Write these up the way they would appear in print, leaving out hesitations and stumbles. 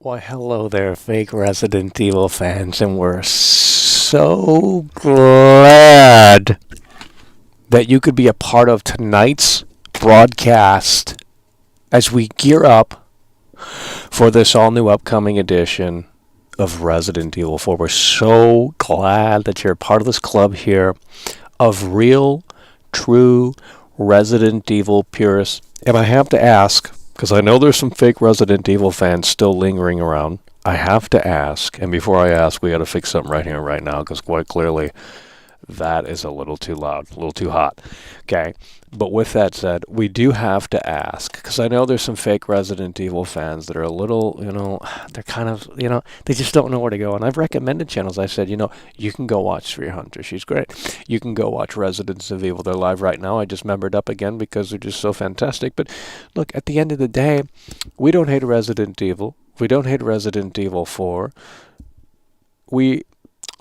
Why, hello there, fake Resident Evil fans, and we're so glad that you could be a part of tonight's broadcast as we gear up for this all new upcoming edition of Resident Evil 4. We're so glad that you're a part of this club here of real, true Resident Evil purists. And I have to ask, because I know there's some fake Resident Evil fans still lingering around, I have to ask, and before I ask, we got to fix something right here and right now, because quite clearly that is a little too loud, a little too hot. Okay, but with that said, we do have to ask, because I know there's some fake Resident Evil fans that are a little, they're kind of, they just don't know where to go. And I've recommended channels. I said, you can go watch 300. She's great. You can go watch Residents of Evil. They're live right now. I just membered up again because they're just so fantastic. But look, at the end of the day, we don't hate Resident Evil. We don't hate Resident Evil 4. We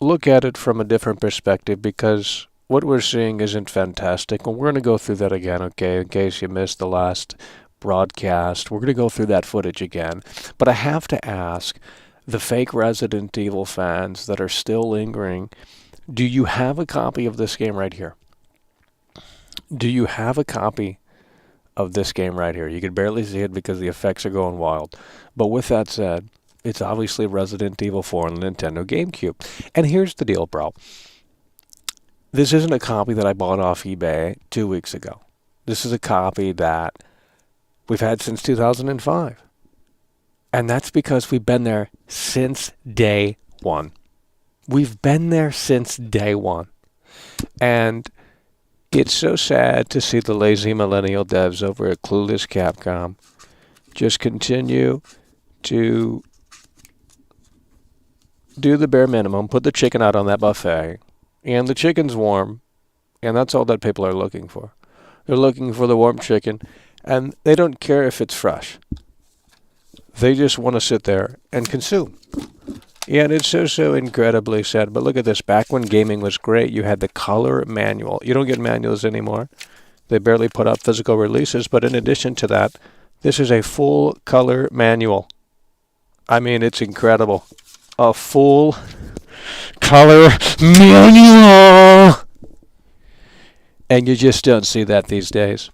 look at it from a different perspective because what we're seeing isn't fantastic. And we're going to go through that again, okay, in case you missed the last broadcast. We're going to go through that footage again. But I have to ask the fake Resident Evil fans that are still lingering, do you have a copy of this game right here? Do you have a copy of this game right here? You can barely see it because the effects are going wild. But with that said, it's obviously Resident Evil 4 on the Nintendo GameCube. And here's the deal, bro. This isn't a copy that I bought off eBay 2 weeks ago. This is a copy that we've had since 2005. And that's because we've been there since day one. We've been there since day one. And it's so sad to see the lazy millennial devs over at Clueless Capcom just continue to do the bare minimum, put the chicken out on that buffet, and the chicken's warm, and that's all that people are looking for. They're looking for the warm chicken, and they don't care if it's fresh. They just want to sit there and consume. Yeah, and it's so incredibly sad. But look at this. Back when gaming was great, you had the color manual. You don't get manuals anymore. They barely put out physical releases, but in addition to that, this is a full color manual. I mean, it's incredible. A full color manual. And you just don't see that these days.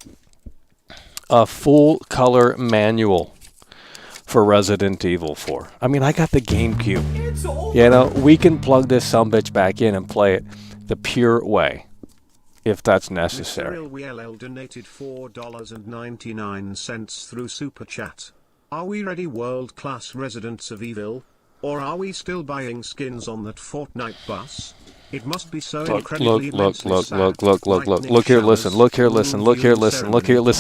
A full color manual for Resident Evil 4. I mean, I got the GameCube. We can plug this sumbitch back in and play it the pure way, if that's necessary. Mr. ILWLL donated $4.99 through Super Chat. Are we ready, world-class Residents of Evil? Or are we still buying skins on that Fortnite bus? It must be so incredibly Look here, listen.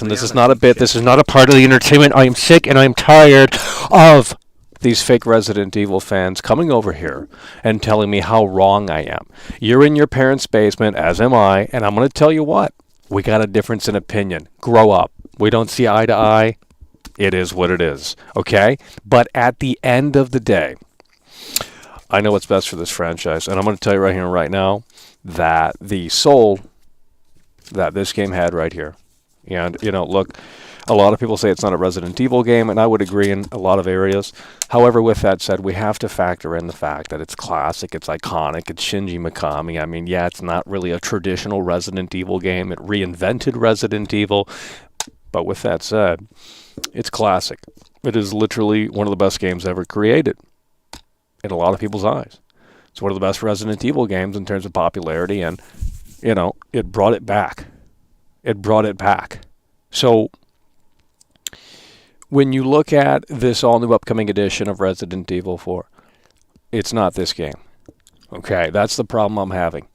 This is not a bit. This is not a part of the entertainment. I am sick and I am tired of these fake Resident Evil fans coming over here and telling me how wrong I am. You're in your parents' basement, as am I, and I'm going to tell you what. We got a difference in opinion. Grow up. We don't see eye to eye. It is what it is, okay? But at the end of the day, I know what's best for this franchise, and I'm going to tell you right here and right now that the soul that this game had right here, and, look, a lot of people say it's not a Resident Evil game, and I would agree in a lot of areas. However, with that said, we have to factor in the fact that it's classic, it's iconic, it's Shinji Mikami. I mean, yeah, it's not really a traditional Resident Evil game. It reinvented Resident Evil, but with that said, it's classic. It is literally one of the best games ever created in a lot of people's eyes. It's one of the best Resident Evil games in terms of popularity, and, it brought it back. It brought it back. So when you look at this all-new upcoming edition of Resident Evil 4, it's not this game. Okay, that's the problem I'm having.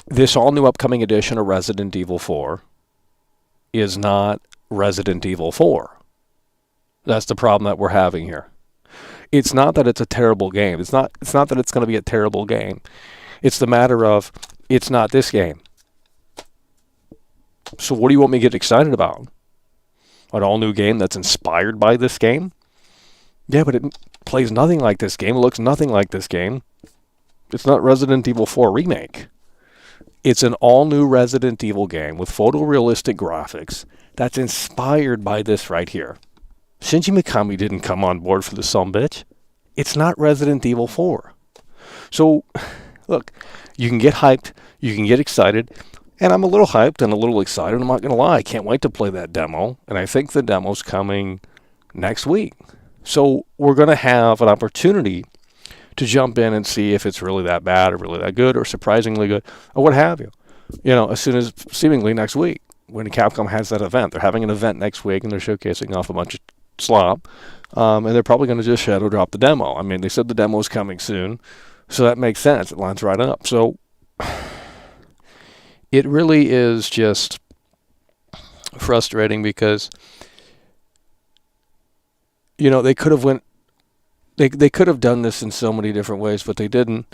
This all-new upcoming edition of Resident Evil 4 is not Resident Evil 4. That's the problem that we're having here. It's not that it's a terrible game. It's not that it's going to be a terrible game. It's the matter of, it's not this game. So what do you want me to get excited about? An all-new game that's inspired by this game? Yeah, but it plays nothing like this game. It looks nothing like this game. It's not Resident Evil 4 Remake. It's an all-new Resident Evil game with photorealistic graphics that's inspired by this right here. Shinji Mikami didn't come on board for the sumbitch. It's not Resident Evil 4. So, look, you can get hyped, you can get excited, and I'm a little hyped and a little excited. I'm not going to lie. I can't wait to play that demo, and I think the demo's coming next week. So we're going to have an opportunity to jump in and see if it's really that bad or really that good or surprisingly good or what have you. As soon as seemingly next week when Capcom has that event. They're having an event next week and they're showcasing off a bunch of slop. And they're probably going to just shadow drop the demo. I mean, they said the demo is coming soon, so that makes sense. It lines right up. So it really is just frustrating because they could have they could have done this in so many different ways, but they didn't.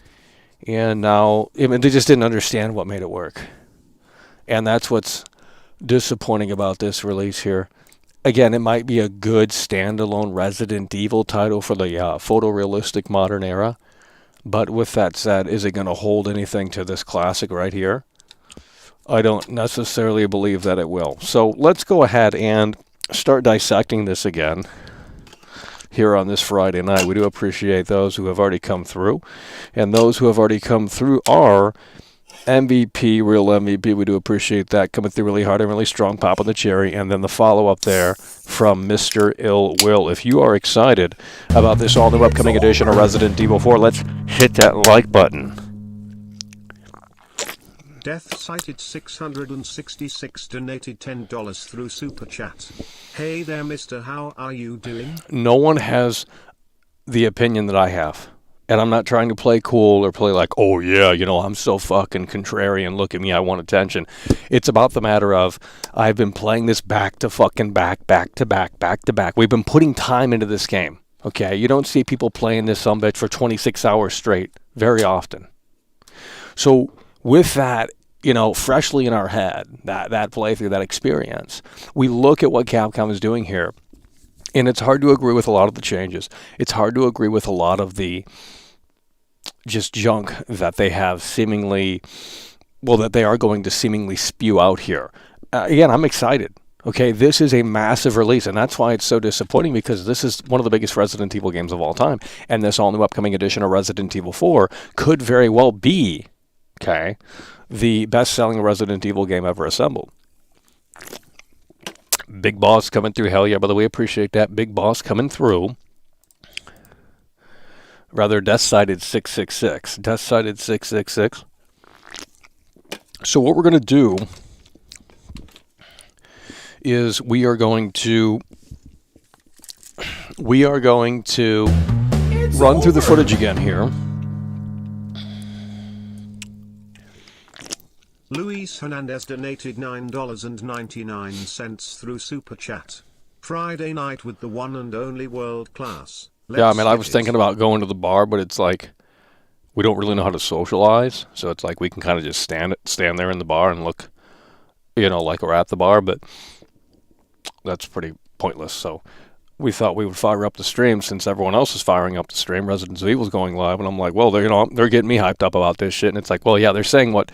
And now, they just didn't understand what made it work. And that's what's disappointing about this release here. Again, it might be a good standalone Resident Evil title for the photorealistic modern era. But with that said, is it going to hold anything to this classic right here? I don't necessarily believe that it will. So let's go ahead and start dissecting this again here on this Friday night. We do appreciate those who have already come through. And those who have already come through are MVP, real MVP. We do appreciate that. Coming through really hard and really strong, popping the cherry. And then the follow-up there from Mr. Ill Will. If you are excited about this all-new upcoming edition of Resident Evil 4, let's hit that like button. Death cited 666 donated $10 through Super Chat. Hey there, mister, how are you doing? No one has the opinion that I have. And I'm not trying to play cool or play like, oh yeah, I'm so fucking contrarian. Look at me, I want attention. It's about the matter of, I've been playing this back to back. We've been putting time into this game. Okay, you don't see people playing this sumbitch for 26 hours straight very often. So with that, freshly in our head, that playthrough, that experience, we look at what Capcom is doing here, and it's hard to agree with a lot of the changes. It's hard to agree with a lot of the just junk that they have that they are going to seemingly spew out here. Again, I'm excited. Okay, this is a massive release, and that's why it's so disappointing, because this is one of the biggest Resident Evil games of all time, and this all-new upcoming edition of Resident Evil 4 could very well be, the best-selling Resident Evil game ever assembled. Big Boss coming through. Hell yeah, by the way, appreciate that. Big Boss coming through. Rather, Death-Sided 666. Death-Sided 666. So what we're going to do is we are going to run through the footage again here. Luis Hernandez donated $9.99 through Super Chat. Friday night with the one and only world class. I was thinking about going to the bar, but it's like we don't really know how to socialize. So it's like we can kind of just stand there in the bar and look, like we're at the bar, but that's pretty pointless. So we thought we would fire up the stream since everyone else is firing up the stream. Resident Evil's going live, and I'm like, well, they're getting me hyped up about this shit. And it's like, well, yeah, they're saying what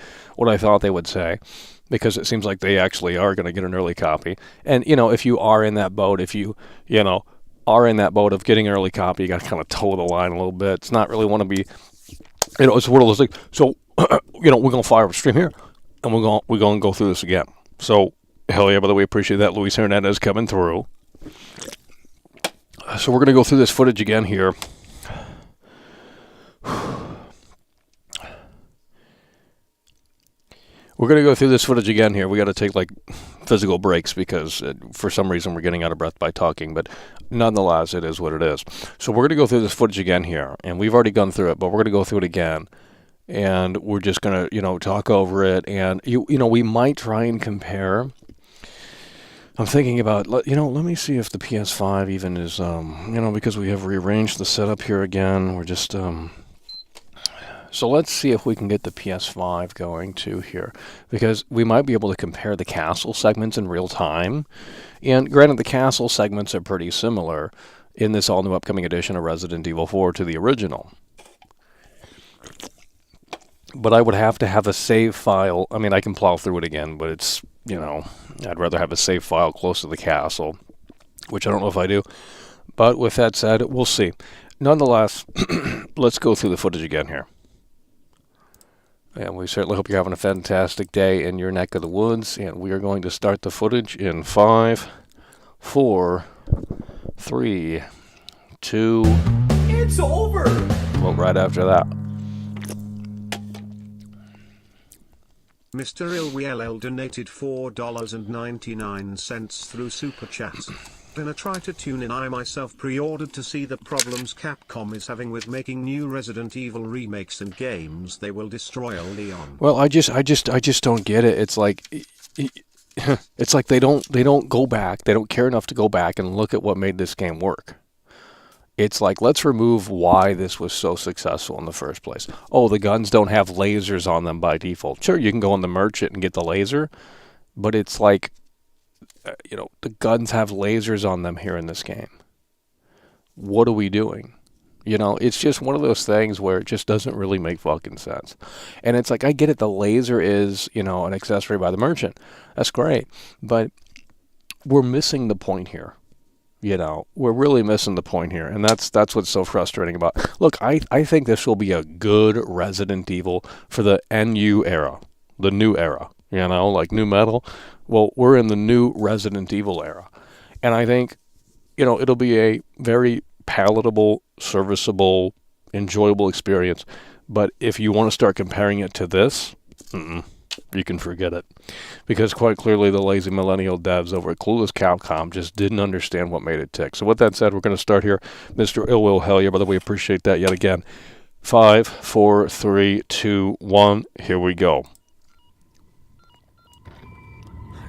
I thought they would say, because it seems like they actually are going to get an early copy. And if you are in that boat, are in that boat of getting an early copy, you got to kind of toe the line a little bit. It's not really want to be, it's one of those things. So, we're going to fire up a stream here, and we're going to go through this again. So, hell yeah, by the way, appreciate that. Luis Hernandez coming through. So we're going to go through this footage again here. We got to take physical breaks because for some reason we're getting out of breath by talking, but nonetheless, it is what it is. So we're going to go through this footage again here, and we've already gone through it, but we're going to go through it again, and we're just going to, talk over it, and, we might try and compare. I'm thinking about, let me see if the PS5 even is, because we have rearranged the setup here again. We're just, so let's see if we can get the PS5 going too here, because we might be able to compare the castle segments in real time. And granted, the castle segments are pretty similar in this all-new upcoming edition of Resident Evil 4 to the original. But I would have to have a save file. I mean, I can plow through it again, but it's, I'd rather have a save file close to the castle which I don't know if I do. But with that said, we'll see. Nonetheless, let's go through the footage again here. And we certainly hope you're having a fantastic day in your neck of the woods. And we are going to start the footage in 5, 4, 3, 2. It's over! Well, right after that. Mr. IlWLL donated $4.99 through Super Chat. Gonna try to tune in. I myself pre-ordered to see the problems Capcom is having with making new Resident Evil remakes and games they will destroy Leon. Well, I just don't get it. It's like they don't go back. They don't care enough to go back and look at what made this game work. It's like, let's remove why this was so successful in the first place. Oh, the guns don't have lasers on them by default. Sure, you can go on the merchant and get the laser, but it's like, the guns have lasers on them here in this game. What are we doing? It's just one of those things where it just doesn't really make fucking sense. And it's like, I get it, the laser is, an accessory by the merchant. That's great. But we're missing the point here. We're really missing the point here. And that's what's so frustrating about it. Look, I think this will be a good Resident Evil for the NU era, the new era, like new metal. Well, we're in the new Resident Evil era. And I think, it'll be a very palatable, serviceable, enjoyable experience. But if you want to start comparing it to this, you can forget it. Because quite clearly the lazy millennial devs over at Clueless Capcom just didn't understand what made it tick. So with that said, we're going to start here. Mr. Illwill, hell yeah, brother, we appreciate that yet again. 5, 4, 3, 2, 1, here we go.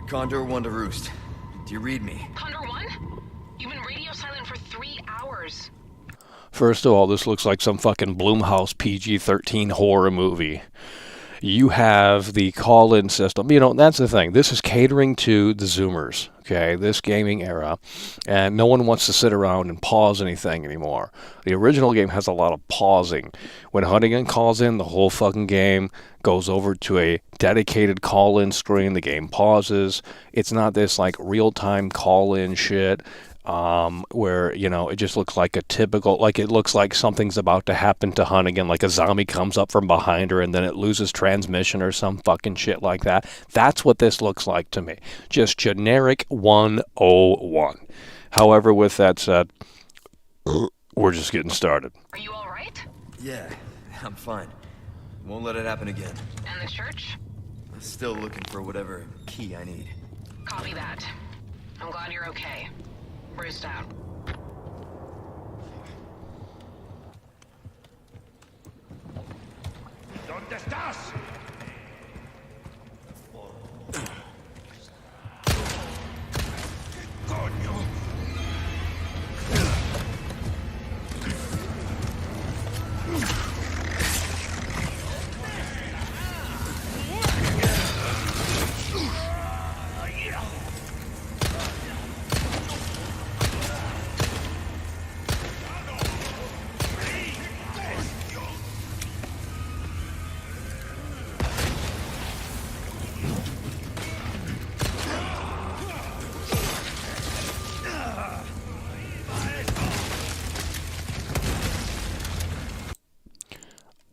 Condor 1 to Roost. Do you read me? Condor 1? You've been radio silent for 3 hours. First of all, this looks like some fucking Blumhouse PG-13 horror movie. You have the call-in system. That's the thing. This is catering to the Zoomers, okay, this gaming era. And no one wants to sit around and pause anything anymore. The original game has a lot of pausing. When Huntington calls in, the whole fucking game goes over to a dedicated call-in screen. The game pauses. It's not this, real-time call-in shit. Where, it just looks like a typical, it looks like something's about to happen to Hunnigan, like a zombie comes up from behind her and then it loses transmission or some fucking shit like that. That's what this looks like to me. Just generic 101. However, with that said, we're just getting started. Are you all right? Yeah, I'm fine. Won't let it happen again. And the church? Still looking for whatever key I need. Copy that. I'm glad you're okay. Bruised out. ¿Dónde estás? ¡Coño!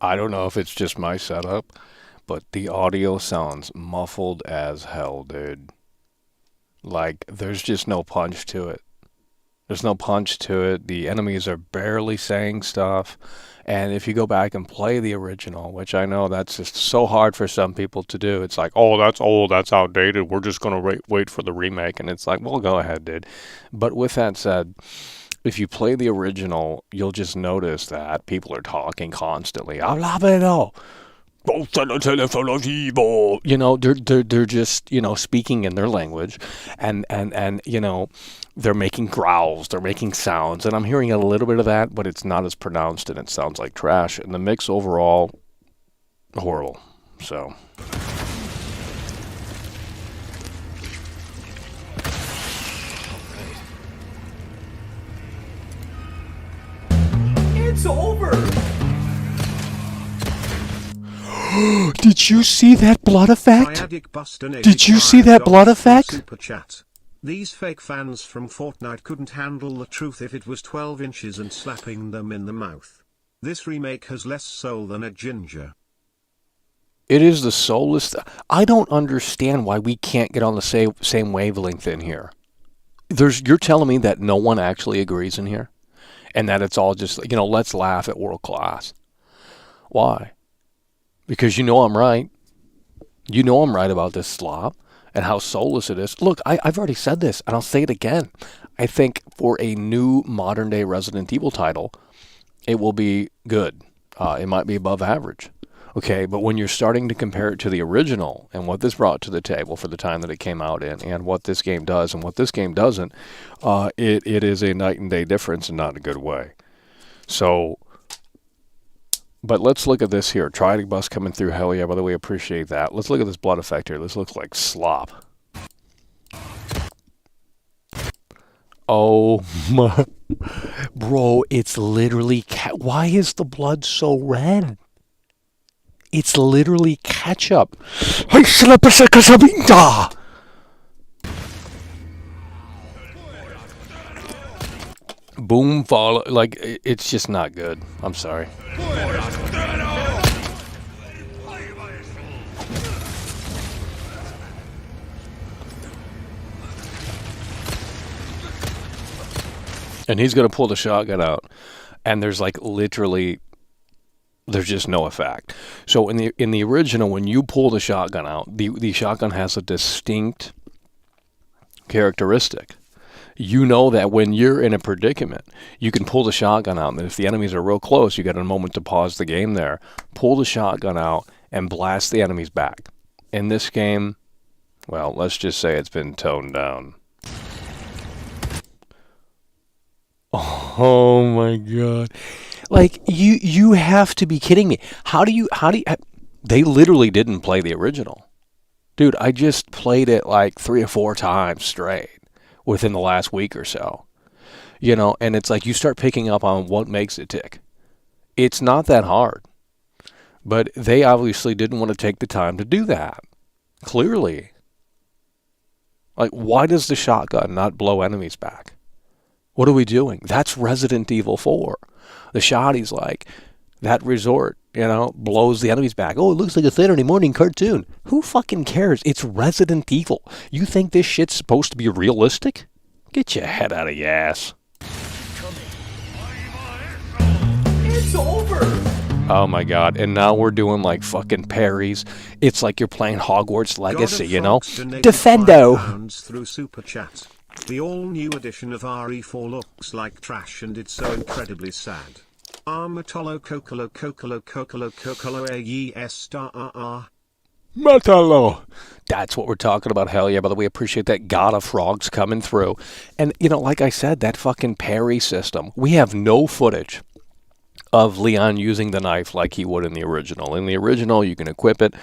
I don't know if it's just my setup, but the audio sounds muffled as hell, dude. There's just no punch to it. There's no punch to it. The enemies are barely saying stuff. And if you go back and play the original, which I know that's just so hard for some people to do, it's like, oh, that's old, that's outdated, we're just going to wait for the remake. And it's like, well, go ahead, dude. But with that said, if you play the original, you'll just notice that people are talking constantly. They're just, speaking in their language, and they're making growls, they're making sounds, and I'm hearing a little bit of that, but it's not as pronounced, and it sounds like trash. And the mix overall, horrible. So. It's over! Did you see that blood effect? Did you see that blood effect? Super Chat. These fake fans from Fortnite couldn't handle the truth if it was 12 inches and slapping them in the mouth. This remake has less soul than a ginger. It is the soulless. I don't understand why we can't get on the same wavelength in here. You're telling me that no one actually agrees in here? And that it's all just, let's laugh at world class. Why? Because you know I'm right. You know I'm right about this slop and how soulless it is. Look, I've already said this, and I'll say it again. I think for a new modern-day Resident Evil title, it will be good. It might be above average. Okay, but when you're starting to compare it to the original and what this brought to the table for the time that it came out in and what this game does and what this game doesn't, it is a night and day difference and not in a good way. So, but let's look at this here. Trident bus coming through. Hell yeah, by the way, appreciate that. Let's look at this blood effect here. This looks like slop. Oh my. Bro, it's literally... Why is the blood so red? It's literally ketchup. Boom, fall. Like, it's just not good. I'm sorry. And he's going to pull the shotgun out. And there's like literally... There's just no effect. So in the original, when you pull the shotgun out, the shotgun has a distinct characteristic. You know that when you're in a predicament, you can pull the shotgun out, and if the enemies are real close, you got a moment to pause the game there, pull the shotgun out, and blast the enemies back. In this game, well, let's just say it's been toned down. Oh my god. Like, you have to be kidding me. How do you, they literally didn't play the original. Dude, I just played it like 3 or 4 times straight within the last week or so. And it's like you start picking up on what makes it tick. It's not that hard. But they obviously didn't want to take the time to do that. Clearly. Like, why does the shotgun not blow enemies back? What are we doing? That's Resident Evil 4. The shotty's like, that resort, blows the enemies back. Oh, it looks like a Saturday morning cartoon. Who fucking cares? It's Resident Evil. You think this shit's supposed to be realistic? Get your head out of your ass. It's over! Oh my god, and now we're doing like fucking parries. It's like you're playing Hogwarts Legacy, Defendo! Through Super Chat. The all-new edition of RE4 looks like trash and it's so incredibly sad. Armatolo Cocolo Cocolo Cocolo Cocolo AES star. Matalo! That's what we're talking about, hell yeah. By the way, appreciate that God of Frogs coming through. And, like I said, that fucking parry system. We have no footage of Leon using the knife like he would in the original. In the original, you can equip it.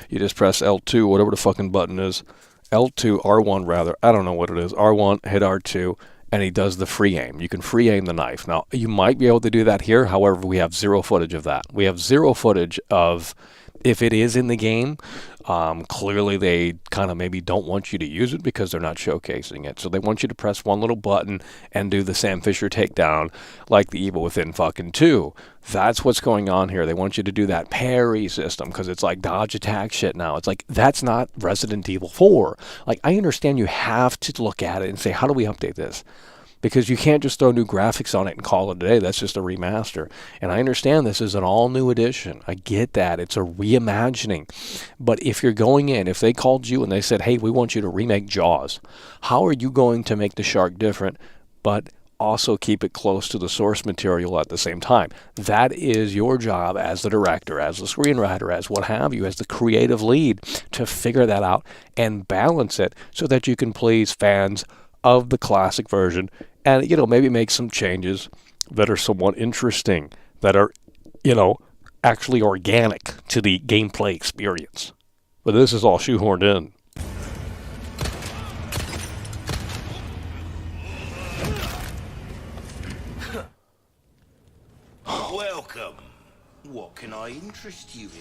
You just press L2, whatever the fucking button is. L2, R1 rather, I don't know what it is, R1, hit R2, and he does the free aim. You can free aim the knife. Now, you might be able to do that here, however, we have zero footage of that. We have zero footage of, if it is in the game, clearly they kind of maybe don't want you to use it because they're not showcasing it. So they want you to press one little button and do the Sam Fisher takedown like the Evil Within fucking 2. That's what's going on here. They want you to do that parry system because it's like dodge attack shit now. It's like, that's not Resident Evil 4. Like, I understand you have to look at it and say, how do we update this? Because you can't just throw new graphics on it and call it a day. That's just a remaster. And I understand this is an all-new edition. I get that. It's a reimagining. But if you're going in, if they called you and they said, hey, we want you to remake Jaws, how are you going to make the shark different, but also keep it close to the source material at the same time? That is your job as the director, as the screenwriter, as what have you, as the creative lead, to figure that out and balance it so that you can please fans of the classic version and, maybe make some changes that are somewhat interesting, that are, actually organic to the gameplay experience. But this is all shoehorned in. Welcome. What can I interest you in?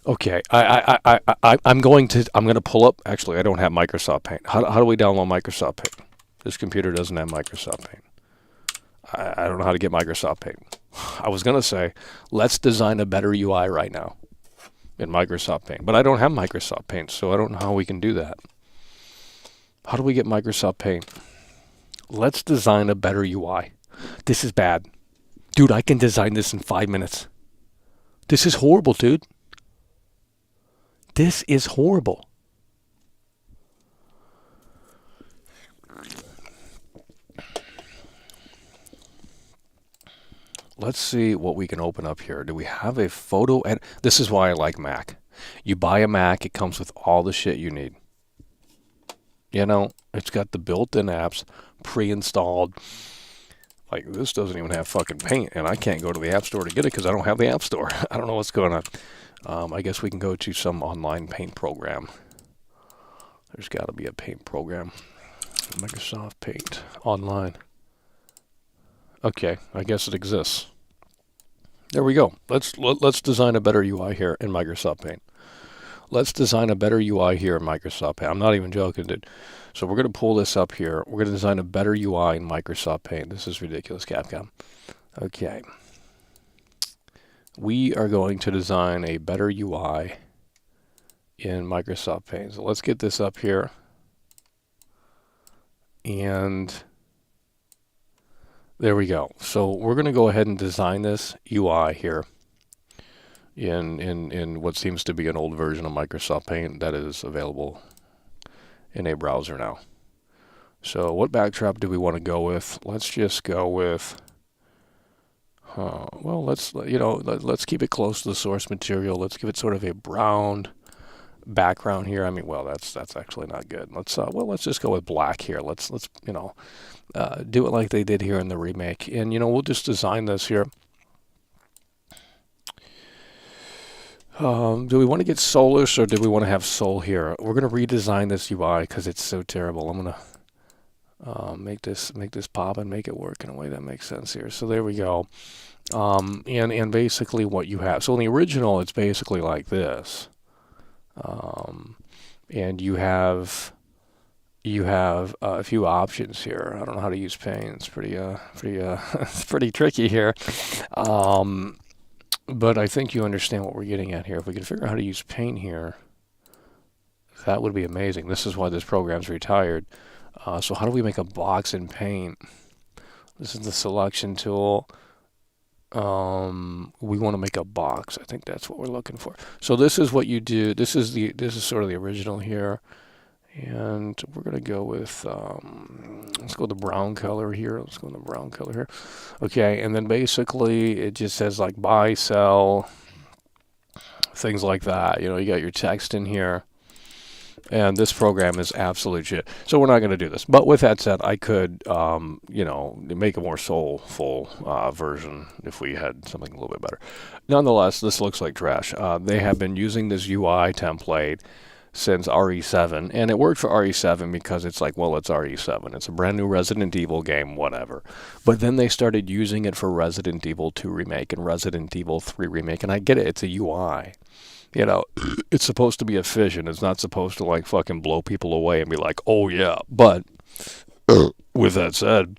Okay, I'm going to pull up. Actually, I don't have Microsoft Paint. How do we download Microsoft Paint? This computer doesn't have Microsoft Paint. I don't know how to get Microsoft Paint. I was going to say, let's design a better UI right now in Microsoft Paint. But I don't have Microsoft Paint, so I don't know how we can do that. How do we get Microsoft Paint? Let's design a better UI. This is bad. Dude, I can design this in 5 minutes. This is horrible, dude. This is horrible. Let's see what we can open up here. Do we have a photo? And this is why I like Mac. You buy a Mac, it comes with all the shit you need. You know, it's got the built-in apps pre-installed. Like, this doesn't even have fucking Paint, and I can't go to the App Store to get it because I don't have the App Store. I don't know what's going on. I guess we can go to some online Paint program. There's got to be a Paint program. Microsoft Paint online. Okay, I guess it exists. There we go. Let's design a better UI here in Microsoft Paint. Let's design a better UI here in Microsoft Paint. I'm not even joking, dude. So we're going to pull this up here. We're going to design a better UI in Microsoft Paint. This is ridiculous, Capcom. Okay. We are going to design a better UI in Microsoft Paint. So let's get this up here. And there we go. So we're going to go ahead and design this UI here in what seems to be an old version of Microsoft Paint that is available in a browser now. So what backdrop do we want to go with? Let's just go with, well, let's keep it close to the source material. Let's give it sort of a brown background here. I mean, well, that's actually not good. Let's just go with black here. Let's do it like they did here in the remake. And we'll just design this here. Do we want to get soulless or do we want to have soul here? We're going to redesign this UI because it's so terrible. I'm going to make this pop and make it work in a way that makes sense here. So there we go. And basically what you have. So in the original, it's basically like this. And you have a few options here. I don't know how to use Paint. It's pretty it's pretty tricky here. But I think you understand what we're getting at here. If we can figure out how to use Paint here, that would be amazing. This is why this program's retired. So how do we make a box in Paint? This is the selection tool. We want to make a box. I think that's what we're looking for. So this is what you do. This is sort of the original here. And we're going to go with, let's go with the brown color here. Let's go with the brown color here. Okay, and then basically it just says like buy, sell, things like that. You got your text in here. And this program is absolute shit. So we're not going to do this. But with that said, I could, make a more soulful version if we had something a little bit better. Nonetheless, this looks like trash. They have been using this UI template since RE7, and it worked for RE7 because it's like, well, it's RE7. It's a brand new Resident Evil game, whatever. But then they started using it for Resident Evil 2 Remake and Resident Evil 3 Remake, and I get it, it's a UI. It's supposed to be efficient. It's not supposed to like fucking blow people away and be like, oh yeah. But with that said,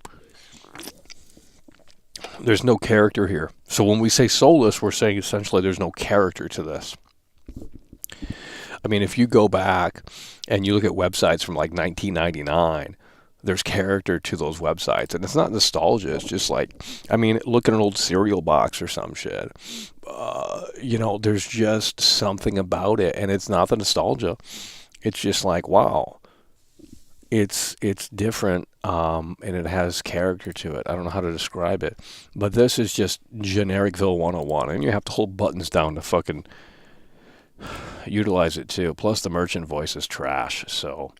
there's no character here. So when we say soulless, we're saying essentially there's no character to this. I mean, if you go back and you look at websites from like 1999, there's character to those websites. And it's not nostalgia. It's just like, I mean, look at an old cereal box or some shit. There's just something about it. And it's not the nostalgia. It's just like, wow, it's different. And it has character to it. I don't know how to describe it. But this is just genericville 101. And you have to hold buttons down to fucking utilize it too. Plus the merchant voice is trash. So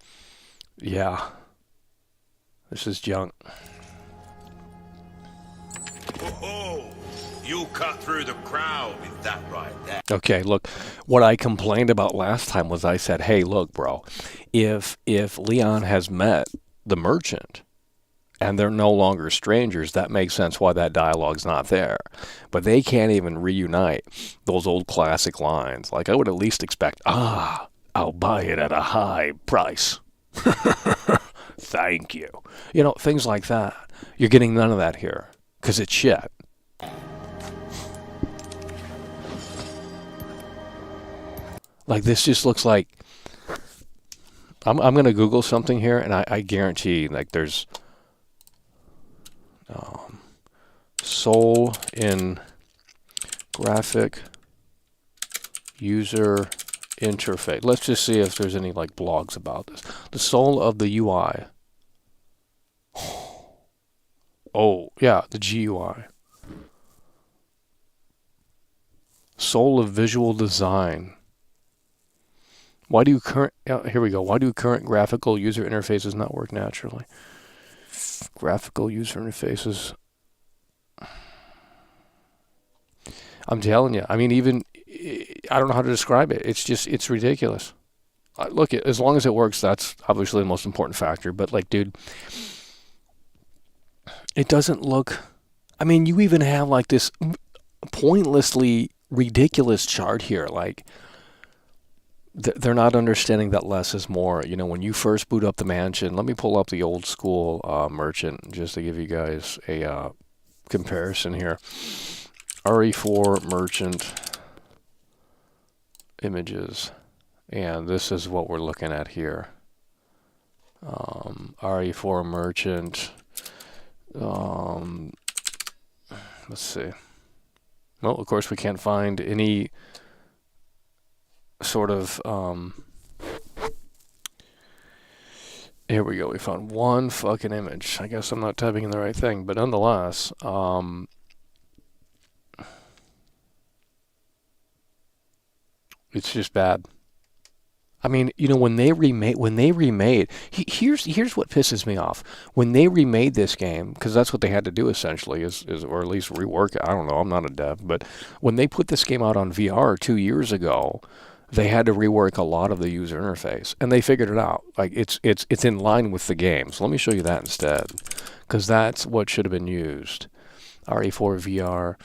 yeah, this is junk. Oh, you cut through the crowd with that right there. Okay, look, what I complained about last time was I said, hey, look, bro, if Leon has met the merchant and they're no longer strangers, that makes sense why that dialogue's not there. But they can't even reunite those old classic lines. Like, I would at least expect, I'll buy it at a high price. Thank you. You know, things like that. You're getting none of that here, because it's shit. Like, this just looks like... I'm going to Google something here, and I guarantee, like, there's... soul in graphic user interface. Let's just see if there's any, like, blogs about this. The soul of the UI. Oh, yeah, the GUI. Soul of visual design. Why do here we go. Why do current graphical user interfaces not work naturally? Graphical user interfaces. I'm telling you. I mean, even I don't know how to describe it. It's just, it's ridiculous. Look, as long as it works, that's obviously the most important factor. But, like, dude, it doesn't look... I mean, you even have, like, this pointlessly ridiculous chart here. Like, they're not understanding that less is more. You know, when you first boot up the mansion, let me pull up the old school merchant just to give you guys a comparison here. RE4 merchant images, and this is what we're looking at here. RE4 merchant. Let's see. Well, of course, we can't find any sort of... here we go. We found one fucking image. I guess I'm not typing in the right thing, but nonetheless, it's just bad. I mean, you know, when they remade, here's what pisses me off. When they remade this game, because that's what they had to do essentially, is or at least rework it. I don't know, I'm not a dev, but when they put this game out on VR 2 years ago, they had to rework a lot of the user interface, and they figured it out. Like, it's in line with the game. So let me show you that instead, because that's what should have been used. RE4 VR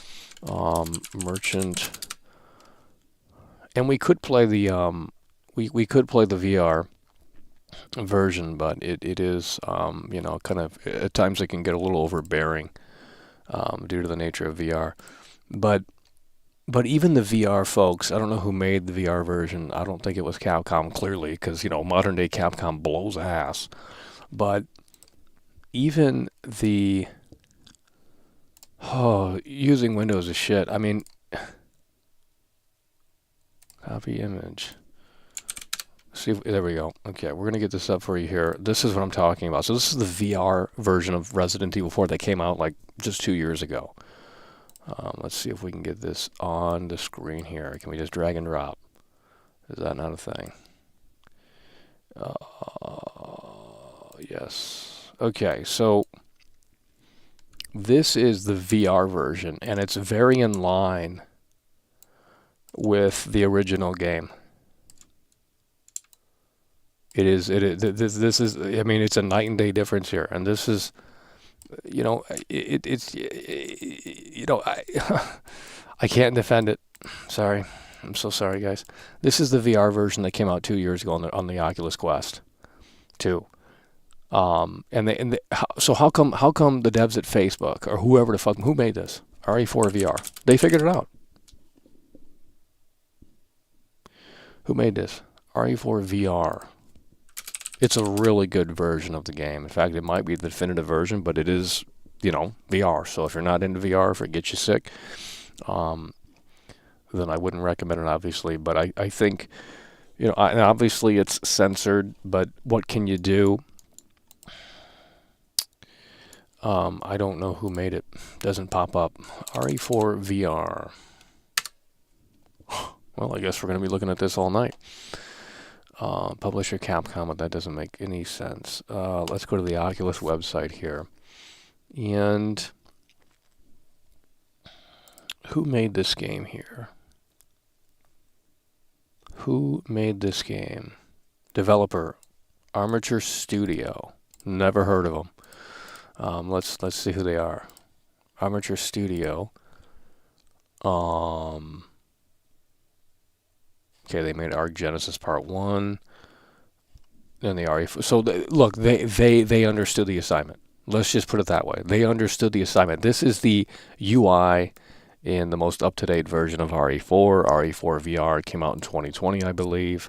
merchant, and we could play the we could play the VR version, but it is you know, kind of, at times it can get a little overbearing due to the nature of VR. But even the VR folks, I don't know who made the VR version. I don't think it was Capcom, clearly, because, you know, modern day Capcom blows ass. But even the using Windows is shit. I mean, copy image. See if, there we go. Okay, we're gonna get this up for you here. This is what I'm talking about. So this is the VR version of Resident Evil 4 that came out like just 2 years ago. Let's see if we can get this on the screen here. Can we just drag and drop? Is that not a thing? Yes. Okay, so this is the VR version, and it's very in line with the original game. This is, I mean, it's a night and day difference here, and this is, you know, it's, you know, I can't defend it. Sorry. I'm so sorry, guys. This is the VR version that came out 2 years ago on the Oculus Quest 2. So how come the devs at Facebook, or whoever the fuck, who made this? RE4 VR. They figured it out. Who made this? RE4 VR. It's a really good version of the game. In fact, it might be the definitive version, but it is, you know, VR. So if you're not into VR, if it gets you sick, then I wouldn't recommend it, obviously. But I think, you know, and obviously it's censored, but what can you do? I don't know who made it. Doesn't pop up. RE4 VR. Well, I guess we're going to be looking at this all night. Publisher Capcom, but that doesn't make any sense. Let's go to the Oculus website here. And who made this game here? Who made this game? Developer, Armature Studio. Never heard of them. Let's see who they are. Armature Studio. Okay, they made Arc Genesis Part 1. Then the RE4. So look, they understood the assignment. Let's just put it that way. They understood the assignment. This is the UI in the most up-to-date version of RE4. RE4 VR came out in 2020, I believe,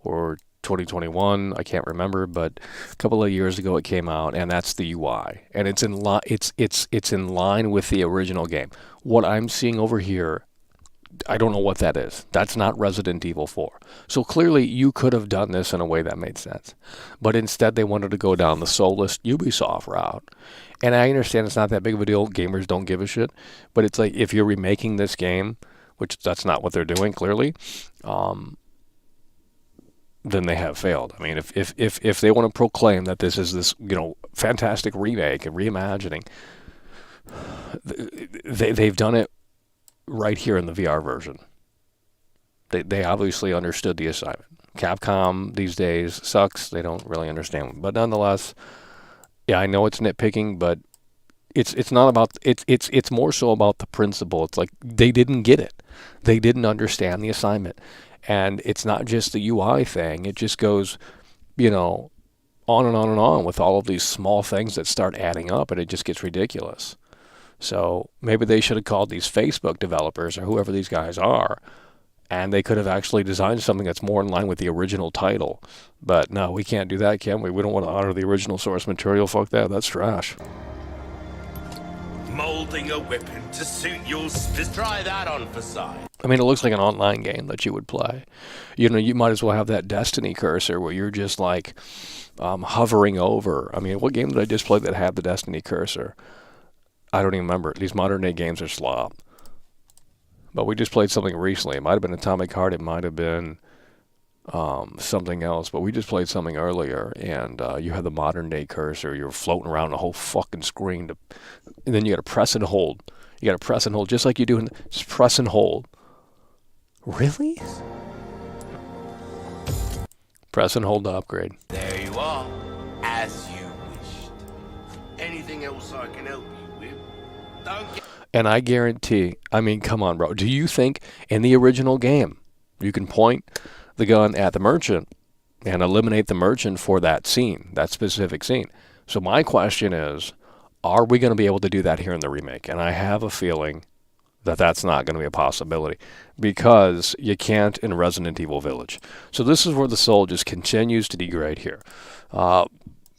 or 2021. I can't remember, but a couple of years ago it came out, and that's the UI. And it's in line with the original game. What I'm seeing over here, I don't know what that is. That's not Resident Evil 4. So clearly you could have done this in a way that made sense. But instead they wanted to go down the soulless Ubisoft route. And I understand it's not that big of a deal. Gamers don't give a shit. But it's like if you're remaking this game, which that's not what they're doing clearly, then they have failed. I mean, if they want to proclaim that this is this, fantastic remake and reimagining, they've done it right here in the VR version. They obviously understood the assignment. Capcom these days sucks. They don't really understand. But nonetheless, yeah, I know it's nitpicking, but it's not about it's more so about the principle. It's like they didn't get it. They didn't understand the assignment. And it's not just the UI thing. It just goes, on and on and on with all of these small things that start adding up, and it just gets ridiculous. So maybe they should have called these Facebook developers or whoever these guys are, and they could have actually designed something that's more in line with the original title. But no, we can't do that, can we? We don't want to honor the original source material. Fuck that. That's trash. Molding a weapon to suit your specific. Try that on for size. I mean, it looks like an online game that you would play. You might as well have that Destiny cursor where you're just like hovering over. I mean, what game did I just play that had the Destiny cursor? I don't even remember. These modern day games are slop. But we just played something recently. It might have been Atomic Heart. It might have been something else. But we just played something earlier, and you had the modern day cursor. You're floating around the whole fucking screen. And then you got to press and hold. You got to press and hold, just like you do. Just press and hold. Really? Press and hold to upgrade. There you are, as you wished. Anything else I can help you with? Don't get. And I guarantee, I mean, come on, bro. Do you think in the original game you can point the gun at the merchant and eliminate the merchant for that scene, that specific scene? So my question is, are we going to be able to do that here in the remake? And I have a feeling that that's not going to be a possibility because you can't in Resident Evil Village. So this is where the soul just continues to degrade here. So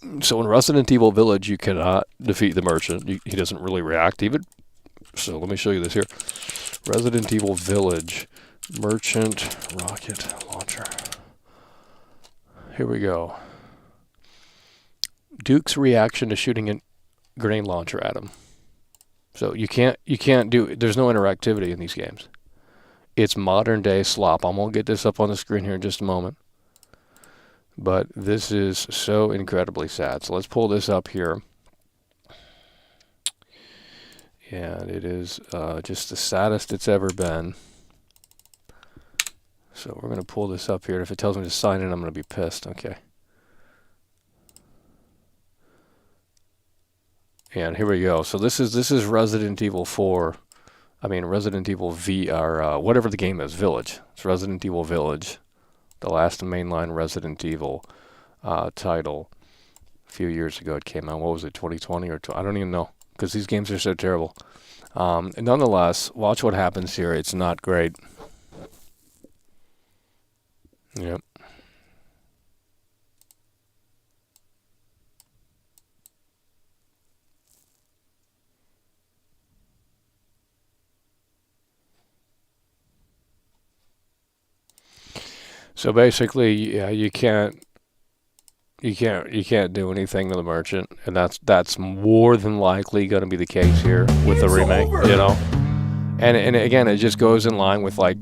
in Resident Evil Village, you cannot defeat the merchant. He doesn't really react even. So let me show you this here. Resident Evil Village, merchant rocket launcher. Here we go. Duke's reaction to shooting a grenade launcher at him. So you can't do, there's no interactivity in these games. It's modern day slop. I'm going to get this up on the screen here in just a moment. But this is so incredibly sad. So let's pull this up here. And it is just the saddest it's ever been. So we're going to pull this up here. If it tells me to sign in, I'm going to be pissed. Okay. And here we go. So this is Resident Evil 4. I mean Resident Evil V or whatever the game is, Village. It's Resident Evil Village, the last mainline Resident Evil title. A few years ago it came out. What was it, 2020 or I don't even know, because these games are so terrible. Nonetheless, watch what happens here. It's not great. Yep. So basically, yeah, you can't do anything to the merchant, and that's more than likely going to be the case here with the remake, And again, it just goes in line with like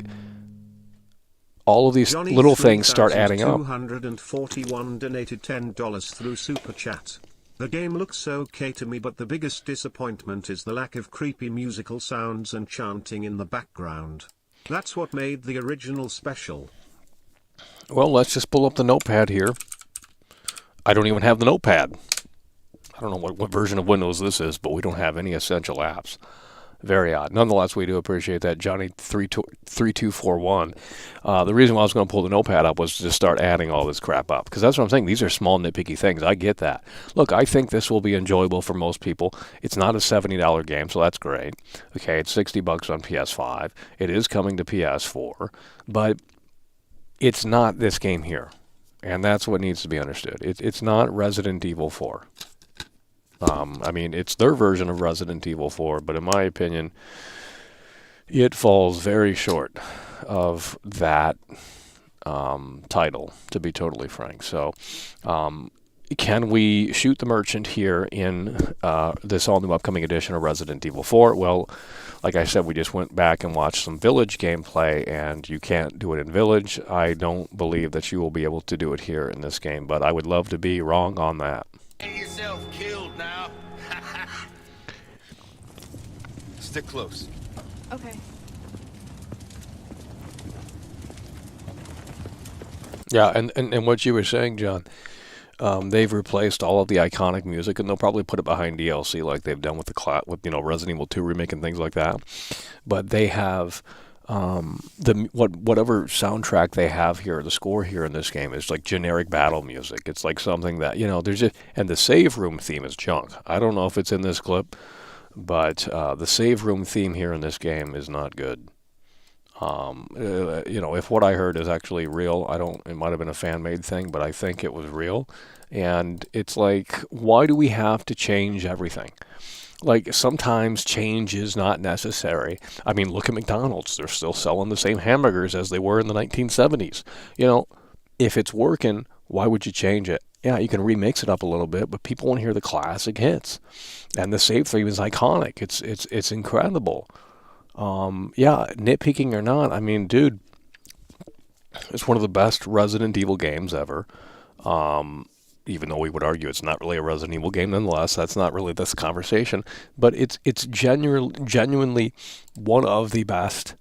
all of these Johnny little things start adding up. 241 donated $10 through Super Chat. The game looks okay to me, but the biggest disappointment is the lack of creepy musical sounds and chanting in the background. That's what made the original special. Well, let's just pull up the notepad here. I don't even have the notepad. I don't know what version of Windows this is, but we don't have any essential apps. Very odd. Nonetheless, we do appreciate that, Johnny3241. The reason why I was going to pull the notepad up was to just start adding all this crap up, because that's what I'm saying. These are small, nitpicky things. I get that. Look, I think this will be enjoyable for most people. It's not a $70 game, so that's great. Okay, it's $60 on PS5. It is coming to PS4, but it's not this game here, and that's what needs to be understood. It's not Resident Evil 4. I mean, it's their version of Resident Evil 4, but in my opinion, it falls very short of that title, to be totally frank. So, can we shoot the merchant here in this all-new upcoming edition of Resident Evil 4? Well, like I said, we just went back and watched some Village gameplay, and you can't do it in Village. I don't believe that you will be able to do it here in this game, but I would love to be wrong on that. Get yourself killed now. Stick close. Okay. Yeah, and what you were saying, John, they've replaced all of the iconic music, and they'll probably put it behind DLC like they've done with Resident Evil 2 remake and things like that. But they have whatever soundtrack they have here, the score here in this game is like generic battle music. It's like something that there's and the save room theme is junk. I don't know if it's in this clip, but the save room theme here in this game is not good. If what I heard is actually real, it might have been a fan-made thing, but I think it was real. And it's like, why do we have to change everything? Like, sometimes change is not necessary. I mean, look at McDonald's. They're still selling the same hamburgers as they were in the 1970s. If it's working, why would you change it? Yeah, you can remix it up a little bit, but people want to hear the classic hits. And the save theme is iconic. It's incredible. Nitpicking or not, I mean, dude, it's one of the best Resident Evil games ever. Even though we would argue it's not really a Resident Evil game, nonetheless, that's not really this conversation. But it's genuinely one of the best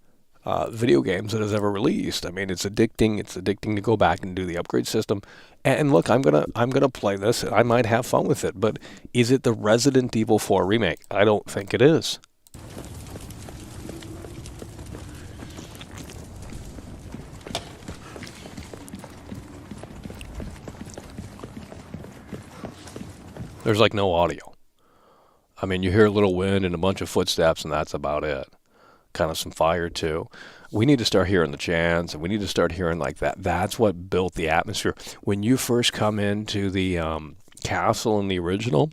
video games that has ever released. I mean, it's addicting. It's addicting to go back and do the upgrade system. And look, I'm gonna play this. I might have fun with it. But is it the Resident Evil 4 remake? I don't think it is. There's like no audio. I mean, you hear a little wind and a bunch of footsteps, and that's about it. Kind of some fire, too. We need to start hearing the chants, and we need to start hearing like that. That's what built the atmosphere. When you first come into the castle in the original,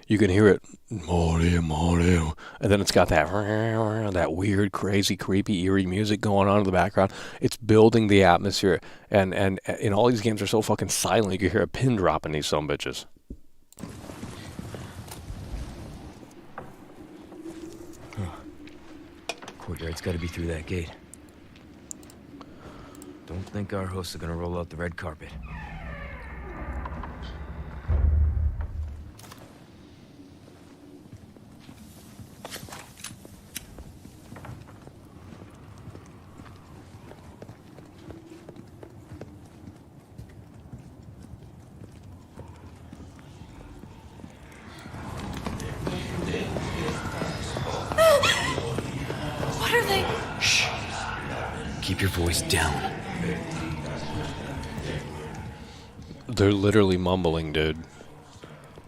you can hear it, Mario, and then it's got that weird, crazy, creepy, eerie music going on in the background. It's building the atmosphere, and in all these games are so fucking silent, you can hear a pin drop in these sumbitches. Courtyard's got to be through that gate. Don't think our hosts are gonna roll out the red carpet. What are they? Shh. Keep your voice down. They're literally mumbling, dude.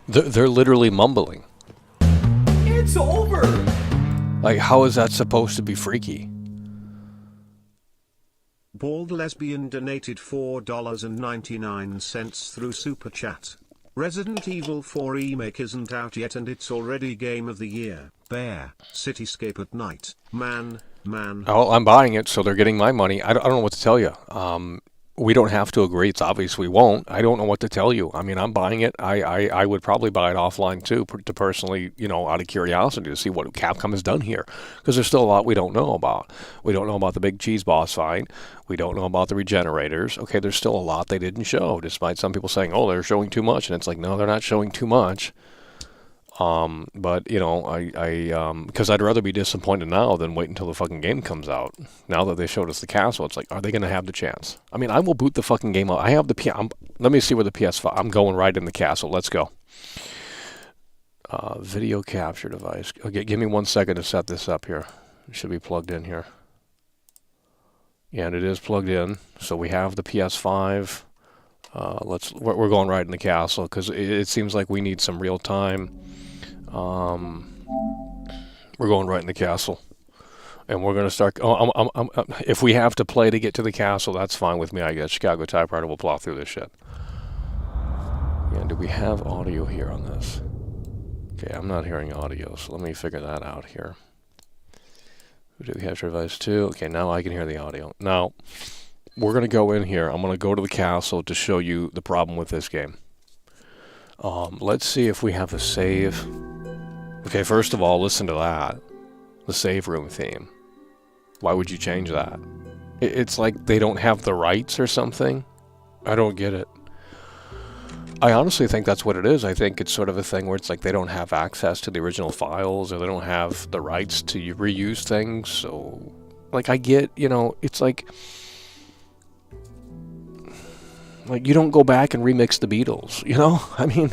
They're literally mumbling. It's over! Like, how is that supposed to be freaky? Bald Lesbian donated $4.99 through Super Chat. Resident Evil 4 Remake isn't out yet and it's already Game of the Year. Bear, Cityscape at Night. Man. Oh, I'm buying it, so they're getting my money. I don't know what to tell you. We don't have to agree. It's obvious we won't. I don't know what to tell you. I mean, I'm buying it. I would probably buy it offline, too, to personally, out of curiosity to see what Capcom has done here. Because there's still a lot we don't know about. We don't know about the big cheese boss fight. We don't know about the regenerators. Okay, there's still a lot they didn't show, despite some people saying, oh, they're showing too much. And it's like, no, they're not showing too much. But you know, because I'd rather be disappointed now than wait until the fucking game comes out. Now that they showed us the castle, it's like, are they gonna have the chance? I mean, I will boot the fucking game up. I have the let me see where the PS5. I'm going right in the castle. Let's go. Video capture device. Okay, give me 1 second to set this up here. It should be plugged in here. And it is plugged in. So we have the PS5. We're going right in the castle because it seems like we need some real time. We're going right in the castle, and we're going to start. If we have to play to get to the castle, that's fine with me. I guess Chicago Typewriter will plow through this shit. Yeah, do we have audio here on this? Okay, I'm not hearing audio, so let me figure that out here. Video capture device 2. Okay, now I can hear the audio. Now, we're going to go in here. I'm going to go to the castle to show you the problem with this game. Let's see if we have a save. Okay, first of all, listen to that. The save room theme. Why would you change that? It's like they don't have the rights or something. I don't get it. I honestly think that's what it is. I think it's sort of a thing where it's like they don't have access to the original files, or they don't have the rights to reuse things. So, like, I get, you know, it's like you don't go back and remix the Beatles, you know? I mean,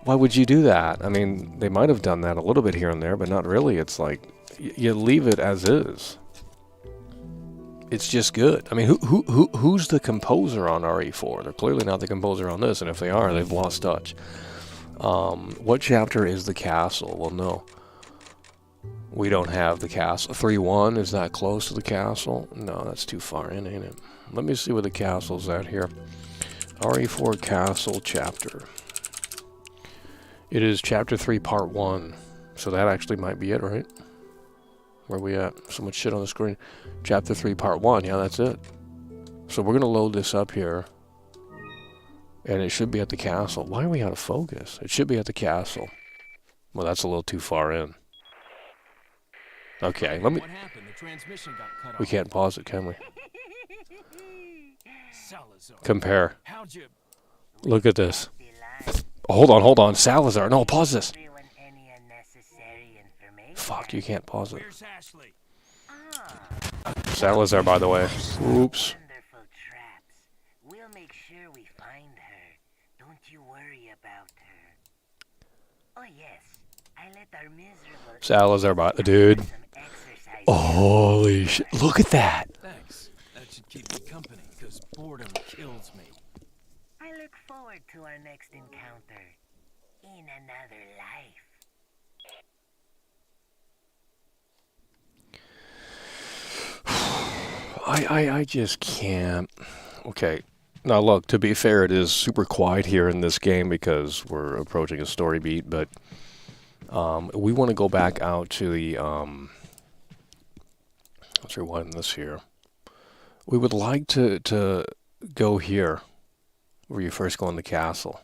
why would you do that? I mean, they might have done that a little bit here and there, but not really. It's like, you leave it as is. It's just good. I mean, who's the composer on RE4? They're clearly not the composer on this, and if they are, they've lost touch. What chapter is the castle? Well, no. We don't have the castle. 3-1, is that close to the castle? No, that's too far in, ain't it? Let me see where the castle's at here. RE4 Castle Chapter. It is Chapter 3, Part 1. So that actually might be it, right? Where are we at? So much shit on the screen. Chapter 3, Part 1. Yeah, that's it. So we're going to load this up here. And it should be at the castle. Why are we out of focus? It should be at the castle. Well, that's a little too far in. Okay, let me... What happened? The transmission got cut off. We can't pause it, can we? Salazar. Compare. How'd you... Look at this. Hold on. Salazar. No, pause this. Fuck, you can't pause it. Where's Ashley? Salazar, by the way. Oops. Wonderful traps. We'll make sure we find her. Don't you worry about her. Oh yes, I let our miserable Salazar, dude. Holy shit. Look at that. Thanks. That should keep me company, because boredom kills me. I look forward to our next encounter in another life. I just can't. Okay. Now look, to be fair, it is super quiet here in this game because we're approaching a story beat, but we want to go back out to the let's rewind this here. We would like to go here where you first go in the castle,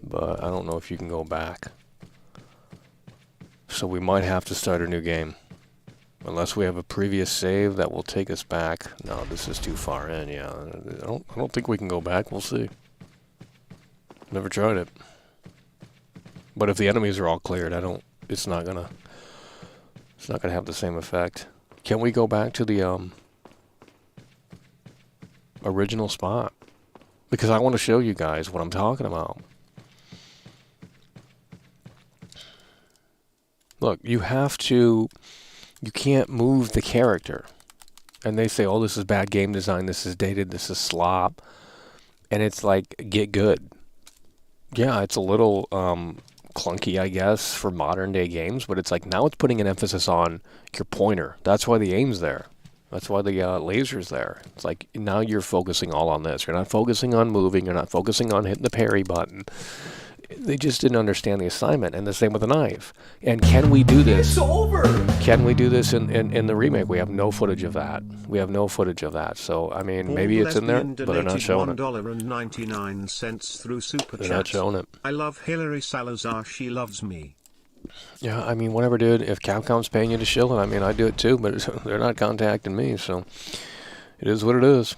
but I don't know if you can go back. So we might have to start a new game. Unless we have a previous save that will take us back. No, this is too far in, yeah. I don't think we can go back. We'll see. Never tried it. But if the enemies are all cleared, it's not gonna have the same effect. Can we go back to the original spot? Because I want to show you guys what I'm talking about. Look, you can't move the character. And they say, oh, this is bad game design, this is dated, this is slop. And it's like, get good. Yeah, it's a little clunky, I guess, for modern day games, but it's like, now it's putting an emphasis on your pointer. That's why the aim's there. That's why the laser's there. It's like, now you're focusing all on this. You're not focusing on moving, you're not focusing on hitting the parry button. They just didn't understand the assignment, and the same with the knife. And can we do this? It's over! Can we do this in the remake? We have no footage of that. So, I mean, maybe it's in there, but they're not showing it. $1.99 through Super Chat. They're not showing it. I love Hillary Salazar, she loves me. Yeah, I mean, whatever, dude. If Capcom's paying you to shill it, I mean, I do it too, but they're not contacting me, so it is what it is.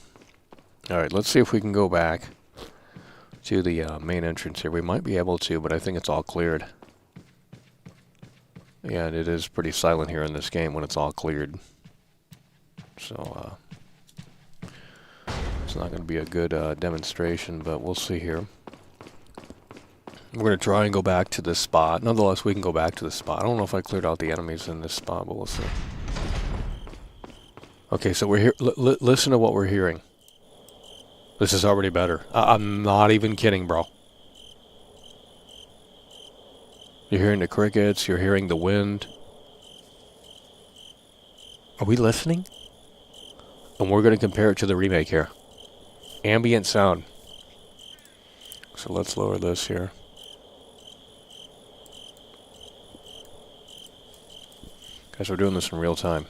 All right, let's see if we can go back to the main entrance here. We might be able to, but I think it's all cleared. And it is pretty silent here in this game when it's all cleared. So, it's not going to be a good demonstration, but we'll see here. We're going to try and go back to this spot. Nonetheless, we can go back to the spot. I don't know if I cleared out the enemies in this spot, but we'll see. Okay, so we're here. Listen to what we're hearing. This is already better. I'm not even kidding, bro. You're hearing the crickets. You're hearing the wind. Are we listening? And we're going to compare it to the remake here. Ambient sound. So let's lower this here. Guys, we're doing this in real time.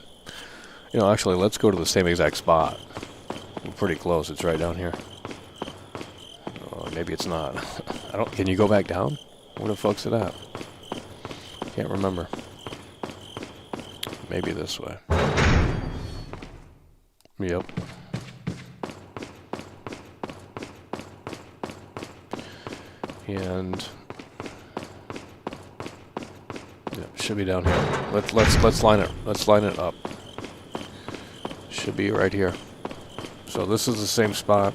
You know, actually, let's go to the same exact spot. We're pretty close. It's right down here. Oh, maybe it's not. I don't. Can you go back down? Where the fuck's it at? Can't remember. Maybe this way. Yep. And yeah, should be down here. Let's line it. Let's line it up. Should be right here. So this is the same spot.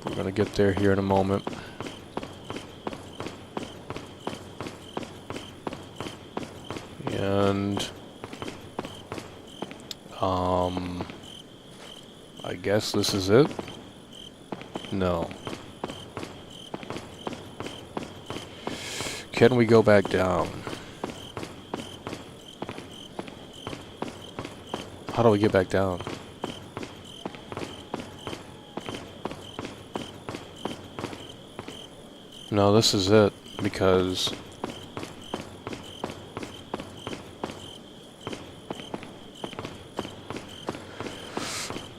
We're gonna get there here in a moment. And I guess this is it. No. Can we go back down? How do we get back down? No, this is it, because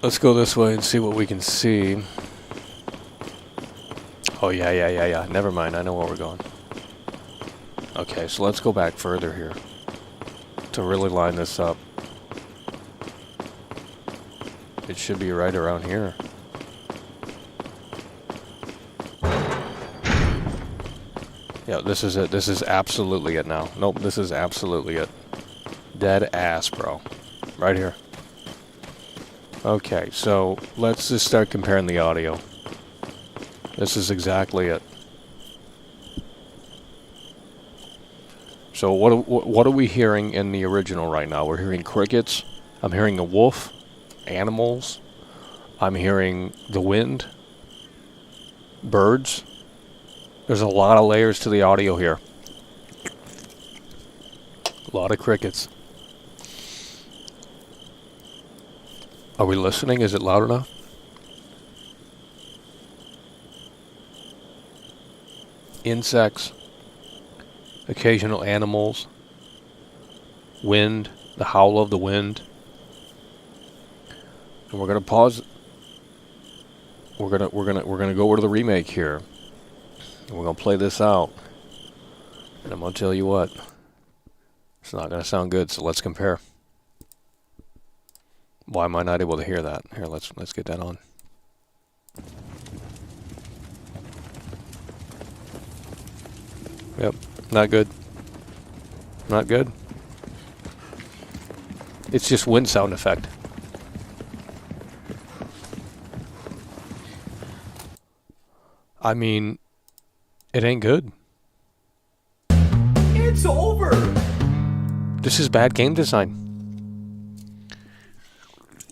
let's go this way and see what we can see. Oh, yeah. Never mind, I know where we're going. Okay, so let's go back further here to really line this up. It should be right around here. Yeah, this is it. This is absolutely it now. Nope, this is absolutely it. Dead ass, bro. Right here. Okay, so let's just start comparing the audio. This is exactly it. So what are we hearing in the original right now? We're hearing crickets. I'm hearing the wolf, animals. I'm hearing the wind, birds. There's a lot of layers to the audio here. A lot of crickets. Are we listening? Is it loud enough? Insects, occasional animals, wind, the howl of the wind. And we're gonna pause. We're gonna go over to the remake here. And we're gonna play this out. And I'm gonna tell you what, it's not gonna sound good, so let's compare. Why am I not able to hear that? Here, let's get that on. Yep, not good. Not good. It's just wind sound effect. I mean, it ain't good. It's over! This is bad game design.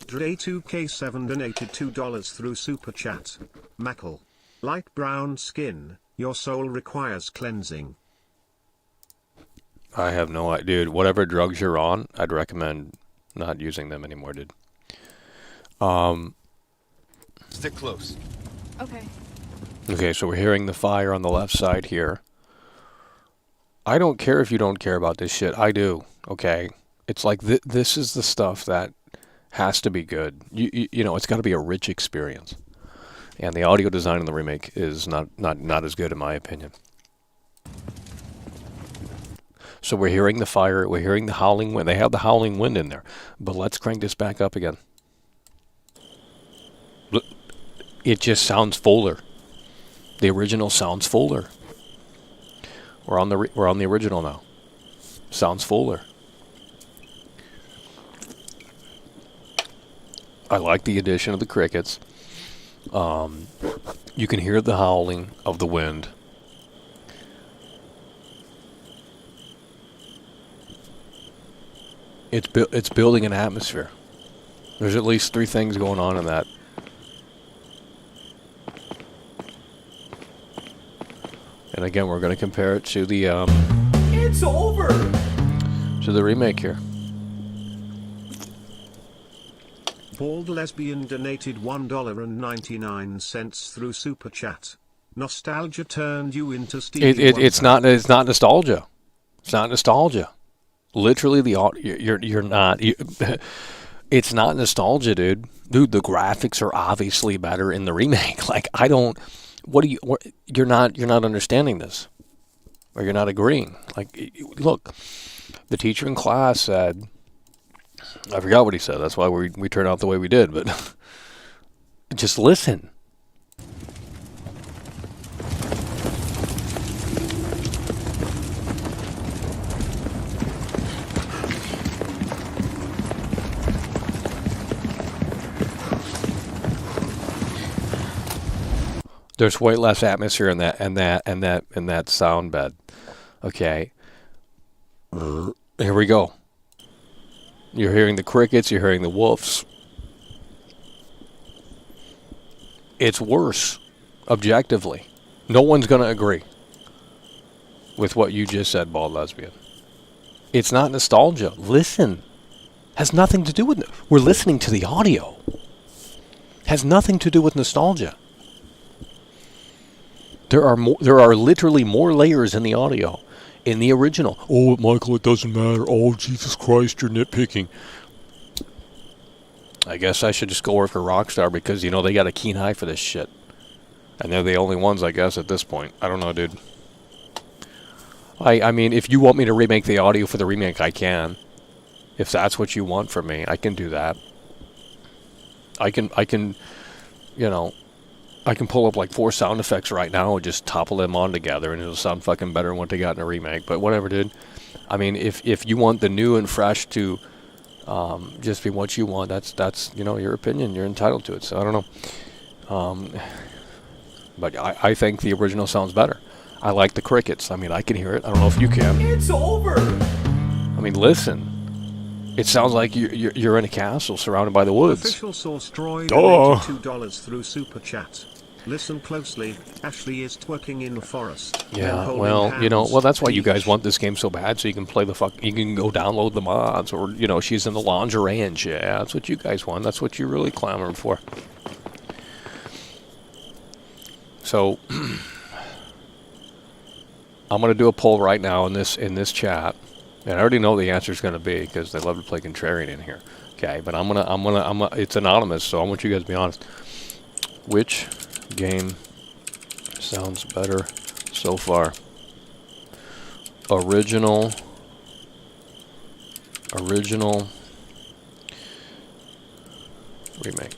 Dre2K7 donated $2 through Super Chat. Mackle. Light brown skin, your soul requires cleansing. I have no idea. Dude, whatever drugs you're on, I'd recommend not using them anymore, dude. Stick close. Okay. Okay, so we're hearing the fire on the left side here. I don't care if you don't care about this shit. I do, okay? It's like this is the stuff that has to be good. You know, it's got to be a rich experience. And the audio design in the remake is not as good in my opinion. So we're hearing the fire, we're hearing the howling wind. They have the howling wind in there. But let's crank this back up again. It just sounds fuller. The original sounds fuller. We're on the original now. Sounds fuller. I like the addition of the crickets. You can hear the howling of the wind. It's building an atmosphere. There's at least 3 things going on in that. And again, we're going to compare it to the It's over. to the remake here. Bald Lesbian donated $1.99 through Super Chat. Nostalgia turned you into Stevie It's Wonder. not nostalgia. It's not nostalgia. Literally, you're not. It's not nostalgia, dude. Dude, the graphics are obviously better in the remake. Like, I don't. You're not understanding this, or you're not agreeing. Like, look, the teacher in class said, I forgot what he said. That's why we turned out the way we did. But just listen. There's way less atmosphere in that sound bed. Okay. Here we go. You're hearing the crickets, you're hearing the wolves. It's worse, objectively. No one's going to agree with what you just said, Bald Lesbian. It's not nostalgia. Listen. Has nothing to do with it. We're listening to the audio. Has nothing to do with nostalgia. There are literally more layers in the audio in the original. Oh, Michael, it doesn't matter. Oh, Jesus Christ, you're nitpicking. I guess I should just go work for Rockstar because, you know, they got a keen eye for this shit. And they're the only ones, I guess, at this point. I don't know, dude. I mean, if you want me to remake the audio for the remake, I can. If that's what you want from me, I can do that. I can, you know, I can pull up like 4 sound effects right now and just topple them on together, and it'll sound fucking better than what they got in a remake. But whatever, dude. I mean, if you want the new and fresh to just be what you want, that's you know, your opinion. You're entitled to it. So I don't know. But I think the original sounds better. I like the crickets. I mean, I can hear it. I don't know if you can. It's over. I mean, listen. It sounds like you're in a castle surrounded by the woods. Official source Droid Duh. $2 through Super Chat. Listen closely, Ashley is twerking in the forest. Yeah, well, you know, well, that's why you guys want this game so bad, so you can play you can go download the mods, or, you know, she's in the lingerie and shit. Yeah, that's what you guys want. That's what you're really clamoring for. So, I'm going to do a poll right now in this chat, and I already know the answer is going to be, because they love to play contrarian in here. Okay, but it's anonymous, so I want you guys to be honest. Which game sounds better so far? Original, remake.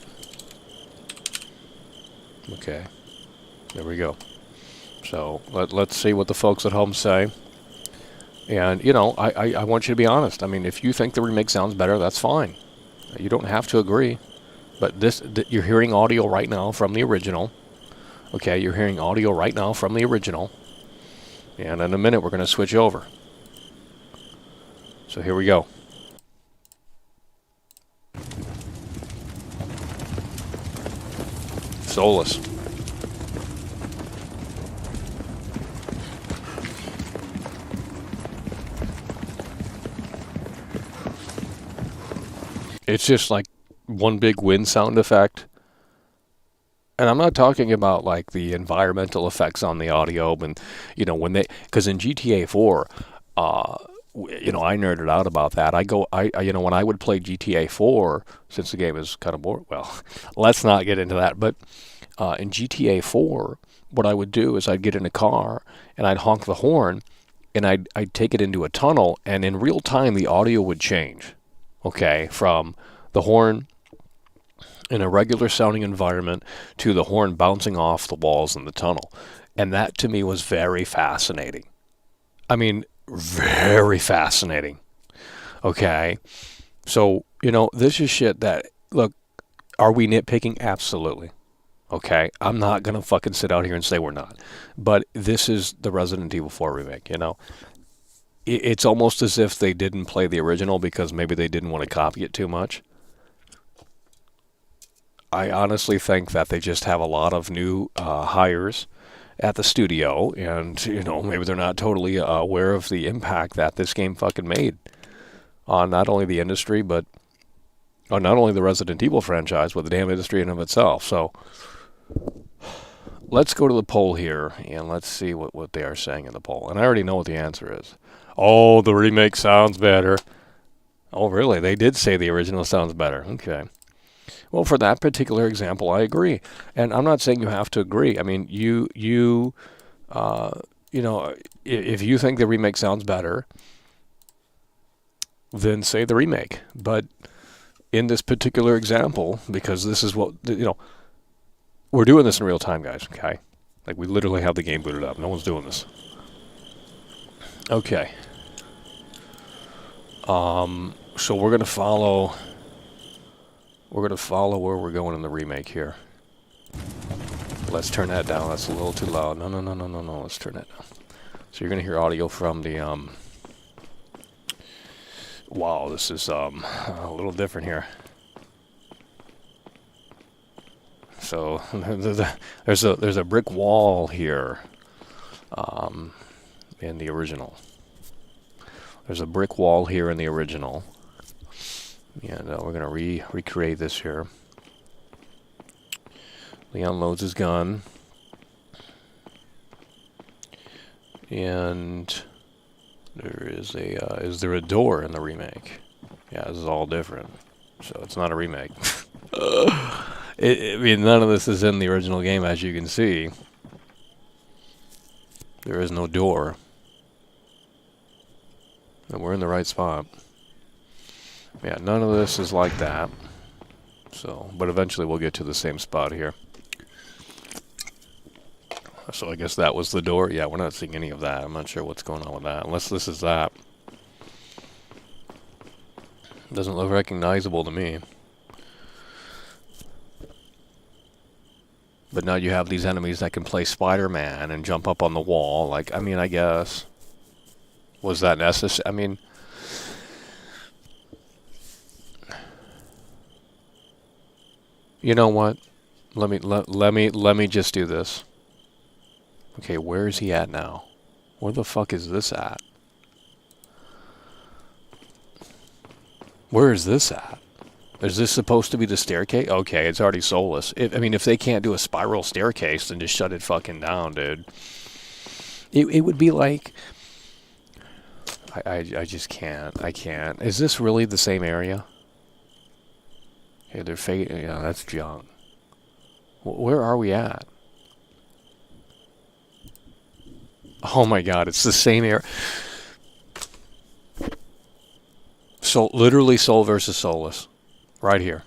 Okay, there we go. So let's see what the folks at home say. And, you know, I want you to be honest. I mean, if you think the remake sounds better, that's fine. You don't have to agree. But you're hearing audio right now from the original. Okay, you're hearing audio right now from the original. And in a minute, we're going to switch over. So here we go. Soulless. It's just like one big wind sound effect. And I'm not talking about like the environmental effects on the audio, and, you know, because in GTA 4, you know, I nerded out about that. You know, when I would play GTA 4, since the game is kind of boring, well, let's not get into that. But in GTA 4, what I would do is I'd get in a car and I'd honk the horn, and I'd take it into a tunnel, and in real time the audio would change. Okay, from the horn in a regular sounding environment to the horn bouncing off the walls in the tunnel. And that to me was very fascinating. I mean, very fascinating. Okay. So, this is shit that, look, are we nitpicking? Absolutely. Okay. I'm not going to fucking sit out here and say we're not. But this is the Resident Evil 4 remake, It's almost as if they didn't play the original because maybe they didn't want to copy it too much. I honestly think that they just have a lot of new hires at the studio, and maybe they're not totally aware of the impact that this game fucking made on not only the industry, but on not only the Resident Evil franchise, but the damn industry in of itself. So let's go to the poll here, and let's see what they are saying in the poll. And I already know what the answer is. Oh, the remake sounds better. Oh, really? They did say the original sounds better. Okay. Well, for that particular example, I agree. And I'm not saying you have to agree. I mean, if you think the remake sounds better, then say the remake. But in this particular example, because this is what, we're doing this in real time, guys, okay? Like, we literally have the game booted up. No one's doing this. Okay. So we're going to follow... We're going to follow where we're going in the remake here. Let's turn that down. That's a little too loud. No. Let's turn that down. So you're going to hear audio from the... Wow, this is a little different here. So there's a brick wall here in the original. There's a brick wall here in the original. And we're going to recreate this here. Leon loads his gun. And is there a door in the remake? Yeah, this is all different. So it's not a remake. I mean, none of this is in the original game, as you can see. There is no door. And we're in the right spot. Yeah, none of this is like that. So, but eventually we'll get to the same spot here. So I guess that was the door. Yeah, we're not seeing any of that. I'm not sure what's going on with that. Unless this is that. Doesn't look recognizable to me. But now you have these enemies that can play Spider-Man and jump up on the wall. Like, I mean, I guess. Was that necessary? I mean... You know what? Let me just do this. Okay, where is he at now? Where the fuck is this at? Where is this at? Is this supposed to be the staircase? Okay, it's already soulless. I mean, if they can't do a spiral staircase, then just shut it fucking down, dude. It would be like... I just can't. I can't. Is this really the same area? Okay, they're fake. Yeah, that's junk. Where are we at? Oh my god, it's the same area. So, literally soul versus soulless. Right here.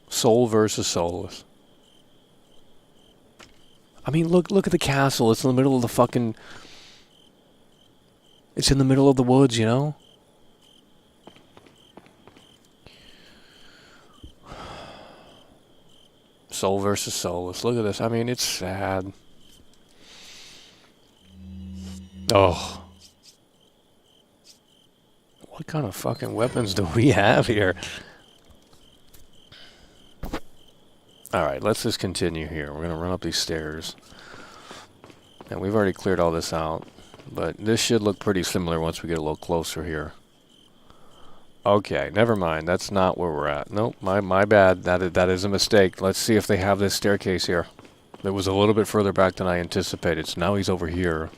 Soul versus soulless. I mean, look at the castle. It's in the middle of the fucking... It's in the middle of the woods, you know? Soul versus soulless. Look at this. I mean, it's sad. Oh. What kind of fucking weapons do we have here? Alright, let's just continue here. We're going to run up these stairs. And we've already cleared all this out. But this should look pretty similar once we get a little closer here. Okay, never mind. That's not where we're at. Nope, my bad. That is a mistake. Let's see if they have this staircase here. It was a little bit further back than I anticipated, so now he's over here.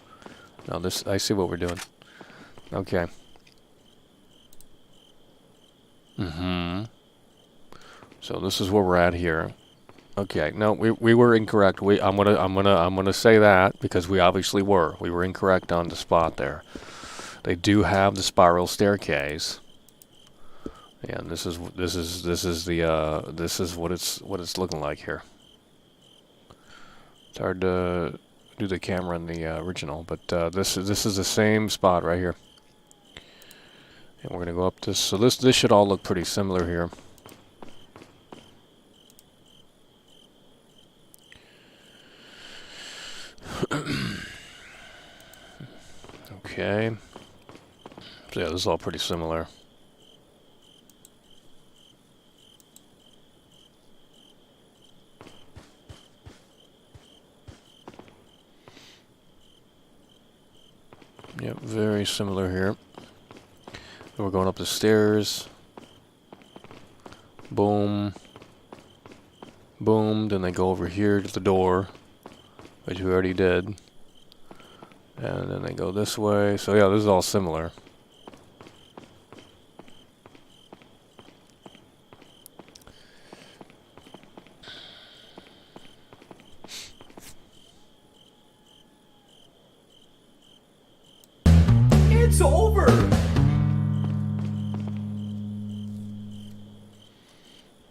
Now this, I see what we're doing. Okay. So this is where we're at here. Okay, no, we were incorrect. I'm gonna say that because we obviously were. We were incorrect on the spot there. They do have the spiral staircase. And this is what it's looking like here. It's hard to do the camera in the original, but this is the same spot right here. And we're gonna go up this. So this should all look pretty similar here. Okay. So yeah, this is all pretty similar. Yep, very similar here. We're going up the stairs. Boom. Boom. Then they go over here to the door, which we already did. And then they go this way. So yeah, this is all similar. It's over!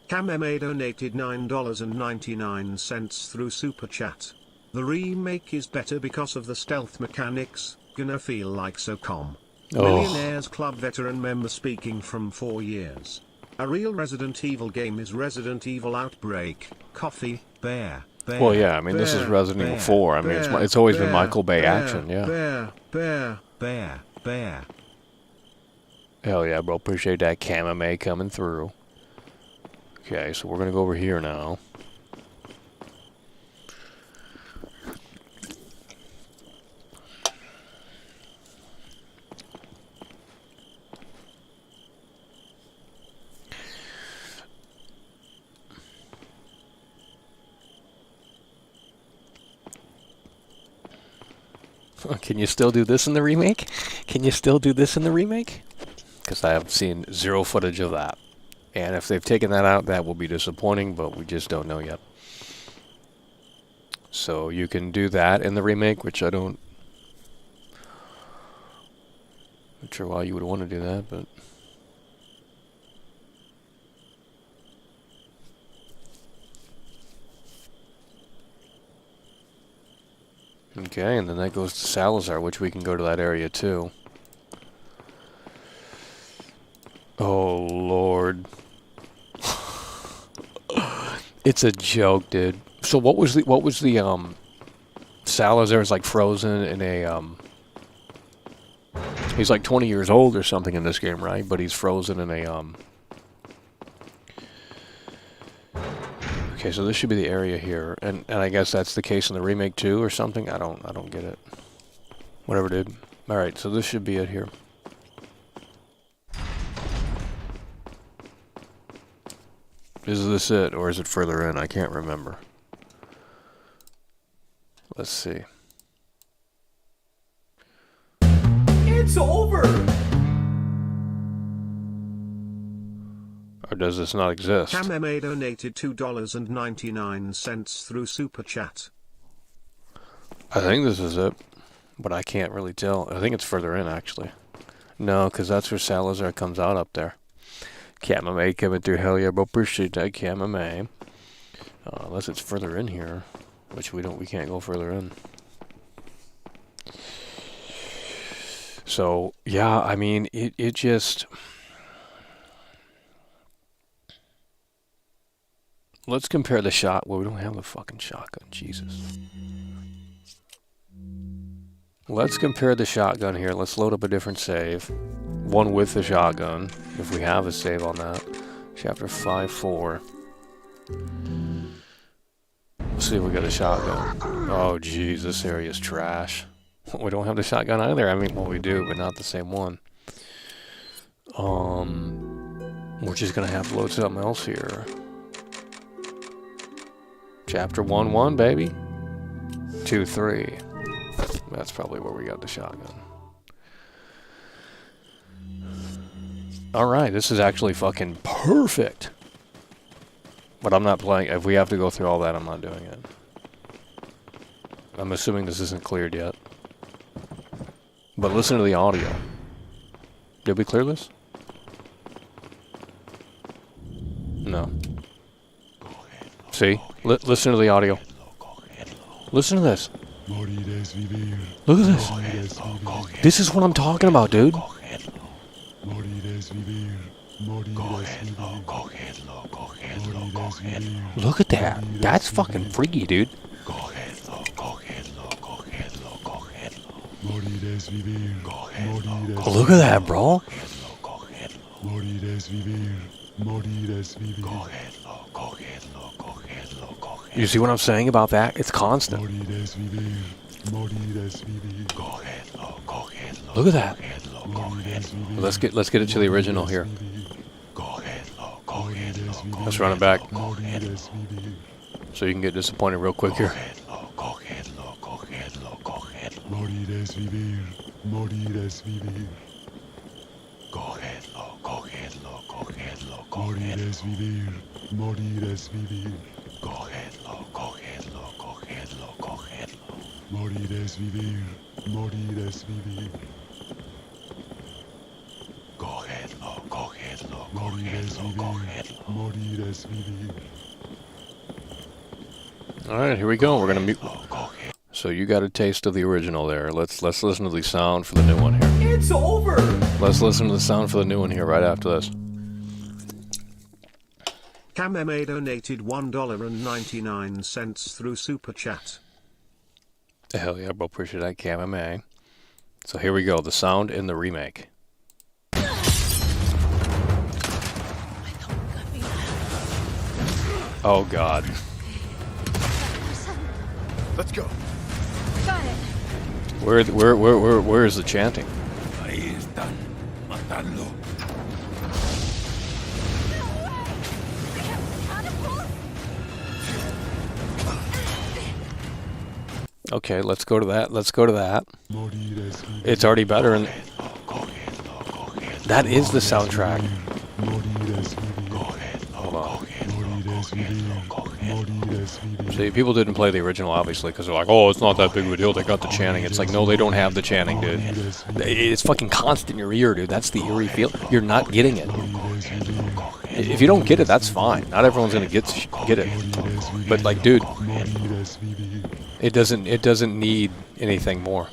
Kameme donated $9.99 through Super Chat. The remake is better because of the stealth mechanics, gonna feel like so calm. Oh. Millionaires Club veteran member speaking from 4 years. A real Resident Evil game is Resident Evil Outbreak, Coffee, Bear. Well, yeah, I mean, this is Resident Evil 4. I mean, it's always been Michael Bay action, yeah. Bear. Hell yeah, bro. Appreciate that Kamame coming through. Okay, so we're going to go over here now. Can you still do this in the remake? Can you still do this in the remake? Because I have seen zero footage of that. And if they've taken that out, that will be disappointing, but we just don't know yet. So you can do that in the remake, which I don't... Not sure why you would want to do that, but... Okay, and then that goes to Salazar, which we can go to that area too. Oh, Lord. It's a joke, dude. So what was the Salazar is like frozen in a he's like 20 years old or something in this game, right? But he's frozen in a Okay, so this should be the area here, and I guess that's the case in the remake too, or something. I don't get it. Whatever, dude. All right, so this should be it here. Is this it, or is it further in? I can't remember. Let's see. It's over! Or does this not exist? Kameme donated $2.99 through Super Chat. I think this is it, but I can't really tell. I think it's further in, actually. No, because that's where Salazar comes out up there. Kamame coming through. Hell yeah, bro. Appreciate that, Kamame. Unless it's further in here, which we can't go further in. So, yeah, I mean, it just... Let's compare the shot. Well, we don't have the fucking shotgun. Jesus. Let's compare the shotgun here. Let's load up a different save. One with the shotgun, if we have a save on that. Chapter 5-4. Let's see if we got a shotgun. Oh, jeez, this area is trash. We don't have the shotgun either. I mean, well, we do, but not the same one. We're just gonna have to load something else here. Chapter 1-1, baby. 2-3. That's probably where we got the shotgun. Alright, this is actually fucking perfect. But I'm not playing. If we have to go through all that, I'm not doing it. I'm assuming this isn't cleared yet. But listen to the audio. Did we clear this? No. See? Listen to the audio. Listen to this. Look at this. This is what I'm talking about, dude. Look at that. That's fucking freaky, dude. Look at that, bro. You see what I'm saying about that? It's constant. Look at that. Let's get it to the original here. Let's run it back so you can get disappointed real quick here. All right, here we go. We're gonna mute. So you got a taste of the original there. Let's listen to the sound for the new one here. It's over. Let's listen to the sound for the new one here right after this. CamMA donated $1.99 through Super Chat. Hell yeah, bro. Appreciate that, CamMA. So here we go. The sound in the remake. Oh God. Let's go. Got it. Where is the chanting? Ahí están, matando. Okay, let's go to that. Let's go to that. It's already better, and that is the soundtrack. Hold on. See, people didn't play the original, obviously, because they're like, oh, it's not that big of a deal. They got the chanting. It's like, no, they don't have the chanting, dude. It's fucking constant in your ear, dude. That's the eerie feel. You're not getting it. If you don't get it, that's fine. Not everyone's gonna get it. But like, dude, it doesn't need anything more.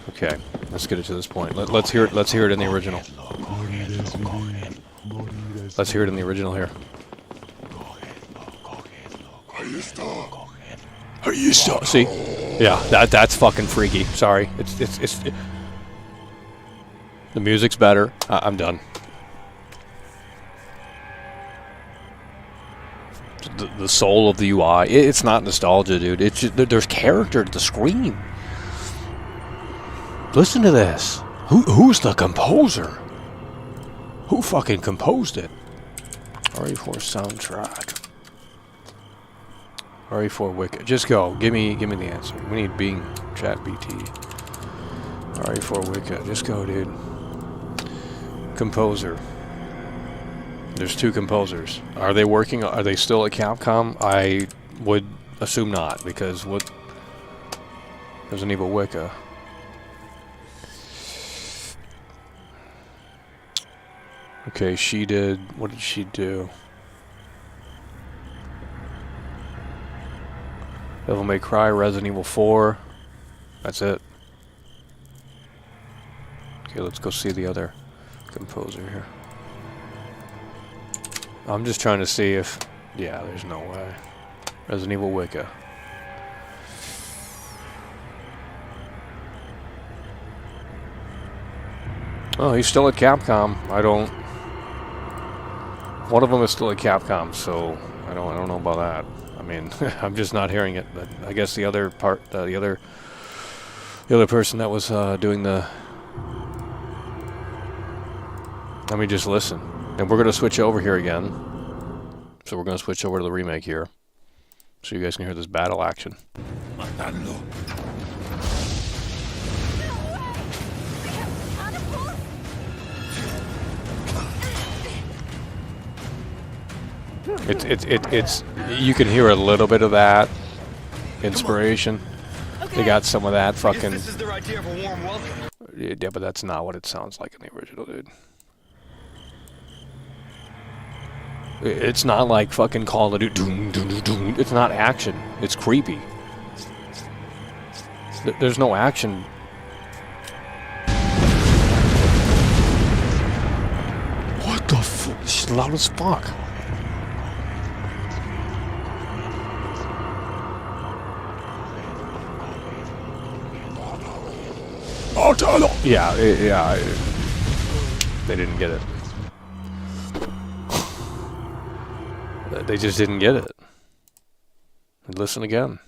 Okay, let's get it to this point. Let's hear it. Let's hear it in the original. Let's hear it in the original here. See? Yeah, that's fucking freaky. Sorry. It's the music's better. I'm done. The soul of the UI. It's not nostalgia, dude. It's just, there's character to the screen. Listen to this. Who's the composer? Who fucking composed it? RE4 soundtrack. RE4 Wicked. Just go. Give me the answer. We need Bing Chat BT. RE4 Wicked. Just go, dude. Composer. There's two composers. Are they working? Are they still at Capcom? I would assume not, because what? There's an Evil Wicca. Okay, she did. What did she do? Devil May Cry, Resident Evil 4. That's it. Okay, let's go see the other composer here. I'm just trying to see if... Yeah, there's no way. Resident Evil Wicca. Oh, he's still at Capcom. I don't... One of them is still at Capcom, so I don't know about that. I mean, I'm just not hearing it. But I guess the other part, the other person that was doing the... Let me just listen. And we're going to switch over here again. So we're going to switch over to the remake here. So you guys can hear this battle action. Matando. It's you can hear a little bit of that inspiration. Okay. They got some of that fucking... This is their idea of a warm welcome. Yeah, but that's not what it sounds like in the original, dude. It's not like fucking Call of Duty. Doom, doom, doom, doom. It's not action. It's creepy. There's no action. What the fuck? It's loud as fuck. Yeah, they didn't get it. They just didn't get it. Listen again.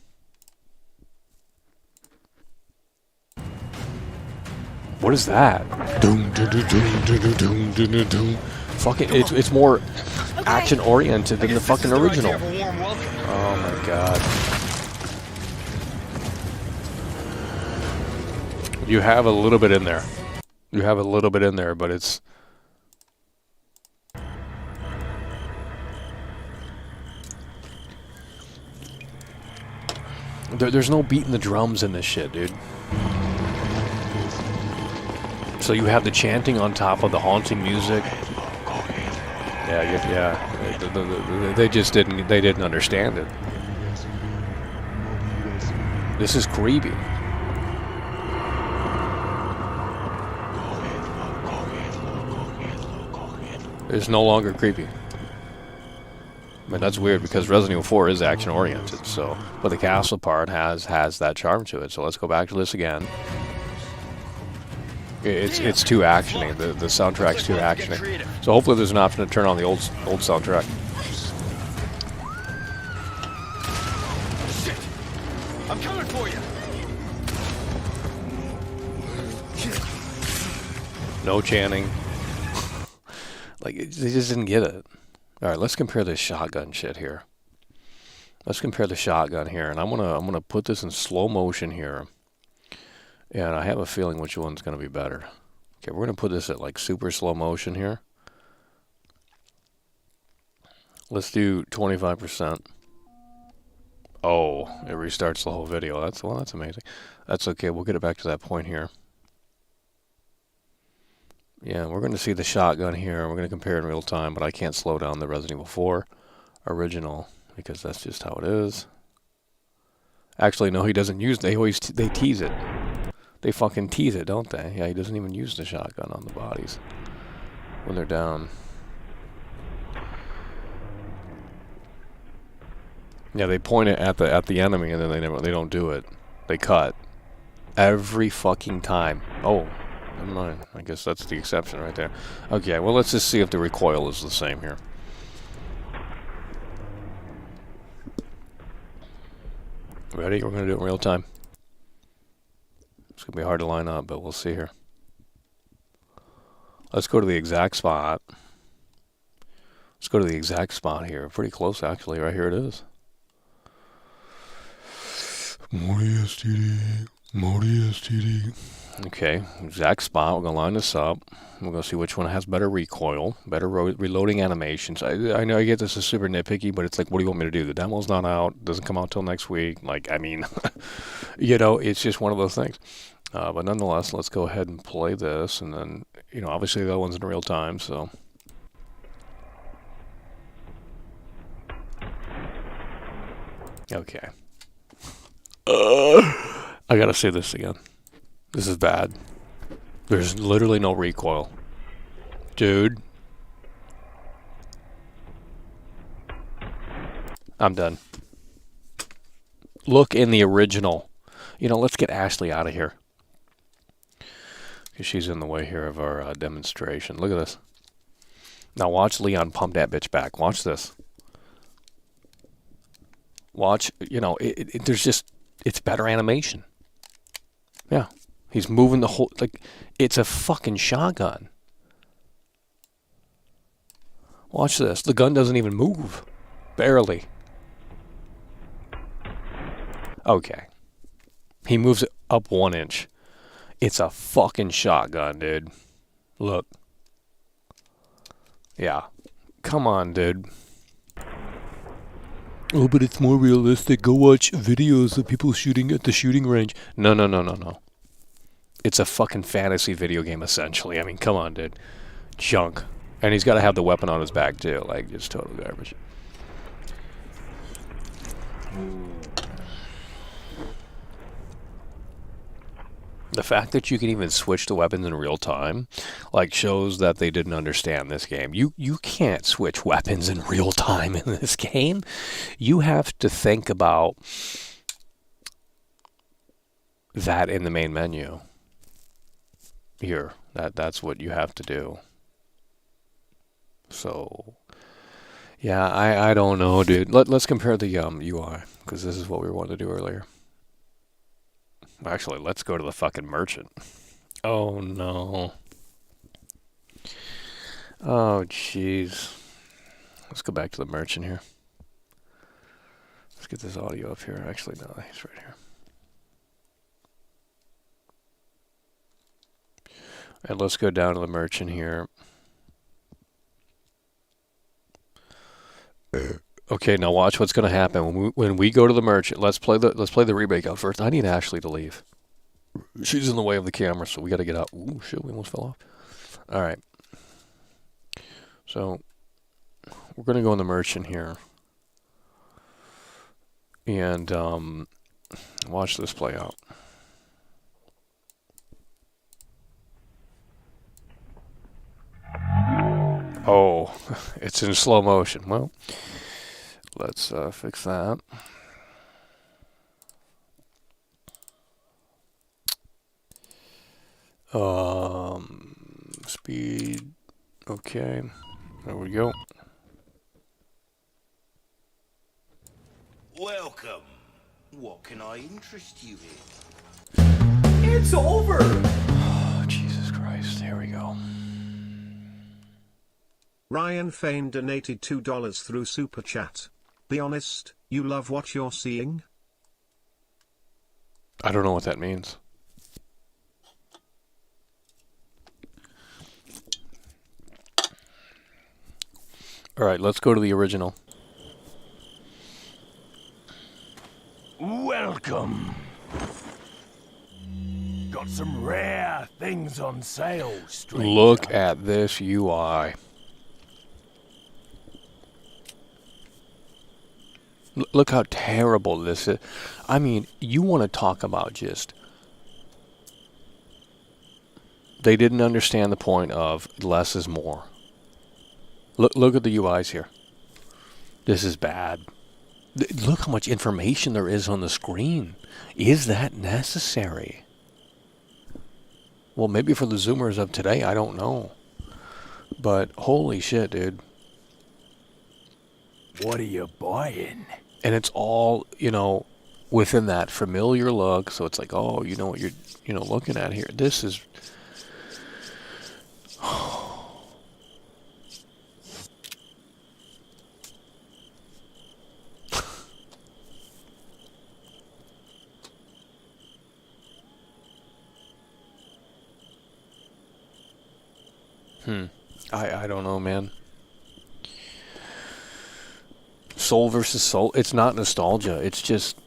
What is that? Doom, doom, doom, doom, doom, doom, doom, doom. Fucking, it's more action oriented than the fucking original. Oh my god. You have a little bit in there. You have a little bit in there, but it's... There's no beating the drums in this shit, dude. So you have the chanting on top of the haunting music. Yeah. They just didn't. They didn't understand it. This is creepy. It's no longer creepy. I mean, that's weird because Resident Evil 4 is action oriented. So, but the castle part has that charm to it. So let's go back to this again. It's too actiony. The soundtrack's too actiony. So hopefully there's an option to turn on the old soundtrack. Shit! I'm coming for you. No chanting. Like they just didn't get it. All right, let's compare this shotgun shit here. Let's compare the shotgun here, and I'm gonna put this in slow motion here. And I have a feeling which one's going to be better. Okay, we're going to put this at like super slow motion here. Let's do 25%. Oh, it restarts the whole video. That's amazing. That's okay. We'll get it back to that point here. Yeah, we're going to see the shotgun here. We're going to compare in real time, but I can't slow down the Resident Evil 4 original because that's just how it is. Actually, no, he doesn't use. They tease it. They fucking tease it, don't they? Yeah, he doesn't even use the shotgun on the bodies when they're down. Yeah, they point it at the enemy and then they don't do it. They cut every fucking time. Oh, never mind. I guess that's the exception right there. Okay, well let's just see if the recoil is the same here. Ready? We're gonna do it in real time. It's going to be hard to line up, but we'll see here. Let's go to the exact spot. Let's go to the exact spot here. Pretty close, actually. Right here it is. Morty STD. Morty STD. Okay, exact spot. We're going to line this up. We're going to see which one has better recoil, better reloading animations. I know I get this is super nitpicky, but it's like, what do you want me to do? The demo's not out. Doesn't come out till next week. Like, I mean, you know, it's just one of those things. But nonetheless, let's go ahead and play this. And then, you know, obviously the other one's in real time, so. Okay. I gotta say this again. This is bad. There's literally no recoil. Dude. I'm done. Look in the original. You know, let's get Ashley out of here. Because she's in the way here of our demonstration. Look at this. Now watch Leon pump that bitch back. Watch this. Watch, you know, there's just, it's better animation. Yeah. He's moving the whole, like, it's a fucking shotgun. Watch this. The gun doesn't even move. Barely. Okay. He moves it up 1 inch. It's a fucking shotgun, dude. Look. Yeah. Come on, dude. Oh, but it's more realistic. Go watch videos of people shooting at the shooting range. No. It's a fucking fantasy video game, essentially. I mean, come on, dude. Junk. And he's got to have the weapon on his back, too. Like, it's total garbage. The fact that you can even switch the weapons in real time, like, shows that they didn't understand this game. You can't switch weapons in real time in this game. You have to think about that in the main menu. Here, that's what you have to do. So, yeah, I don't know, dude. Let's compare the UI, because this is what we wanted to do earlier. Actually, let's go to the fucking merchant. Oh, no. Oh, jeez. Let's go back to the merchant here. Let's get this audio up here. Actually, no, he's right here. And let's go down to the merchant here. Okay, now watch what's going to happen when we go to the merchant. Let's play the remake out first. I need Ashley to leave. She's in the way of the camera, so we got to get out. Ooh, shit, we almost fell off. All right. So we're going to go in the merchant here, and watch this play out. Oh, it's in slow motion. Well, let's fix that. Speed. Okay. There we go. Welcome. What can I interest you in? It's over! Oh, Jesus Christ. Here we go. Ryan Fain donated $2 through Super Chat. Be honest, you love what you're seeing? I don't know what that means. All right, let's go to the original. Welcome. Got some rare things on sale, stranger. Look at this UI. Look how terrible this is. I mean, you want to talk about just... They didn't understand the point of less is more. Look at the UIs here. This is bad. Look how much information there is on the screen. Is that necessary? Well, maybe for the Zoomers of today, I don't know. But holy shit, dude. What are you buying? And it's all, you know, within that familiar look. So it's like, oh, you know what you're, you know, looking at here. This is... I don't know, man. Soul versus soul. It's not nostalgia. It's just...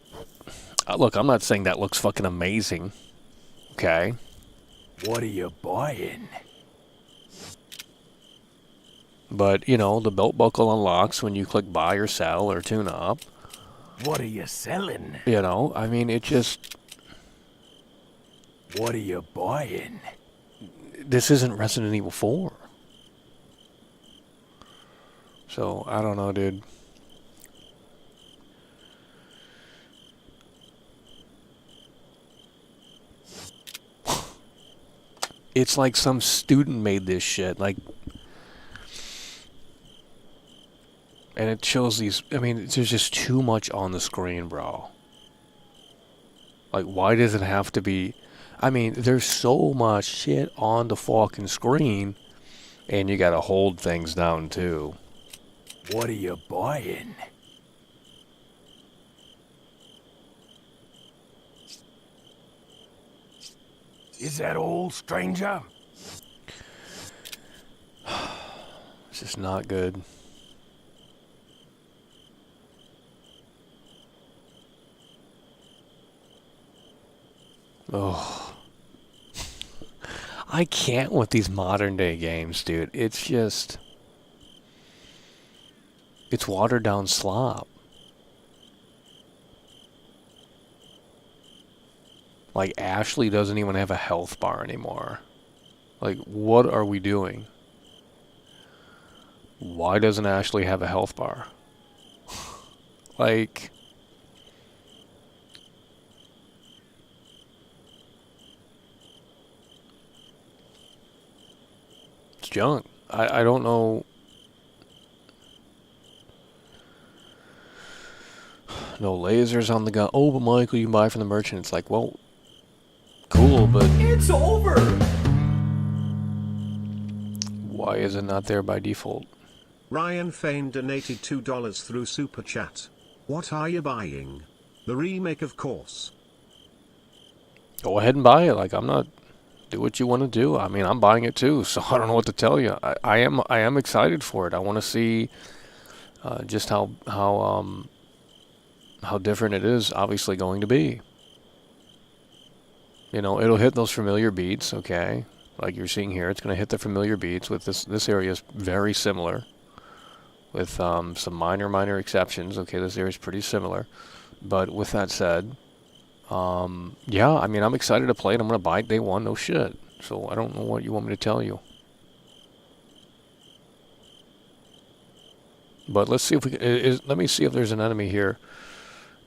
look, I'm not saying that looks fucking amazing. Okay? What are you buying? But, you know, the belt buckle unlocks when you click buy or sell or tune up. What are you selling? You know, I mean, it just... What are you buying? This isn't Resident Evil 4. So, I don't know, dude. It's like some student made this shit. Like... And it shows these... I mean, there's just too much on the screen, bro. Like, why does it have to be... I mean, there's so much shit on the fucking screen, and you gotta hold things down, too. What are you buying? Is that all, stranger? It's just not good. Oh. I can't with these modern day games, dude. It's just... It's watered down slop. Like, Ashley doesn't even have a health bar anymore. Like, what are we doing? Why doesn't Ashley have a health bar? Like, it's junk. I don't know. No lasers on the gun. Oh, but Michael, you can buy from the merchant. It's like, well, cool, but It's over! why is it not there by default? Ryan Fain donated $2 through Super Chat. What are you buying? The remake, of course. Go ahead and buy it. Like, I'm not. Do what you want to do. I mean, I'm buying it too, so I don't know what to tell you. I am excited for it. I want to see just how different it is. Obviously, going to be. You know, it'll hit those familiar beats. Okay, like you're seeing here, it's going to hit the familiar beats. With this area is very similar. With some minor exceptions. Okay, this area is pretty similar. But with that said, yeah, I mean, I'm excited to play it. I'm going to buy it day one, no shit. So I don't know what you want me to tell you. But let's see if we can, let me see if there's an enemy here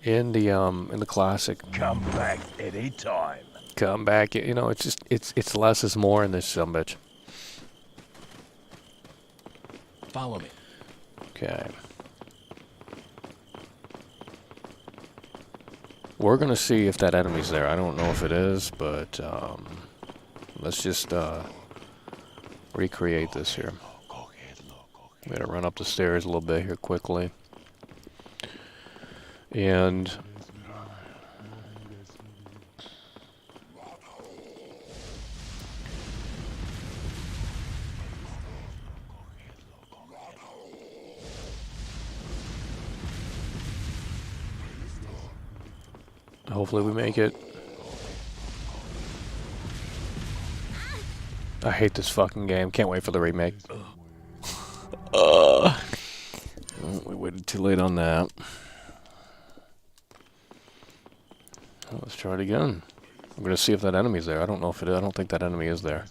in the classic. Come back anytime. Come back, you know, it's just it's less is more in this sumbitch. Follow me. Okay. We're going to see if that enemy's there. I don't know if it is, but let's just recreate this here. I'm going to run up the stairs a little bit here quickly. And hopefully we make it. I hate this fucking game. Can't wait for the remake. We waited too late on that. Let's try it again. I'm gonna see if that enemy's there. I don't know if it is. I don't think that enemy is there.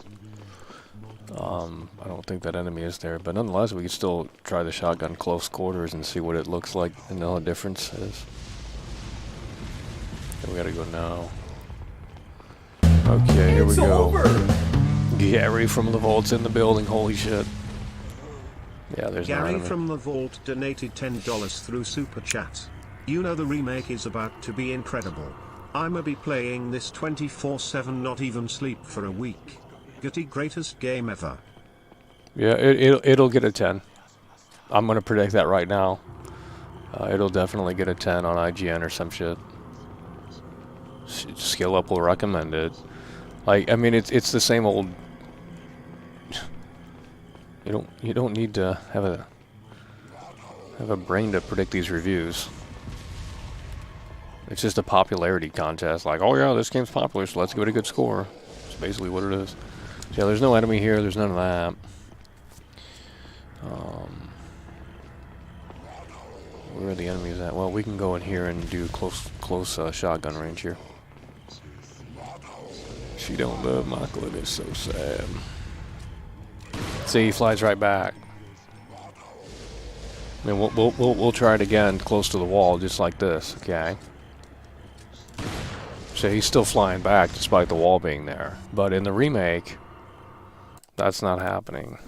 I don't think that enemy is there. But nonetheless, we can still try the shotgun close quarters and see what it looks like and know the difference is. We gotta go now. Okay, here we go. Gary from the Vault's in the building. Holy shit. Yeah, there's no Gary enemy. from the Vault donated $10 through Super Chat. You know the remake is about to be incredible. I'ma be playing this 24/7, not even sleep for a week. Gutty greatest game ever. Yeah, it'll get a 10. I'm gonna predict that right now. It'll definitely get a 10 on IGN or some shit. Skill Up will recommend it. Like, I mean, it's the same old. You don't need to have a brain to predict these reviews. It's just a popularity contest. Like, oh yeah, this game's popular, so let's give it a good score. That's basically what it is. So yeah, there's no enemy here. There's none of that. Where are the enemies at? Well, we can go in here and do close shotgun range here. She don't love Michael. It is so sad. See, he flies right back. I mean, we'll try it again, close to the wall, just like this. Okay. So he's still flying back despite the wall being there. But in the remake, that's not happening.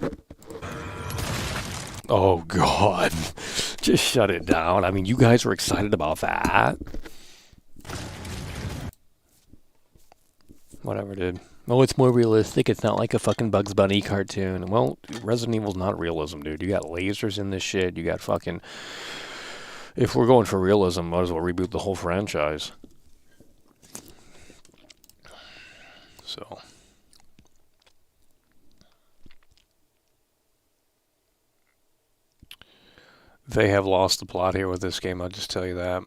Oh God! Just shut it down. I mean, you guys were excited about that. Whatever, dude. Oh, it's more realistic. It's not like a fucking Bugs Bunny cartoon. Well, Resident Evil's not realism, dude. You got lasers in this shit. You got fucking... If we're going for realism, might as well reboot the whole franchise. So... They have lost the plot here with this game, I'll just tell you that.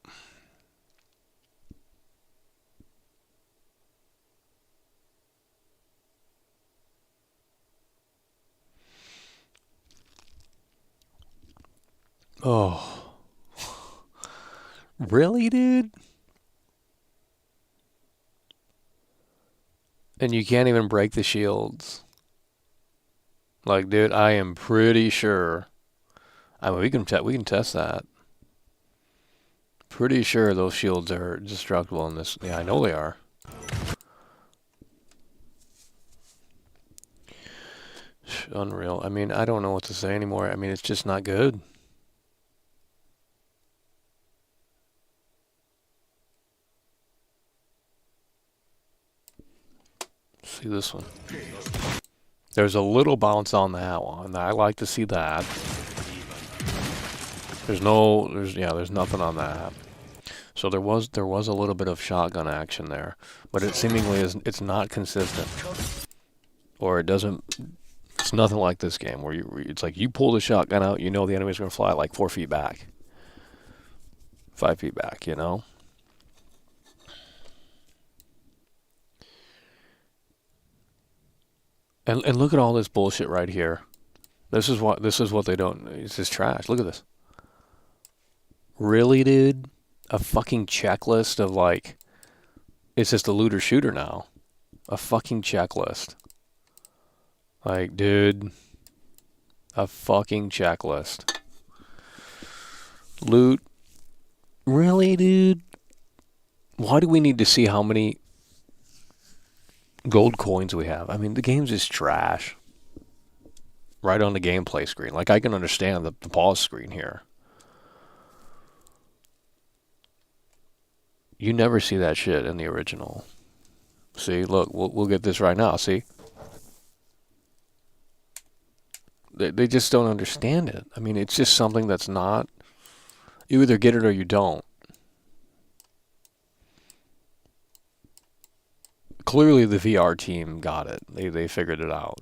Oh. Really, dude? And you can't even break the shields. Like, dude, I am pretty sure. I mean, we can test that. Pretty sure those shields are destructible in this. Yeah, I know they are. Unreal. I mean, I don't know what to say anymore. I mean, it's just not good. See this one. There's a little bounce on that one. I like to see that. There's nothing on that. So there was a little bit of shotgun action there, but it seemingly it's not consistent, or it doesn't. It's nothing like this game where it's like you pull the shotgun out, you know the enemy's going to fly like 4 feet back, 5 feet back, you know. And look at all this bullshit right here. This is what they don't. It's just trash. Look at this. Really, dude? A fucking checklist of like, it's just a looter shooter now. A fucking checklist. Like, dude, a fucking checklist. Loot. Really, dude? Why do we need to see how many gold coins we have? I mean, the game's just trash. Right on the gameplay screen. Like, I can understand the pause screen here. You never see that shit in the original. See, look, we'll get this right now. See? They just don't understand it. I mean, it's just something that's not... You either get it or you don't. Clearly the VR team got it. They figured it out.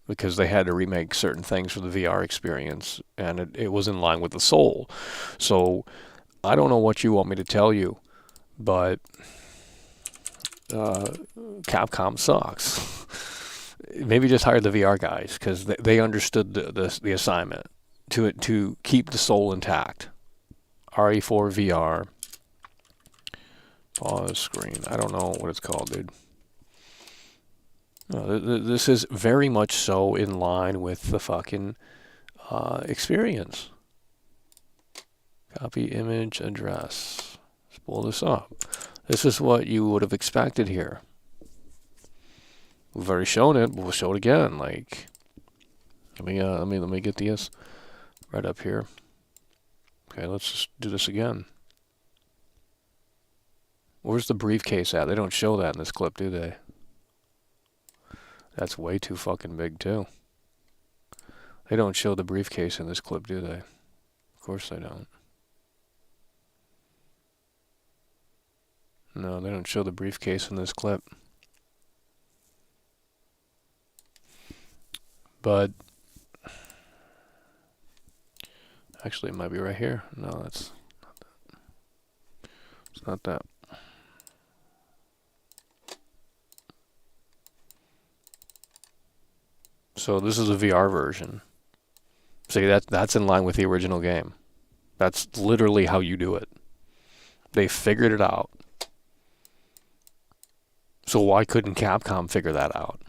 Because they had to remake certain things for the VR experience. And it was in line with the soul. So, I don't know what you want me to tell you. But Capcom sucks. Maybe just hire the VR guys because they understood the assignment to keep the soul intact. RE4 VR pause screen. I don't know what it's called, dude. No, this is very much so in line with the fucking experience. Copy image address. Let's pull this up. This is what you would have expected here. We've already shown it, but we'll show it again. Like, let me get this right up here. Okay, let's just do this again. Where's the briefcase at? They don't show that in this clip, do they? That's way too fucking big, too. They don't show the briefcase in this clip, do they? Of course they don't. No, they don't show the briefcase in this clip. But actually, it might be right here. No, that's not that. It's not that. So this is a VR version. See, that's in line with the original game. That's literally how you do it. They figured it out. So why couldn't Capcom figure that out?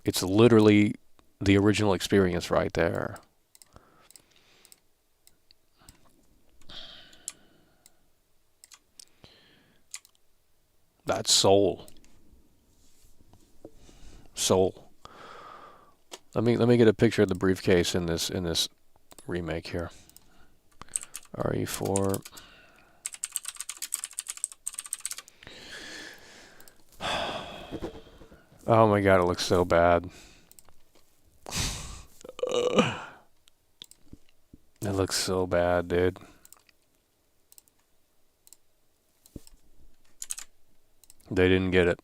It's literally the original experience right there. That's soul. Soul. Let me get a picture of the briefcase in this remake here. RE4. Oh my god, it looks so bad. It looks so bad, dude. They didn't get it.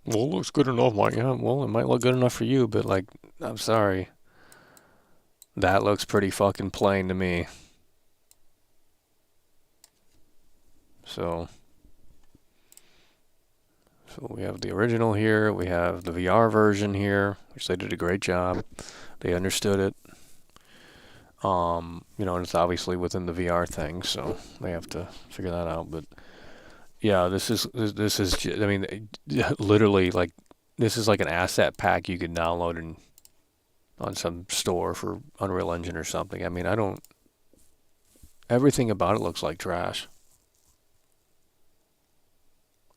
Well, it looks good enough, Mike. Yeah, well, it might look good enough for you, but, like, I'm sorry. That looks pretty fucking plain to me. So So we have the original here. We have the VR version here, which they did a great job. They understood it. You know, and it's obviously within the VR thing, so they have to figure that out. But yeah, this is I mean, literally, like, this is like an asset pack you could download on some store for Unreal Engine or something. I mean, everything about it looks like trash.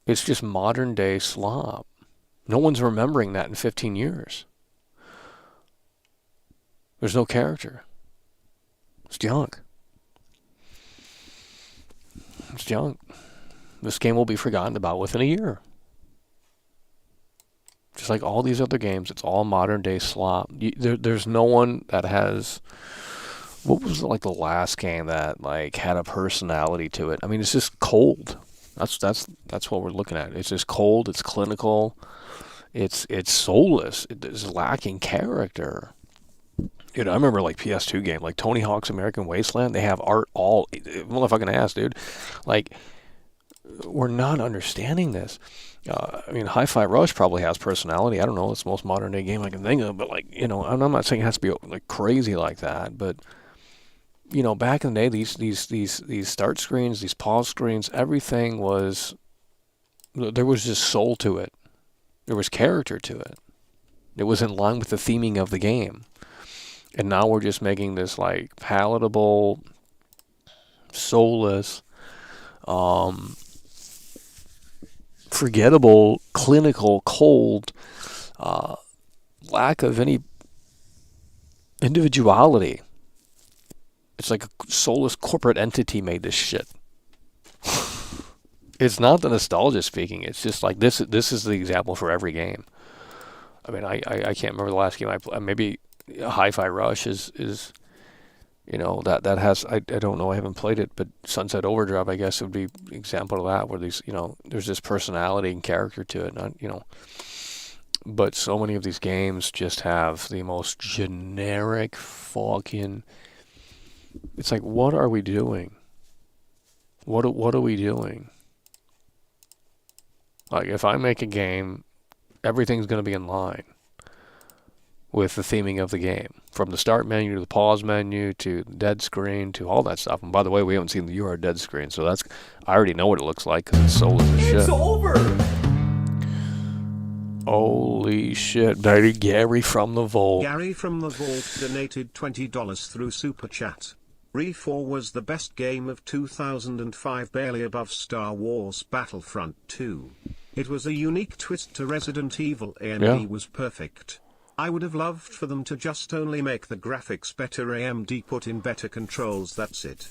It's just modern day slop. No one's remembering that in 15 years. There's no character. It's junk. It's junk. This game will be forgotten about within a year. Just like all these other games, it's all modern day slop. There's no one that has... What was like the last game that like had a personality to it? I mean, it's just cold. That's what we're looking at. It's just cold. It's clinical. It's soulless. It's lacking character. You know, I remember like PS2 game, like Tony Hawk's American Wasteland. They have art all motherfucking ass, dude. Like, we're not understanding this. I mean, Hi-Fi Rush probably has personality. I don't know. It's the most modern day game I can think of. But like, you know, I'm not saying it has to be like crazy like that. But you know, back in the day, these start screens, these pause screens, everything was, there was just soul to it. There was character to it. It was in line with the theming of the game. And now we're just making this like palatable, soulless, forgettable, clinical, cold, lack of any individuality. It's like a soulless corporate entity made this shit. It's not the nostalgia speaking. It's just like this is the example for every game. I mean, I can't remember the last game I played. Maybe Hi-Fi Rush is you know, that has, I don't know, I haven't played it, but Sunset Overdrive, I guess, would be an example of that, where these, you know, there's this personality and character to it, not, you know. But so many of these games just have the most generic fucking... It's like, what are we doing? What are we doing? Like, if I make a game, everything's going to be in line with the theming of the game. From the start menu to the pause menu to the dead screen to all that stuff. And by the way, we haven't seen the UR dead screen, so that's... I already know what it looks like because it's soulless as shit. It's over! Holy shit. Gary from the Vault. Gary from the Vault donated $20 through Super Chat. RE4 was the best game of 2005, barely above Star Wars Battlefront 2. It was a unique twist to Resident Evil. AMD was perfect. I would have loved for them to just only make the graphics better. AMD put in better controls, that's it.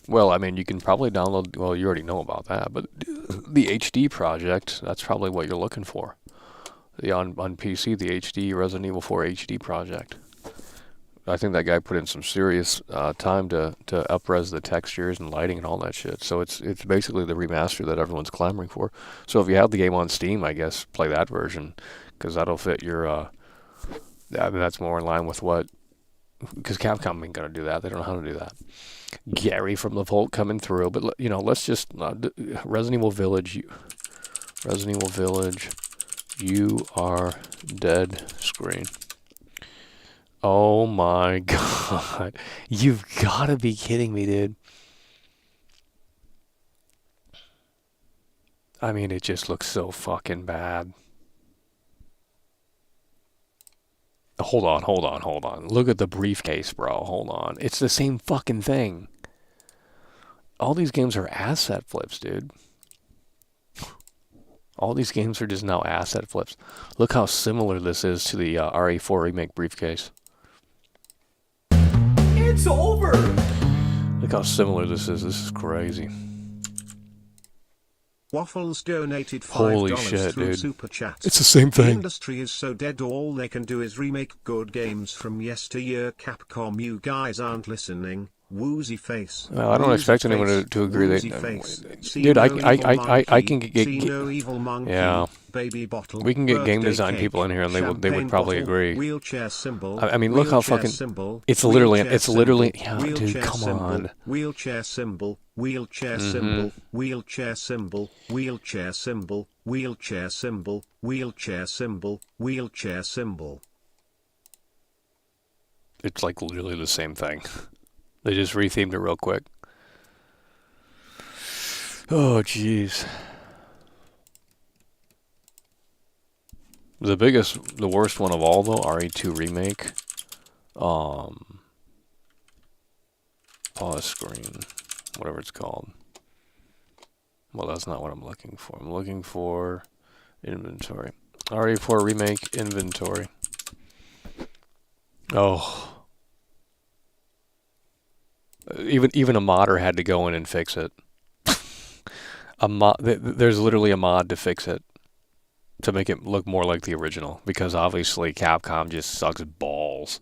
Well, I mean, you can probably download... Well, you already know about that, but the HD project, that's probably what you're looking for. On PC, the HD Resident Evil 4 HD project. I think that guy put in some serious time to up-res the textures and lighting and all that shit. So it's basically the remaster that everyone's clamoring for. So if you have the game on Steam, I guess play that version, because that'll fit your... I mean, that's more in line with what... Because Capcom ain't going to do that. They don't know how to do that. Gary from the Vault coming through. But, you know, let's just... Resident Evil Village, you are dead screen. Oh my god. You've got to be kidding me, dude. I mean, it just looks so fucking bad. Hold on. Look at the briefcase, bro. Hold on. It's the same fucking thing. All these games are asset flips, dude. All these games are just now asset flips. Look how similar this is to the RE4 Remake briefcase. It's over! Look how similar this is. This is crazy. Waffles donated $5 Holy shit, through dude. Super Chat. It's the same The thing. industry is so dead, all they can do is remake good games from yesteryear. Capcom, you guys aren't listening. Woozy face. Well, I don't Woozy expect anyone face. to agree Woozy that... face. See Dude, no I evil can monkey. get... See no evil monkey. Yeah. baby bottle. We can get game birthday design cake, people in here, and they would champagne probably bottle, agree. Wheelchair symbol. I mean, look how wheelchair fucking symbol, it's literally wheelchair yeah, symbol, dude, come symbol, on. Wheelchair symbol. Wheelchair symbol. Wheelchair symbol. Wheelchair symbol. Wheelchair symbol. Wheelchair symbol. Wheelchair symbol. It's like literally the same thing. They just rethemed it real quick. Oh, jeez. The worst one of all though, RE2 Remake. Pause screen, whatever it's called. Well, that's not what I'm looking for. I'm looking for inventory. RE4 Remake inventory. Oh. Even a modder had to go in and fix it. There's literally a mod to fix it, to make it look more like the original, because obviously Capcom just sucks balls.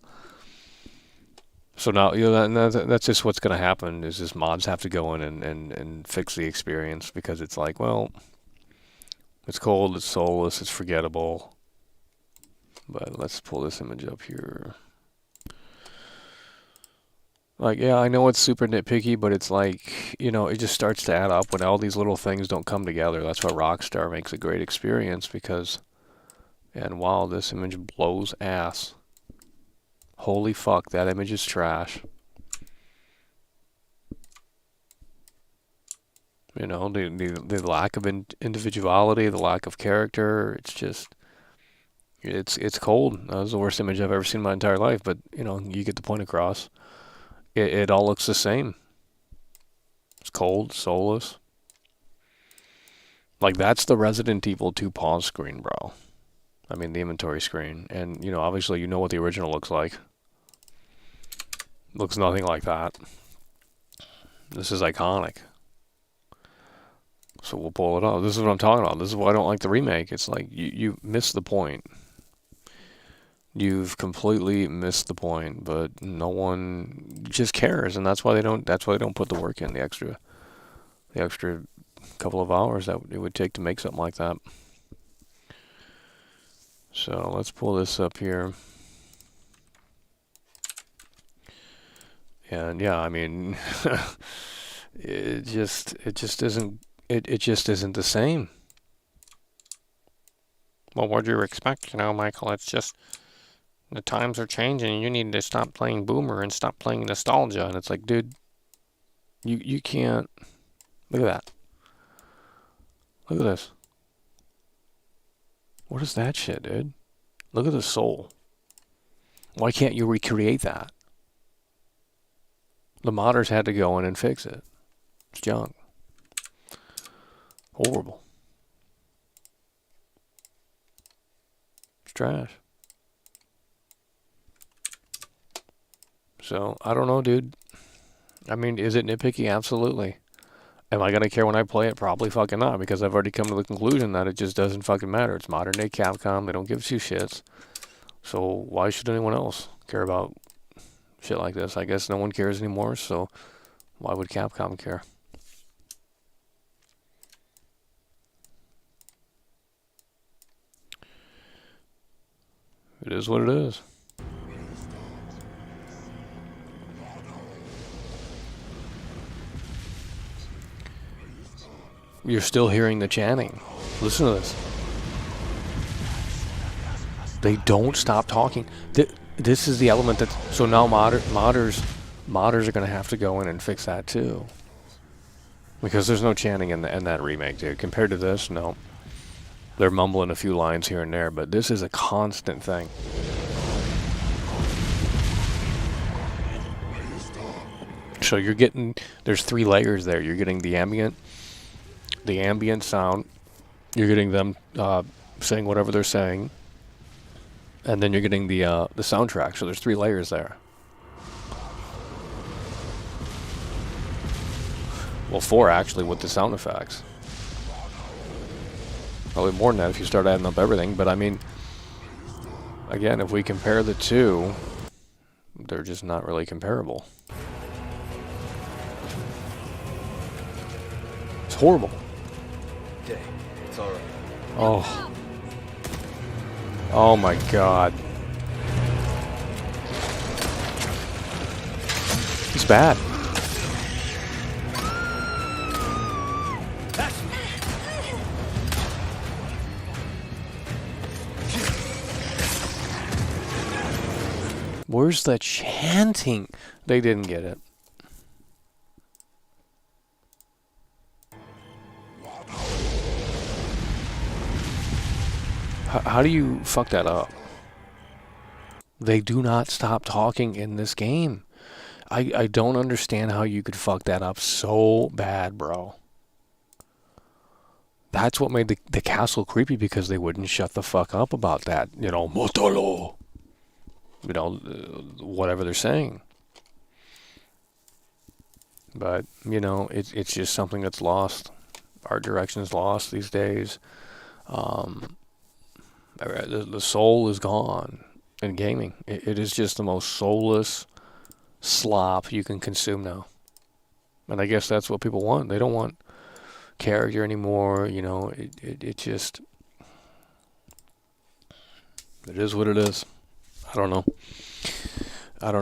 So now, you know, that's just what's going to happen, is just mods have to go in and fix the experience, because it's like, well, it's cold, it's soulless, it's forgettable. But let's pull this image up here. Like, yeah, I know it's super nitpicky, but it's like, you know, it just starts to add up when all these little things don't come together. That's why Rockstar makes a great experience, because, and wow, this image blows ass. Holy fuck, that image is trash. You know, the lack of individuality, the lack of character, it's just, it's cold. That was the worst image I've ever seen in my entire life, but, you know, you get the point across. It all looks the same. It's cold, soulless. Like, that's the Resident Evil 2 pause screen, bro. I mean, the inventory screen. And, you know, obviously you know what the original looks like. Looks nothing like that. This is iconic. So we'll pull it off. This is what I'm talking about. This is why I don't like the remake. It's like, you missed the point. You've completely missed the point, but no one just cares, and that's why they don't put the work in, the extra couple of hours that it would take to make something like that. So let's pull this up here. And yeah, I mean, it just isn't the same. Well, what do you expect? You know, Michael, it's just, the times are changing, and you need to stop playing Boomer and stop playing nostalgia. And it's like, dude, you can't. Look at that. Look at this. What is that shit, dude? Look at the soul. Why can't you recreate that? The modders had to go in and fix it. It's junk. Horrible. It's trash. So, I don't know, dude. I mean, is it nitpicky? Absolutely. Am I going to care when I play it? Probably fucking not, because I've already come to the conclusion that it just doesn't fucking matter. It's modern day Capcom. They don't give two shits. So, why should anyone else care about shit like this? I guess no one cares anymore, so why would Capcom care? It is what it is. You're still hearing the chanting. Listen to this. They don't stop talking. This is the element that... So now modders are going to have to go in and fix that too. Because there's no chanting in that remake, dude. Compared to this, no. They're mumbling a few lines here and there, but this is a constant thing. So you're getting... There's 3 layers there. You're getting the ambient sound, you're getting them saying whatever they're saying, and then you're getting the soundtrack. So there's 3 layers there. Well, 4 actually with the sound effects. Probably more than that if you start adding up everything. But I mean, again, if we compare the two, they're just not really comparable. It's horrible. Okay, it's alright. Oh. Oh my god. It's bad. Where's the chanting? They didn't get it. How do you fuck that up? They do not stop talking in this game. I don't understand how you could fuck that up so bad, bro. That's what made the castle creepy, because they wouldn't shut the fuck up about that. You know, Motolo. You know, whatever they're saying. But, you know, it's just something that's lost. Art direction is lost these days. The soul is gone in gaming. It is just the most soulless slop you can consume now. And I guess that's what people want. They don't want character anymore. You know, it just... It is what it is. I don't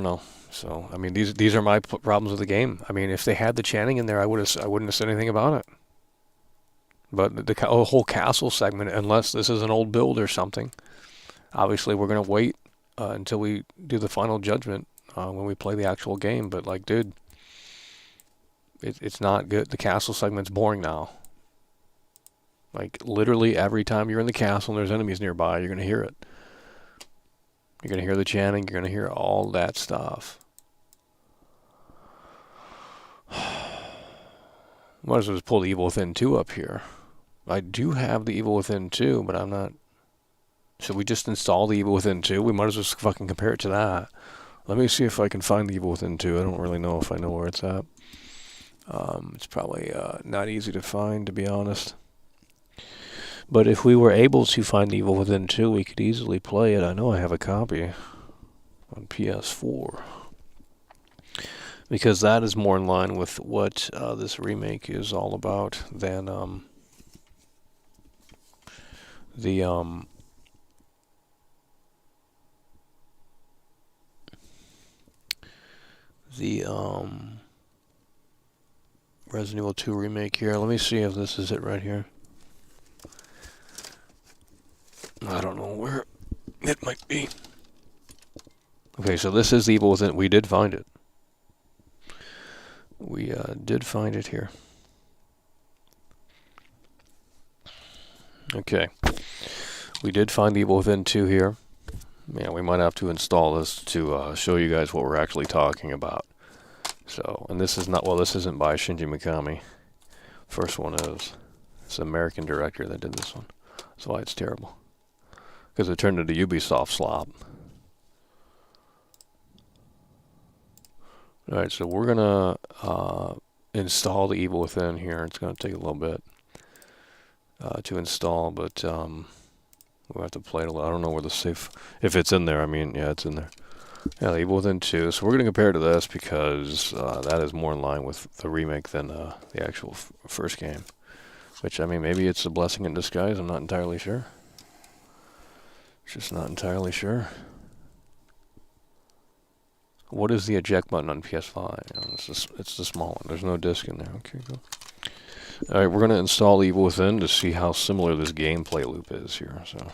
know. So, I mean, these are my problems with the game. I mean, if they had the chanting in there, I wouldn't have said anything about it. But the whole castle segment, unless this is an old build or something, obviously we're going to wait until we do the final judgment when we play the actual game. But, like, dude, it's not good. The castle segment's boring now. Like, literally every time you're in the castle and there's enemies nearby, you're going to hear it. You're going to hear the chanting. You're going to hear all that stuff. Might as well just pull the Evil Within 2 up here. I do have the Evil Within 2, but I'm not... Should we just install the Evil Within 2? We might as well just fucking compare it to that. Let me see if I can find the Evil Within 2. I don't really know if I know where it's at. It's probably not easy to find, to be honest. But if we were able to find Evil Within 2, we could easily play it. I know I have a copy on PS4. Because that is more in line with what this remake is all about than the Resident Evil 2 remake here. Let me see if this is it right here. I don't know where it might be. Okay, so this is Evil Within. We did find it. We did find it here. Okay. We did find Evil Within 2 here. Yeah, we might have to install this to show you guys what we're actually talking about. So, and this is not, well, this isn't by Shinji Mikami. First one is. It's an American director that did this one. That's why it's terrible. Because it turned into Ubisoft slop. Alright, so we're going to install the Evil Within here. It's going to take a little bit to install, but we'll have to play it a little. I don't know where the save... If it's in there, I mean, yeah, it's in there. Yeah, the Evil Within 2. So we're going to compare it to this because that is more in line with the remake than the actual first game. Which, I mean, maybe it's a blessing in disguise. I'm not entirely sure. Just not entirely sure. What is the eject button on PS5? You know, it's the small one. There's no disc in there. Okay, go. Alright, we're going to install Evil Within to see how similar this gameplay loop is here. So,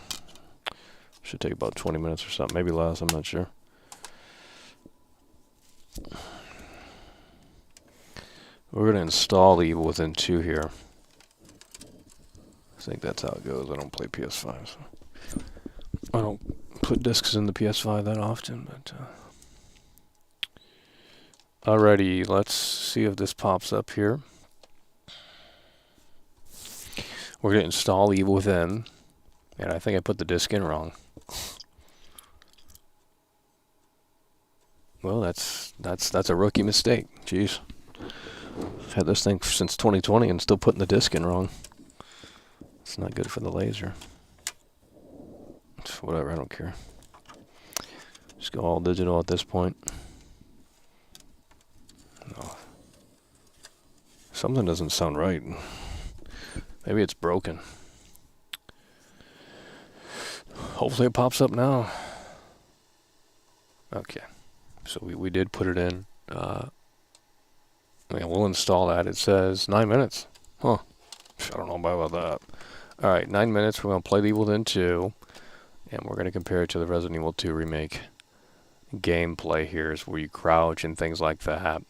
should take about 20 minutes or something. Maybe less, I'm not sure. We're going to install the Evil Within 2 here. I think that's how it goes. I don't play PS5, so I don't put discs in the PS5 that often, but alrighty, let's see if this pops up here. We're going to install Evil Within, and I think I put the disc in wrong. Well, that's a rookie mistake. Jeez. I've had this thing since 2020 and still putting the disc in wrong. It's not good for the laser. It's whatever, I don't care. Just go all digital at this point. No. Something doesn't sound right. Maybe it's broken. Hopefully it pops up now. Okay. So we did put it in. Yeah, we'll install that. It says 9 minutes. Huh. I don't know about that. Alright, 9 minutes. We're going to play the Evil Within 2. And we're going to compare it to the Resident Evil 2 remake. Gameplay here is where you crouch and things like that.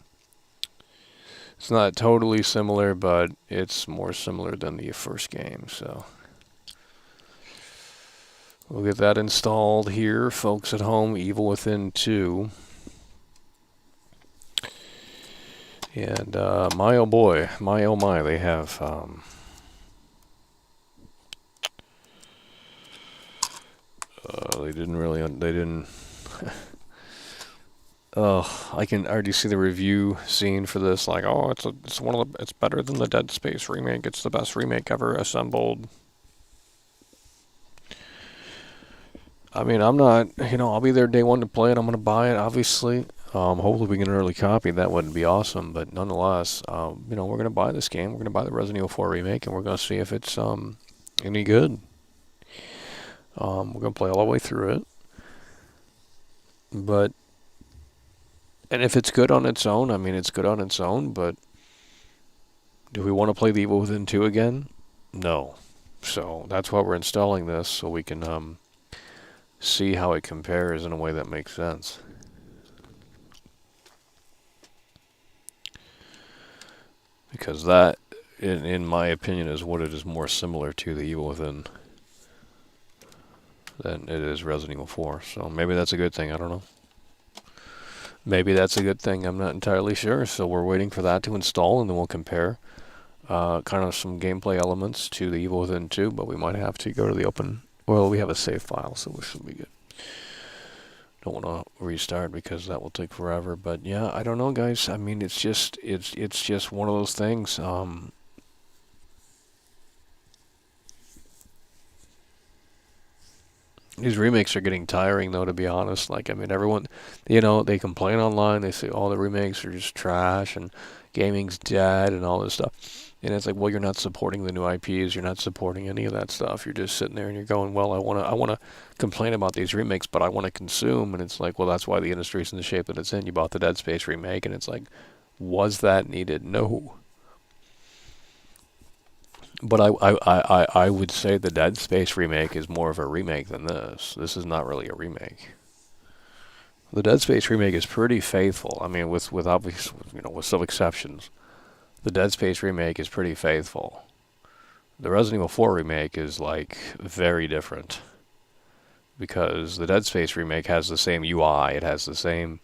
It's not totally similar, but it's more similar than the first game, so we'll get that installed here, folks at home. Evil Within 2. And my oh boy, my oh my, they have they didn't oh, I can already see the review scene for this, like, oh, it's better than the Dead Space remake. It's the best remake ever assembled. I mean, I'm not, I'll be there day one to play it. I'm going to buy it, obviously. Hopefully we get an early copy. That wouldn't be awesome, but nonetheless, we're going to buy this game. We're going to buy the Resident Evil 4 remake, and we're going to see if it's any good. We're going to play all the way through it. And if it's good on its own, I mean, it's good on its own, but do we want to play the Evil Within 2 again? No. So that's why we're installing this, so we can see how it compares in a way that makes sense. Because that, in my opinion, is what it is more similar to the Evil Within than it is Resident Evil 4. So maybe that's a good thing, I don't know. Maybe that's a good thing, I'm not entirely sure. So we're waiting for that to install, and then we'll compare kind of some gameplay elements to the Evil Within 2, but we might have to go to the open. Well, we have a save file, so we should be good. Don't want to restart because that will take forever. But yeah, I don't know, guys. I mean, it's just one of those things. These remakes are getting tiring, though, to be honest. Like, I mean, everyone, they complain online. They say, oh, the remakes are just trash and gaming's dead and all this stuff. And it's like, well, you're not supporting the new IPs. You're not supporting any of that stuff. You're just sitting there and you're going, well, I want to complain about these remakes, but I want to consume. And it's like, well, that's why the industry's in the shape that it's in. You bought the Dead Space remake, and it's like, was that needed? No. But I would say the Dead Space remake is more of a remake than this. This is not really a remake. The Dead Space remake is pretty faithful. I mean, with obvious, with some exceptions. The Dead Space remake is pretty faithful. The Resident Evil 4 remake is, like, very different. Because the Dead Space remake has the same UI. It has the same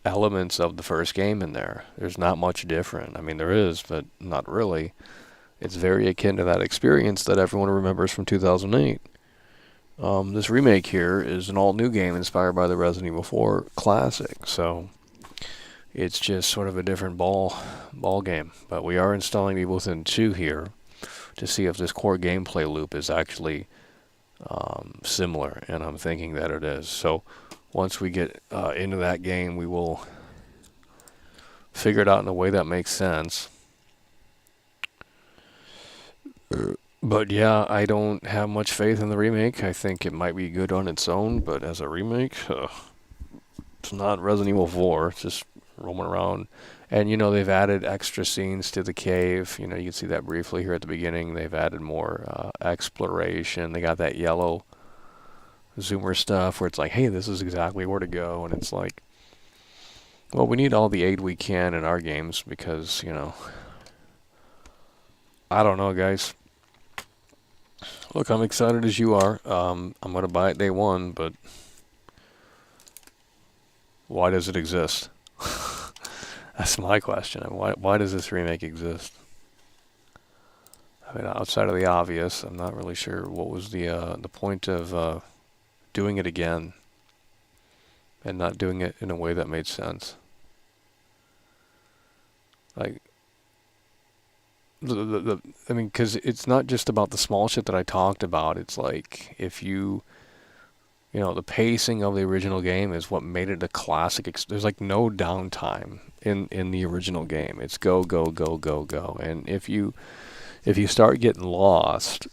elements of the first game in there. There's not much different. I mean, there is, but not really. It's very akin to that experience that everyone remembers from 2008. This remake here is an all-new game inspired by the Resident Evil 4 classic, so it's just sort of a different ball game. But we are installing Evil Within 2 here to see if this core gameplay loop is actually similar, and I'm thinking that it is. So once we get into that game, we will figure it out in a way that makes sense. But yeah, I don't have much faith in the remake. I think it might be good on its own, but as a remake, it's not Resident Evil 4. It's just roaming around. And, they've added extra scenes to the cave. You can see that briefly here at the beginning. They've added more exploration. They got that yellow zoomer stuff where it's like, hey, this is exactly where to go. And it's like, well, we need all the aid we can in our games because, I don't know, guys. Look, I'm excited as you are. I'm going to buy it day one, but why does it exist? That's my question. Why does this remake exist? I mean, outside of the obvious, I'm not really sure what was the point of doing it again and not doing it in a way that made sense. Like, I mean, because it's not just about the small shit that I talked about. It's like, if the pacing of the original game is what made it a classic. There's like no downtime in the original game. It's go, go, go, go, go. And if you start getting lost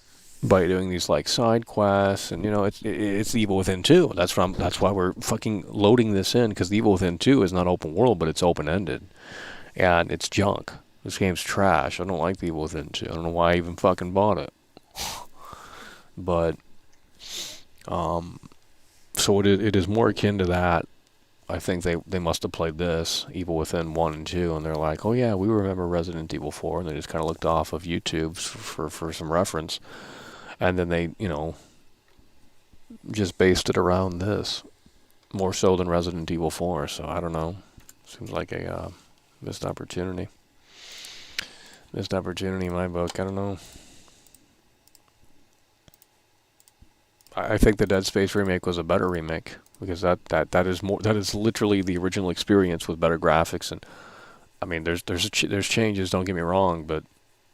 by doing these like side quests, and it's the Evil Within 2. That's why we're fucking loading this in, because the Evil Within 2 is not open world, but it's open ended, and it's junk. This game's trash. I don't like the Evil Within 2. I don't know why I even fucking bought it. But so it is more akin to that. I think they must have played this, Evil Within 1 and 2, and they're like, oh yeah, we remember Resident Evil 4, and they just kind of looked off of YouTube for some reference, and then they, just based it around this, more so than Resident Evil 4, so I don't know. Seems like a missed opportunity. Missed opportunity in my book, I don't know. I think the Dead Space remake was a better remake, because that is literally the original experience with better graphics, and I mean there's changes, don't get me wrong, but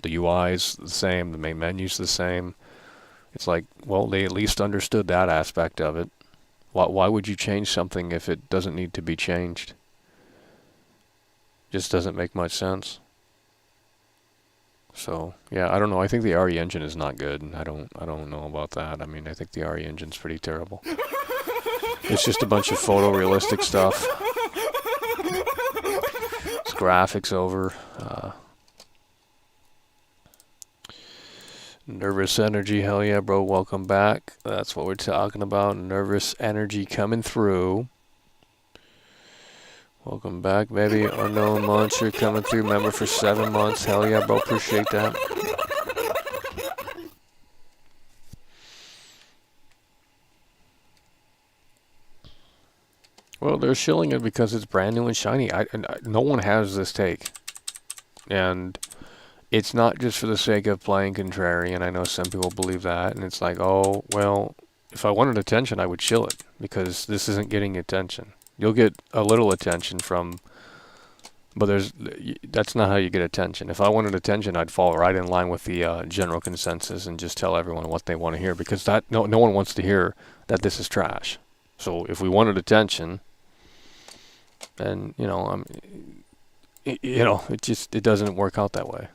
the UI is the same, the main menu's the same. It's like, well, they at least understood that aspect of it. Why would you change something if it doesn't need to be changed? Just doesn't make much sense. So yeah, I don't know. I think the RE engine is not good. I don't know about that. I mean, I think the RE engine's pretty terrible. It's just a bunch of photorealistic stuff. It's graphics over. Nervous energy, hell yeah, bro. Welcome back. That's what we're talking about. Nervous energy coming through. Welcome back, baby. Unknown Monster coming through. Member for 7 months. Hell yeah, bro. Appreciate that. Well, they're shilling it because it's brand new and shiny. No one has this take. And it's not just for the sake of playing Contrarian. I know some people believe that. And it's like, oh, well, if I wanted attention, I would shill it. Because this isn't getting attention. You'll get a little attention from, but that's not how you get attention. If I wanted attention, I'd fall right in line with the general consensus and just tell everyone what they want to hear, because no one wants to hear that this is trash. So if we wanted attention, then it doesn't work out that way.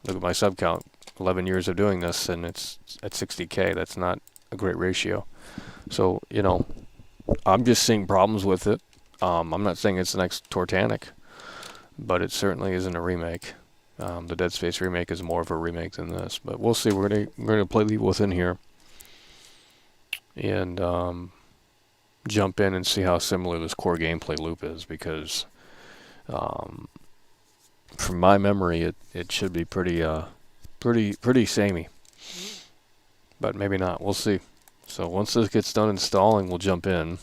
Look at my sub count, 11 years of doing this, and it's at 60K. That's not a great ratio. So I'm just seeing problems with it. I'm not saying it's the next Tortanic, but it certainly isn't a remake. The Dead Space remake is more of a remake than this, but we'll see. We're gonna play Evil Within here, and jump in and see how similar this core gameplay loop is, because from my memory, it should be pretty samey, but maybe not. We'll see. So once this gets done installing, we'll jump in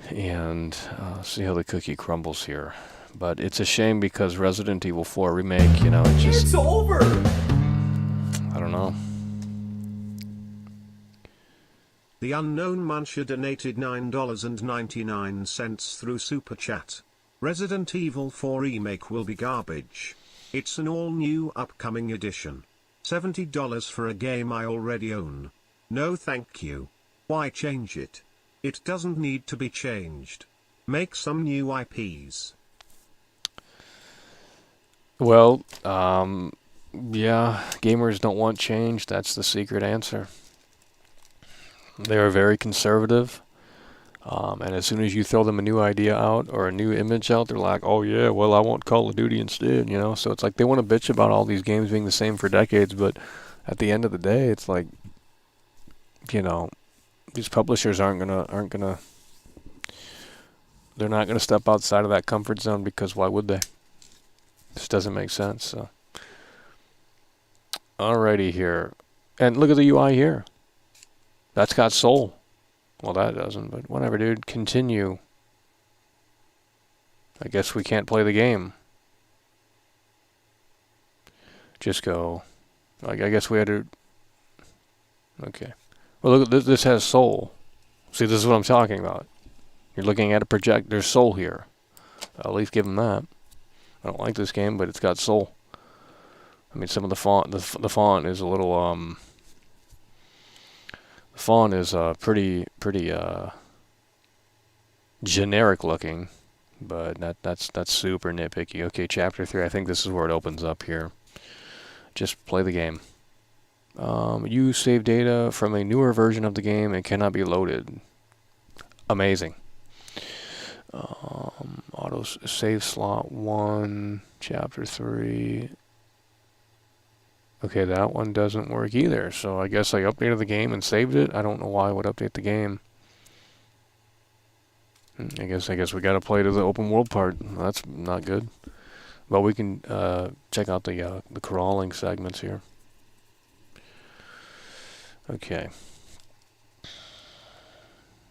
and see how the cookie crumbles here. But it's a shame, because Resident Evil 4 Remake, it just... It's over! I don't know. The unknown Muncher donated $9.99 through Super Chat. Resident Evil 4 Remake will be garbage. It's an all-new upcoming edition. $70 for a game I already own. No thank you. Why change it? It doesn't need to be changed. Make some new IPs. Well, yeah, gamers don't want change. That's the secret answer. They are very conservative. And as soon as you throw them a new idea out or a new image out, they're like, oh yeah, well, I want Call of Duty instead, So it's like they want to bitch about all these games being the same for decades, but at the end of the day, it's like, these publishers they're not gonna step outside of that comfort zone, because why would they? This doesn't make sense. So, alrighty here, and look at the UI here. That's got soul. Well, that doesn't, but whatever, dude. Continue. I guess we can't play the game. Just go. I guess we had to... Okay. Well, look, this has soul. See, this is what I'm talking about. You're looking at a project. There's soul here. I'll at least give them that. I don't like this game, but it's got soul. I mean, some of the font... The font is a little... The font is pretty generic looking, but that's super nitpicky. Okay, chapter 3. I think this is where it opens up here. Just play the game. Use save data from a newer version of the game and cannot be loaded. Amazing. Auto save slot 1, chapter 3. Okay, that one doesn't work either. So I guess I updated the game and saved it. I don't know why I would update the game. I guess we gotta play to the open world part. That's not good. But we can check out the crawling segments here. Okay.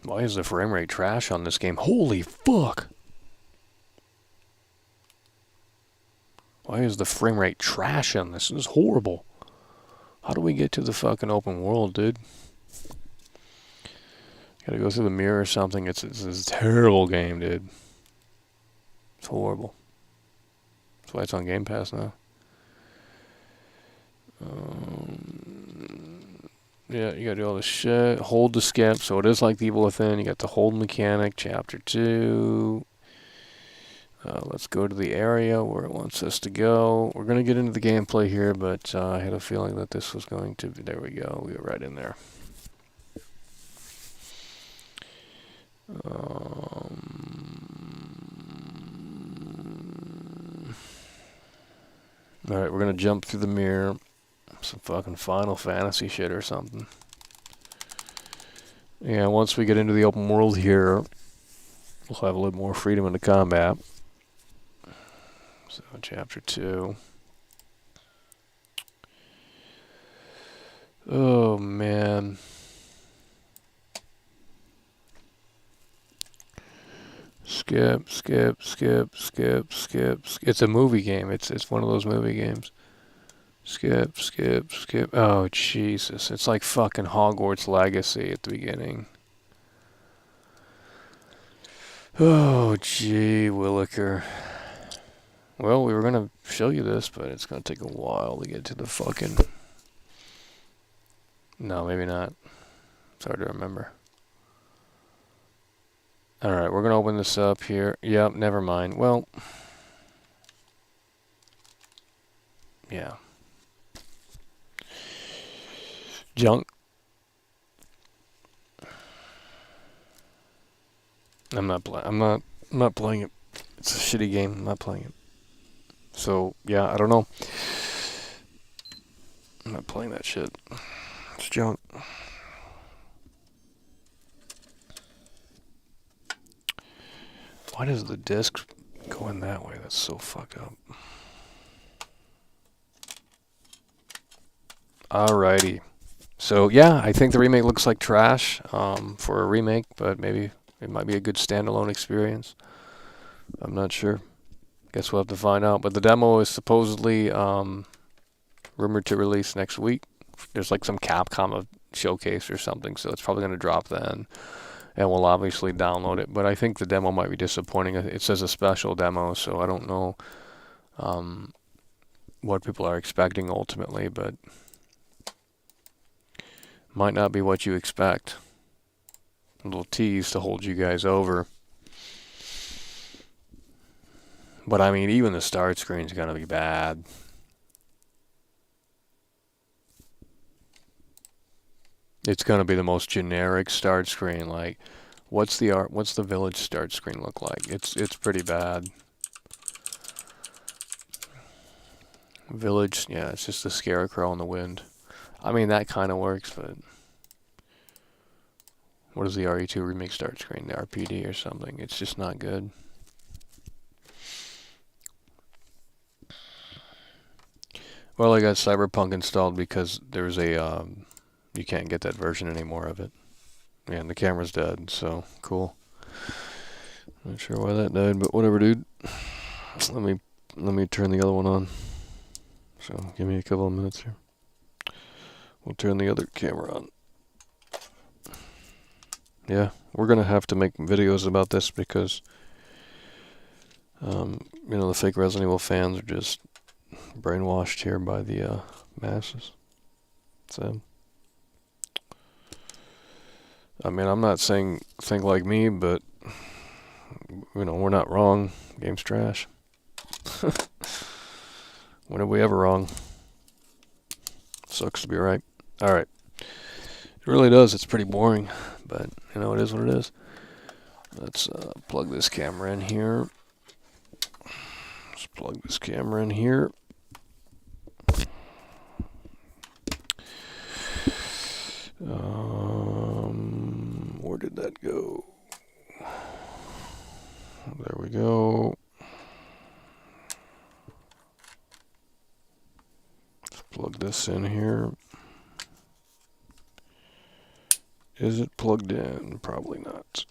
Why is the frame rate trash on this game? Holy fuck! Why is the frame rate trash on this? This is horrible. How do we get to the fucking open world, dude? Gotta go through the mirror or something. It's a terrible game, dude. It's horrible. That's why it's on Game Pass now. Yeah, you gotta do all this shit. Hold to skip, so it is like the Evil Within. You got the hold mechanic, chapter 2. Let's go to the area where it wants us to go. We're gonna get into the gameplay here, but I had a feeling that this was going to be... There we go. We go right in there. Alright, we're gonna jump through the mirror. Some fucking Final Fantasy shit or something. Yeah, once we get into the open world here, we'll have a little more freedom in the combat. So, chapter 2. Oh, man. Skip. It's a movie game. It's one of those movie games. Skip. Oh, Jesus. It's like fucking Hogwarts Legacy at the beginning. Oh, gee, Williker. Well, we were going to show you this, but it's going to take a while to get to the fucking... No, maybe not. It's hard to remember. Alright, we're going to open this up here. Yep, never mind. Well... Yeah. Junk. I'm not playing it. It's a shitty game. I'm not playing it. So, yeah, I don't know. I'm not playing that shit. It's junk. Why does the disc go in that way? That's so fucked up. Alrighty. So, yeah, I think the remake looks like trash for a remake, but maybe it might be a good standalone experience. I'm not sure. Guess we'll have to find out. But the demo is supposedly rumored to release next week. There's like some Capcom showcase or something, so it's probably going to drop then. And we'll obviously download it. But I think the demo might be disappointing. It says a special demo, so I don't know what people are expecting ultimately, but might not be what you expect. A little tease to hold you guys over. But I mean, even the start screen's gonna be bad. It's gonna be the most generic start screen. Like, what's the village start screen look like? It's pretty bad. Village, yeah, it's just a scarecrow in the wind. I mean, that kind of works, but what is the RE2 remake start screen? The RPD or something? It's just not good. Well, I got Cyberpunk installed because there's a you can't get that version anymore of it. Yeah, and the camera's dead, so cool. Not sure why that died, but whatever, dude. Let me turn the other one on. So give me a couple of minutes here. We'll turn the other camera on. Yeah, we're gonna have to make videos about this because you know, the fake Resident Evil fans are just brainwashed here by the masses. So I mean, I'm not saying think like me, but you know, we're not wrong. Game's trash. When are we ever wrong? sucks to be right. Alright. It really does. It's pretty boring. But, you know, it is what it is. Let's plug this camera in here. Let's plug this camera in here. Where did that go? There we go. Let's plug this in here. Is it plugged in? Probably not.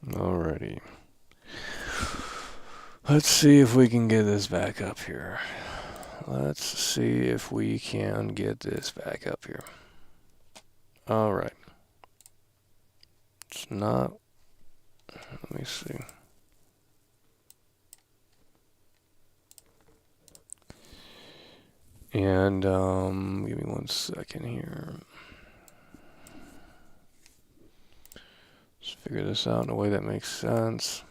Alrighty. Let's see if we can get this back up here. Let's see if we can get this back up here. Alright. It's not. Let me see. And, give me 1 second here. Let's figure this out in a way that makes sense.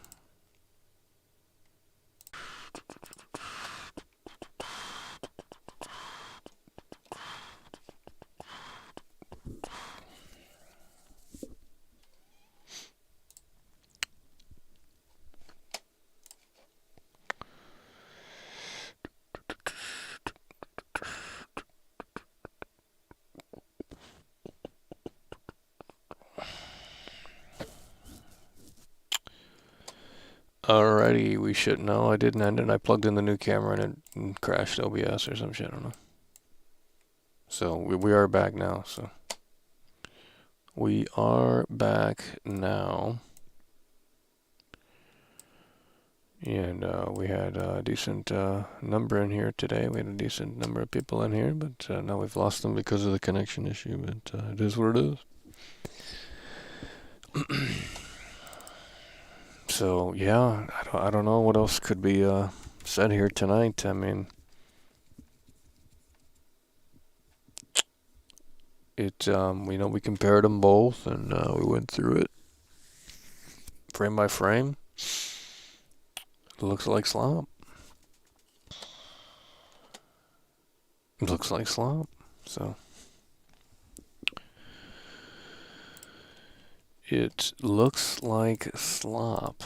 Alrighty, we should know. I didn't end it. I plugged in the new camera and it crashed OBS or some shit. I don't know. So we are back now. So we are back now, and we had a decent number in here today. We had a decent number of people in here, but now we've lost them because of the connection issue. But it is what it is. So yeah, I don't know what else could be said here tonight. I mean, we compared them both, and we went through it frame by frame. It looks like slop. It looks like slop. So it looks like slop.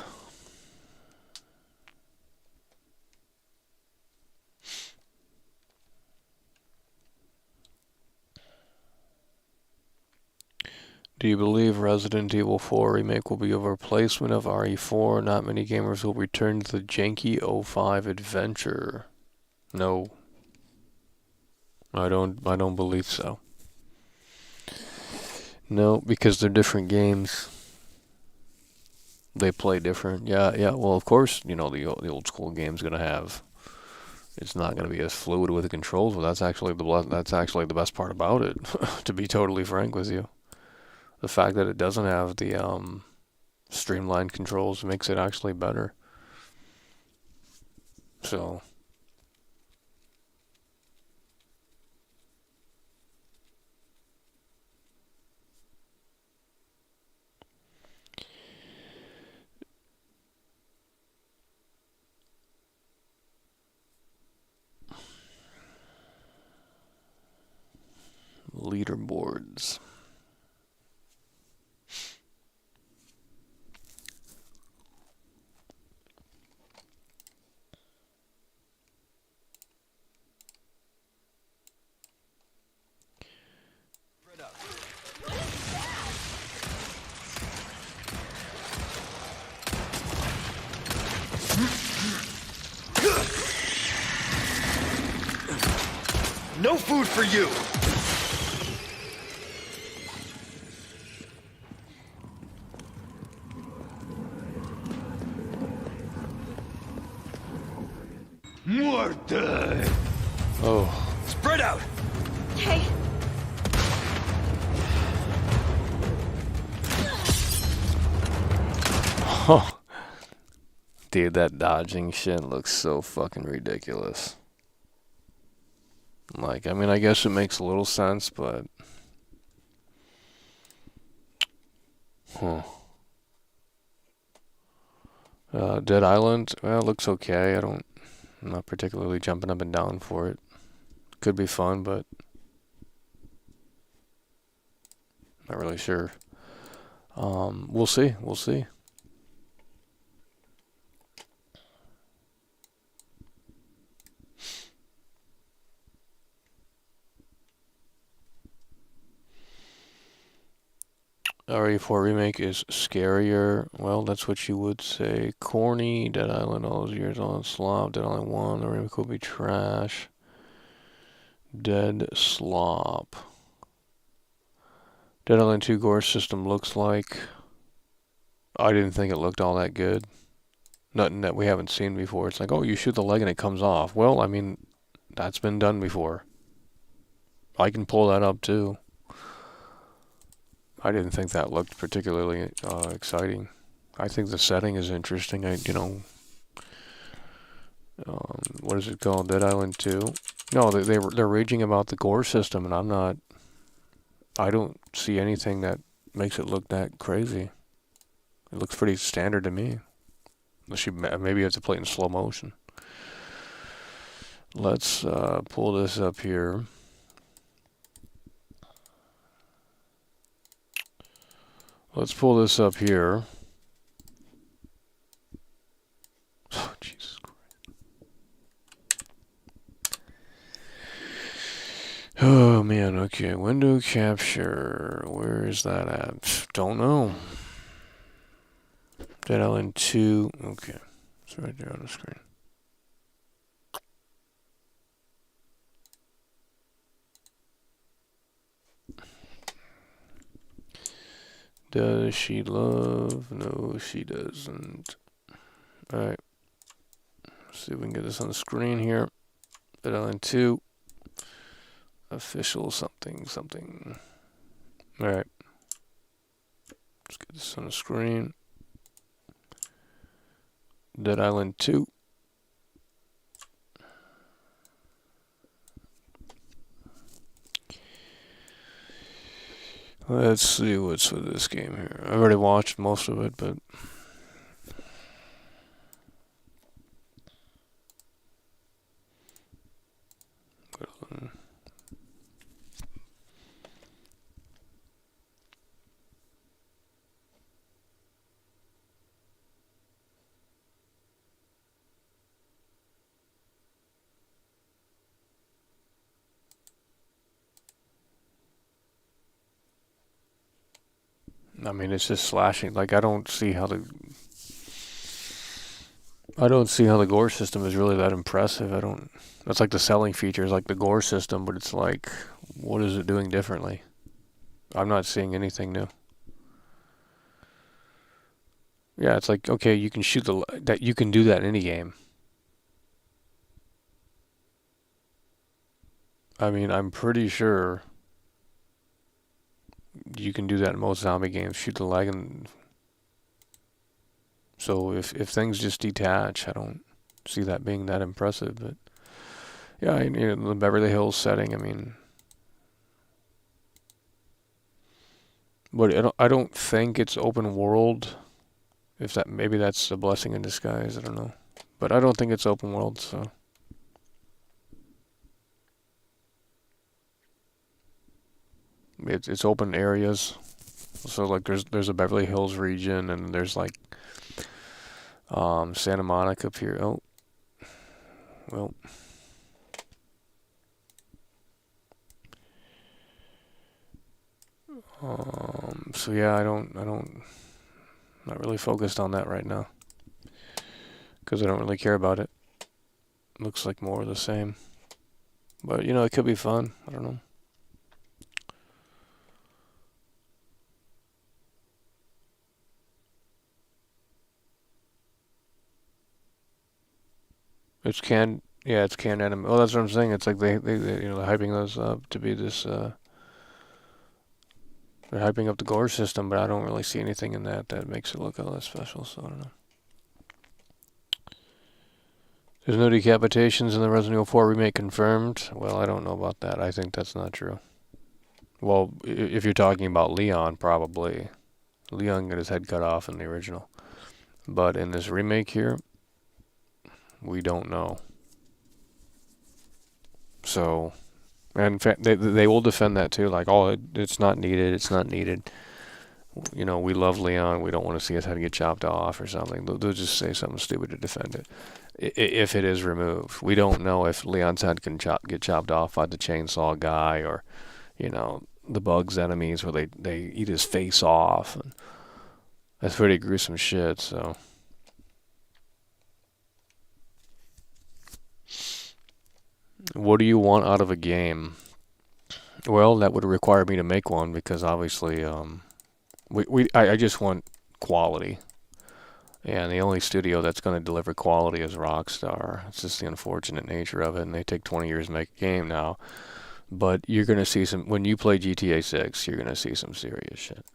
Do you believe Resident Evil 4 Remake will be a replacement of RE4? Not many gamers will return to the janky 05 adventure. No. I don't believe so. No, because they're different games. They play different. Yeah, well, of course, you know, the old school game's going to have, it's not going to be as fluid with the controls, but that's actually the best part about it, to be totally frank with you. The fact that it doesn't have the streamlined controls makes it actually better. So leaderboards. No food for you! Muerte! Oh. Spread out! Hey. Oh. Dude, that dodging shit looks so fucking ridiculous. Like, I mean, I guess it makes a little sense, but... Huh. Dead Island, well, it looks okay. I don't I'm not particularly jumping up and down for it. Could be fun, but not really sure. We'll see. We'll see. RE4 Remake is scarier. Well, that's what you would say. Corny, Dead Island, all those years on slop. Dead Island 1, the remake will be trash. Dead slop. Dead Island 2 Gore system looks like. I didn't think it looked all that good. Nothing that we haven't seen before. It's like, oh, you shoot the leg and it comes off. Well, I mean, that's been done before. I can pull that up too. I didn't think that looked particularly exciting. I think the setting is interesting. What is it called? Dead Island 2? No, they're raging about the Gore system, and I'm not. I don't see anything that makes it look that crazy. It looks pretty standard to me. Unless maybe you have to play it in slow motion. Let's pull this up here. Let's pull this up here. Oh, Jesus Christ. Oh, man. Okay. Window capture. Where is that at? Don't know. Dead Island 2. Okay. It's right there on the screen. Does she love? No, she doesn't. Alright. See if we can get this on the screen here. Dead Island 2. Official something. Alright. Let's get this on the screen. Dead Island 2. Let's see what's with this game here. I've already watched most of it, but I mean, it's just slashing. Like, I don't see how the Gore system is really that impressive. That's like the selling feature is like the Gore system, but it's like, what is it doing differently? I'm not seeing anything new. Yeah, it's like, okay, you can you can do that in any game. I mean, I'm pretty sure you can do that in most zombie games. Shoot the leg, and so if things just detach, I don't see that being that impressive. But yeah, the Beverly Hills setting. I mean, but I don't think it's open world. Maybe that's a blessing in disguise. I don't know, but I don't think it's open world. So. It's open areas, so like there's a Beverly Hills region, and there's like Santa Monica up here. Oh, well, so yeah, not really focused on that right now because I don't really care about it. Looks like more of the same, but it could be fun. I don't know. It's canned anime. Well, that's what I'm saying. It's like they're hyping those up to be this. They're hyping up the Gore system, but I don't really see anything in that makes it look all that special. So I don't know. There's no decapitations in the Resident Evil 4 remake confirmed. Well, I don't know about that. I think that's not true. Well, if you're talking about Leon, probably. Leon got his head cut off in the original, but in this remake here. We don't know. So, and in fact, they will defend that too. Like, oh, it's not needed. It's not needed. You know, we love Leon. We don't want to see his head get chopped off or something. They'll just say something stupid to defend it. If it is removed, we don't know if Leon's head can get chopped off by the chainsaw guy, or, you know, the Bugs enemies where they eat his face off. And that's pretty gruesome shit. So. What do you want out of a game? Well, that would require me to make one, because obviously, I just want quality, and the only studio that's going to deliver quality is Rockstar. It's just the unfortunate nature of it, and they take 20 years to make a game now. But you're going to see when you play GTA 6, you're going to see some serious shit.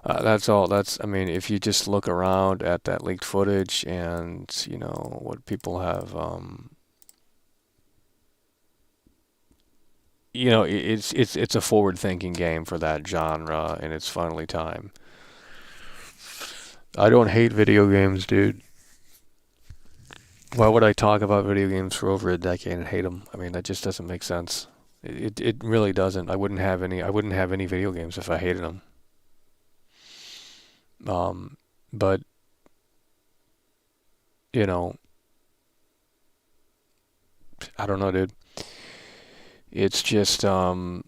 That's all. I mean, if you just look around at that leaked footage and, you know, what people have, you know, it's a forward-thinking game for that genre, and it's finally time. I don't hate video games, dude. Why would I talk about video games for over a decade and hate them? I mean, that just doesn't make sense. It really doesn't. I wouldn't have any video games if I hated them. But you know, I don't know, dude. It's just they're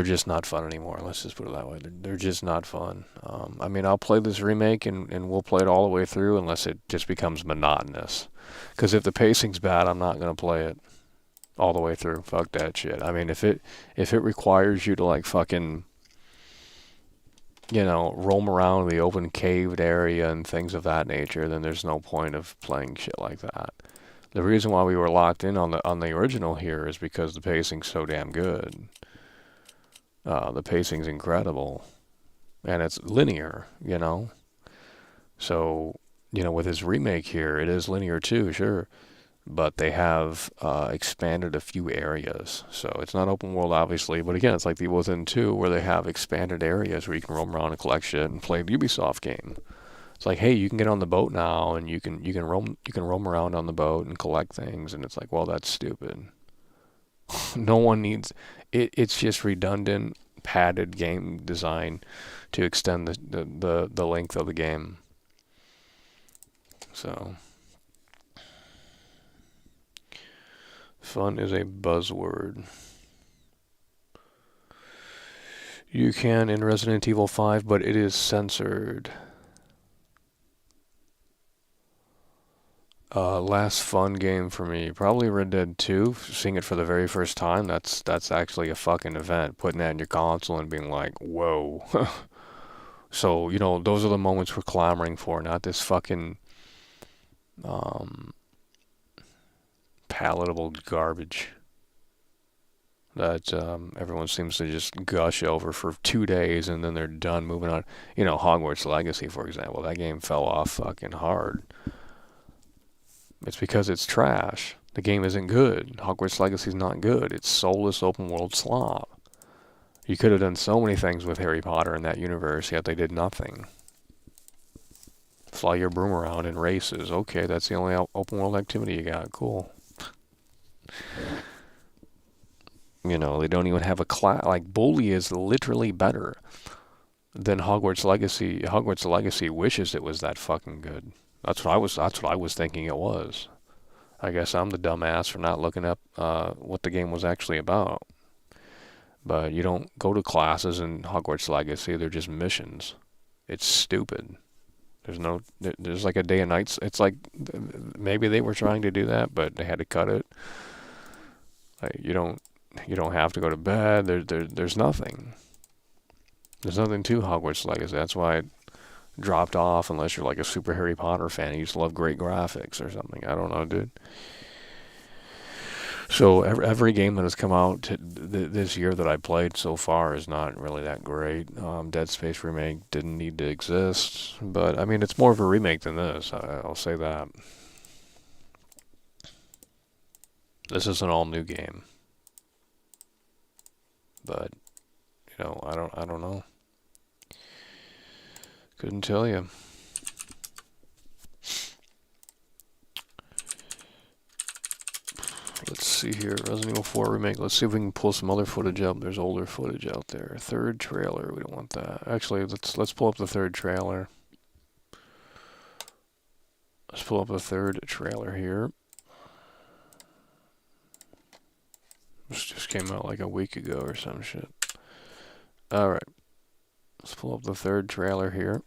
just not fun anymore. Let's just put it that way. They're just not fun. I mean, I'll play this remake and we'll play it all the way through unless it just becomes monotonous. Because if the pacing's bad, I'm not gonna play it all the way through. Fuck that shit. I mean, if it requires you to like fucking, you know, roam around the open caved area and things of that nature, then there's no point of playing shit like that. The reason why we were locked in on the original here is because the pacing's so damn good. The pacing's incredible, and it's linear, you know. So, you know, with his remake here, it is linear too, sure, but they have expanded a few areas. So it's not open world, obviously, but again, it's like the Within 2, where they have expanded areas where you can roam around and collect shit and play the Ubisoft game. It's like, hey, you can get on the boat now, and you can roam around on the boat and collect things, and it's like, well, that's stupid. No one needs it. It's just redundant, padded game design to extend the length of the game. So, fun is a buzzword. You can in Resident Evil 5, but it is censored. Last fun game for me, probably Red Dead 2. Seeing it for the very first time, that's actually a fucking event. Putting that in your console and being like, whoa. So, you know, those are the moments we're clamoring for, not this fucking palatable garbage that everyone seems to just gush over for 2 days and then they're done moving on. You know, Hogwarts Legacy, for example, that game fell off fucking hard. It's because it's trash. The game isn't good. Hogwarts Legacy's not good. It's soulless open world slop. You could have done so many things with Harry Potter in that universe, yet they did nothing. Fly your broom around in races. Okay, that's the only open world activity you got. Cool. You know, they don't even have a class. Like, Bully is literally better than Hogwarts Legacy. Hogwarts Legacy wishes it was that fucking good. That's what I was thinking it was. I guess I'm the dumbass for not looking up what the game was actually about. But you don't go to classes in Hogwarts Legacy. They're just missions. It's stupid. There's like a day and night. It's like maybe they were trying to do that, but they had to cut it. Like, you don't have to go to bed. There's nothing. There's nothing to Hogwarts Legacy. That's why it dropped off, unless you're like a super Harry Potter fan. You just love great graphics or something. I don't know, dude. So every game that has come out this year that I played so far is not really that great. Dead Space Remake didn't need to exist, but I mean, it's more of a remake than this. I'll say that. This is an all-new game, but you know, I don't know. Couldn't tell you. see here. Resident Evil 4 Remake. Let's see if we can pull some other footage up. There's older footage out there. Third trailer. We don't want that. Actually, let's pull up the third trailer. Let's pull up the third trailer here. This just came out like a week ago or some shit. Alright. Let's pull up the third trailer here.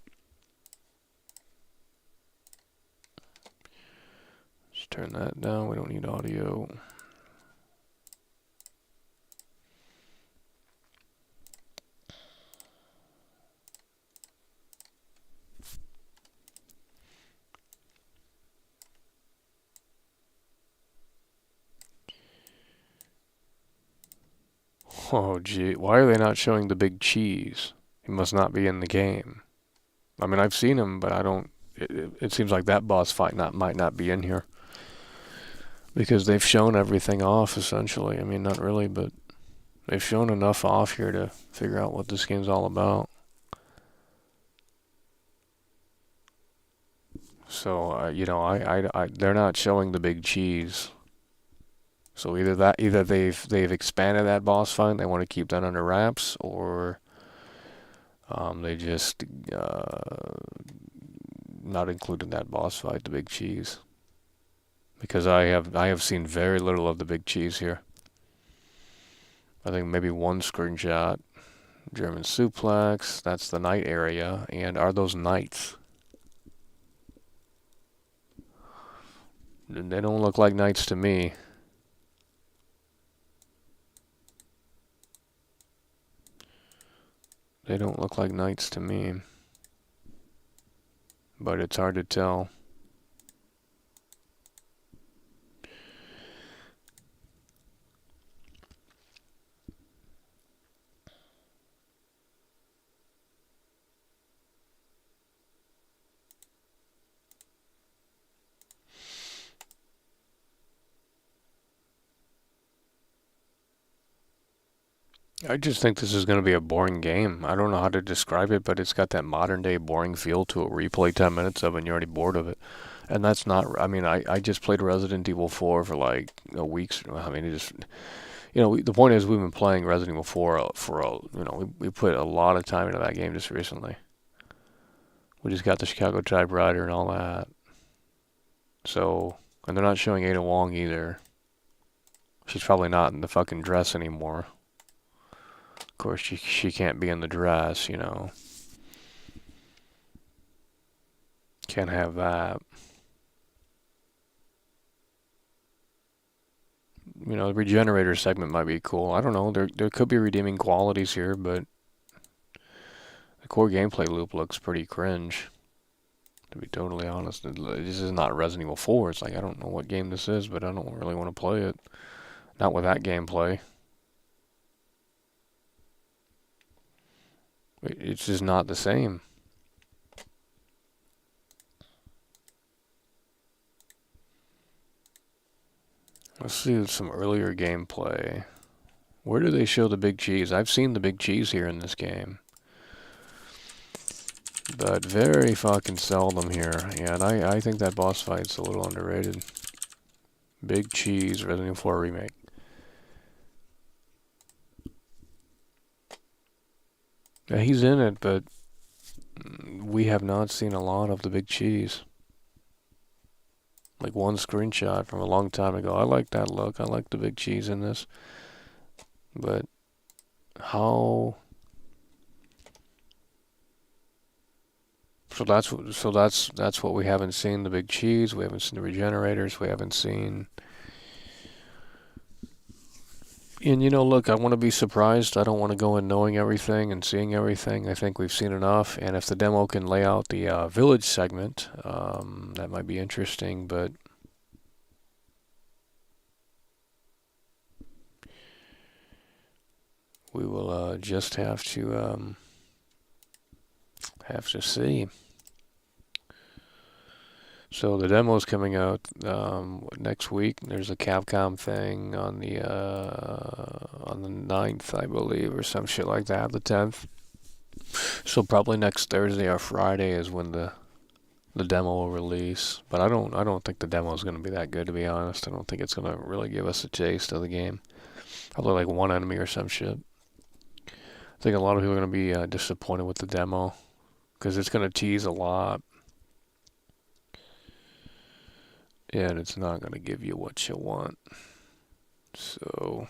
Let's turn that down. We don't need audio. Oh, gee. Why are they not showing the big cheese? He must not be in the game. I mean, I've seen him, but I don't... It seems like that boss fight might not be in here. Because they've shown everything off, essentially. I mean, not really, but... They've shown enough off here to figure out what this game's all about. So, you know, they're not showing the big cheese. So either they've expanded that boss fight, they want to keep that under wraps, or they just not included that boss fight, the big cheese. Because I have seen very little of the big cheese here. I think maybe one screenshot. German suplex, that's the night area, and are those knights? They don't look like knights to me. They don't look like knights to me. But it's hard to tell. I just think this is going to be a boring game. I don't know how to describe it, but it's got that modern day boring feel to it. Where you play 10 minutes of it and you're already bored of it. And that's not, I mean, I just played Resident Evil 4 for like a week. I mean, it just, you know, the point is we've been playing Resident Evil 4 you know, we put a lot of time into that game just recently. We just got the Chicago typewriter and all that. So, and they're not showing Ada Wong either. She's probably not in the fucking dress anymore. Of course, she can't be in the dress, you know. Can't have that. You know, the regenerator segment might be cool. I don't know. There could be redeeming qualities here, but the core gameplay loop looks pretty cringe. To be totally honest, this is not Resident Evil 4. It's like, I don't know what game this is, but I don't really want to play it. Not with that gameplay. It's just not the same. Let's see some earlier gameplay. Where do they show the big cheese? I've seen the big cheese here in this game. But very fucking seldom here. Yeah, and I think that boss fight's a little underrated. Big cheese, Resident Evil 4 Remake. Yeah, he's in it, but we have not seen a lot of the big cheese. Like one screenshot from a long time ago. I like that look. I like the big cheese in this. But how? So that's what we haven't seen, the big cheese. We haven't seen the regenerators. We haven't seen. And, you know, look, I want to be surprised. I don't want to go in knowing everything and seeing everything. I think we've seen enough. And if the demo can lay out the village segment, that might be interesting. But we will just have to see. So the demo's coming out next week. There's a Capcom thing on the 9th, I believe, or some shit like that, the 10th. So probably next Thursday or Friday is when the the demo will release. But I don't think the demo is going to be that good, to be honest. I don't think it's going to really give us a taste of the game. Probably like one enemy or some shit. I think a lot of people are going to be disappointed with the demo because it's going to tease a lot. And it's not going to give you what you want. So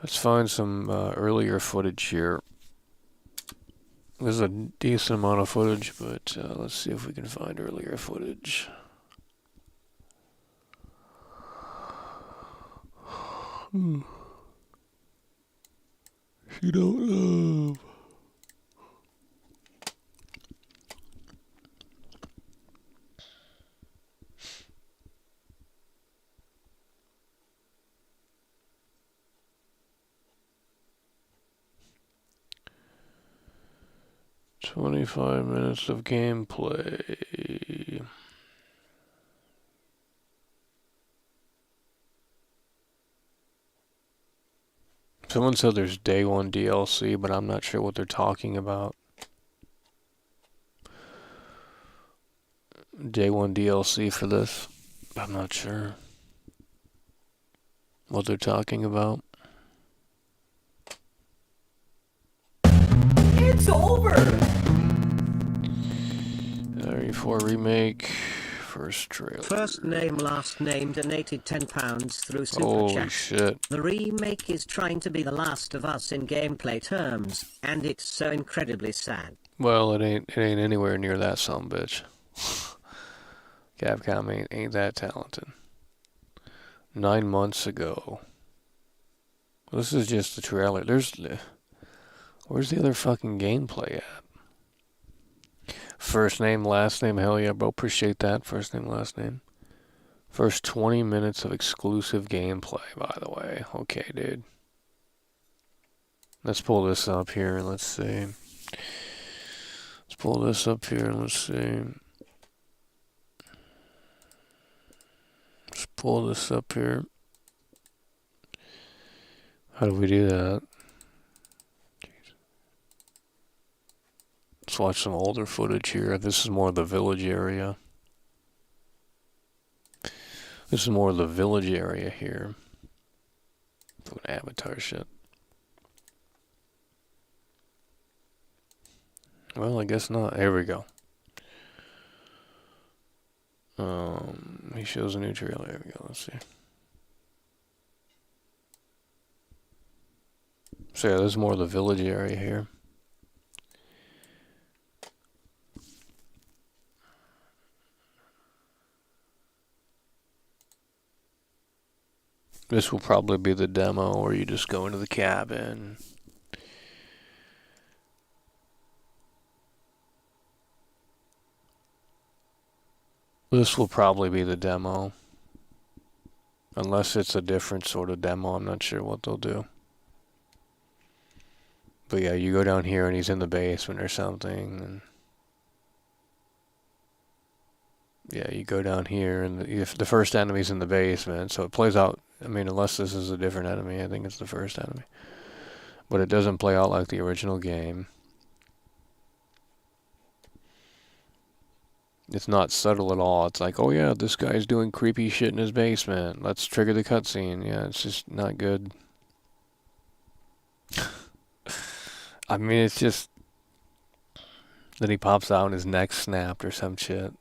let's find some earlier footage here. There's a decent amount of footage, but let's see if we can find earlier footage. She don't love. "25 minutes of gameplay." Someone said there's day one DLC, but I'm not sure what they're talking about. Day one DLC for this? I'm not sure what they're talking about. It's over! RE4 Remake, first trailer. First name, last name donated £10 through Super Holy Chat. shit. The remake is trying to be The Last of Us in gameplay terms, and it's so incredibly sad. Well, it ain't anywhere near that sumbitch. Capcom ain't that talented. 9 months ago. This is just the trailer. Where's the other fucking gameplay at? First name, last name, hell yeah, bro. Appreciate that. First name, last name. First 20 minutes of exclusive gameplay, by the way. Okay, dude. Let's pull this up here and let's see. Let's pull this up here and let's see. Let's pull this up here. How do we do that? Let's watch some older footage here. This is more of the village area. This is more of the village area here. Put avatar shit. Well, I guess not. Here we go. He shows a new trailer. Here we go. Let's see. So yeah, this is more of the village area here. This will probably be the demo where you just go into the cabin. This will probably be the demo. Unless it's a different sort of demo, I'm not sure what they'll do. But yeah, you go down here and he's in the basement or something. And yeah, you go down here and if the first enemy's in the basement, so it plays out. I mean, unless this is a different enemy, I think it's the first enemy. But it doesn't play out like the original game. It's not subtle at all. It's like, oh yeah, this guy's doing creepy shit in his basement. Let's trigger the cutscene. Yeah, it's just not good. I mean, it's just that he pops out and his neck snapped or some shit.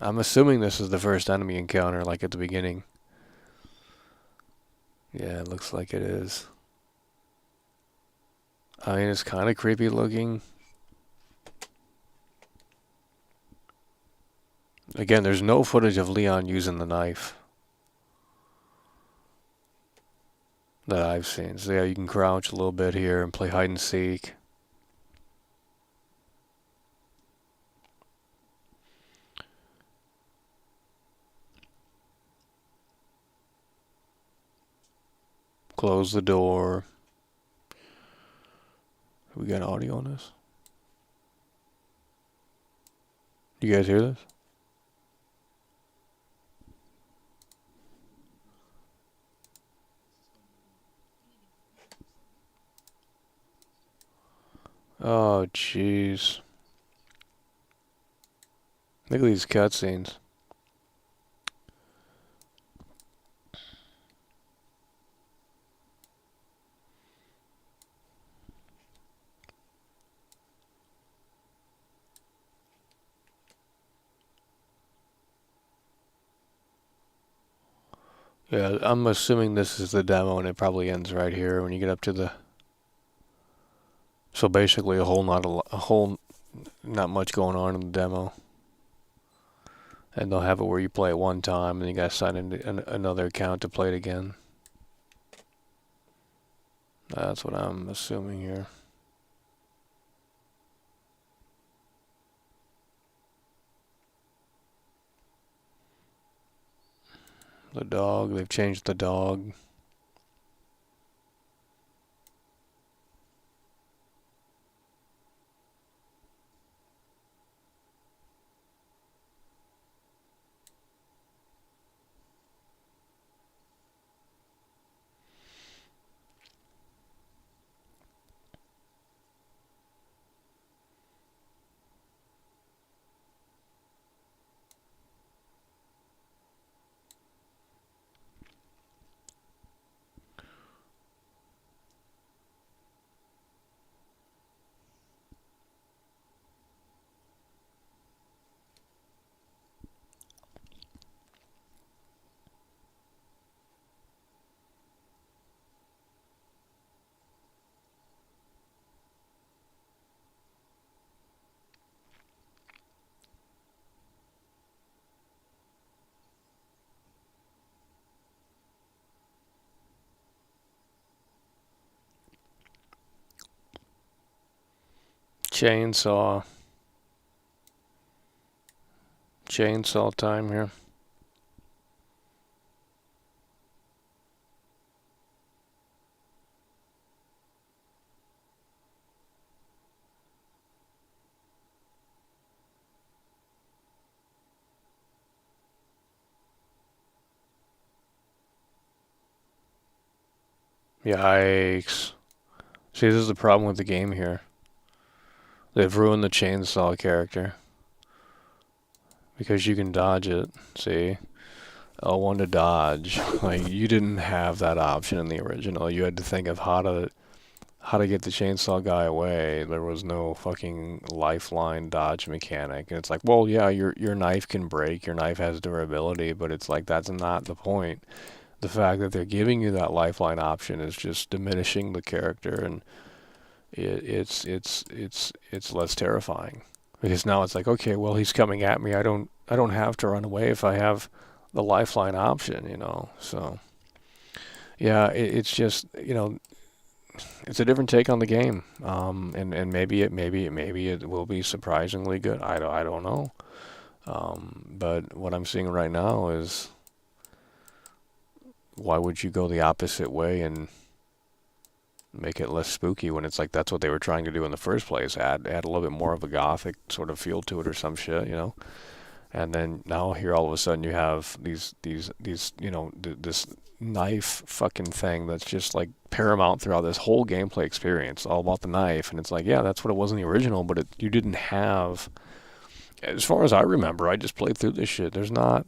I'm assuming this is the first enemy encounter, like at the beginning. Yeah, it looks like it is. I mean, it's kind of creepy looking. Again, there's no footage of Leon using the knife that I've seen. So yeah, you can crouch a little bit here and play hide and seek. Close the door. We got audio on this? You guys hear this? Oh, jeez. Look at these cutscenes. Yeah, I'm assuming this is the demo, and it probably ends right here when you get up to the. So basically, not much going on in the demo, and they'll have it where you play it one time, and you gotta sign in another account to play it again. That's what I'm assuming here. The dog, they've changed the dog. Chainsaw. Chainsaw time here. Yikes. See, this is the problem with the game here. They've ruined the chainsaw character. Because you can dodge it, see? L1 to dodge. Like, you didn't have that option in the original. You had to think of how to get the chainsaw guy away. There was no fucking lifeline dodge mechanic. And it's like, well, yeah, your knife can break, your knife has durability, but it's like that's not the point. The fact that they're giving you that lifeline option is just diminishing the character, and it's less terrifying. Because now it's like, okay, well, he's coming at me. I don't have to run away if I have the lifeline option, you know. So yeah, it's just, you know, it's a different take on the game, and maybe it will be surprisingly good. I don't know, but what I'm seeing right now is, why would you go the opposite way and make it less spooky when it's like that's what they were trying to do in the first place? Add a little bit more of a gothic sort of feel to it or some shit, you know. And then now here all of a sudden you have these you know, this knife fucking thing that's just like paramount throughout this whole gameplay experience, all about the knife. And it's like, yeah, that's what it was in the original, but you didn't have, as far as I remember, I just played through this shit. There's not,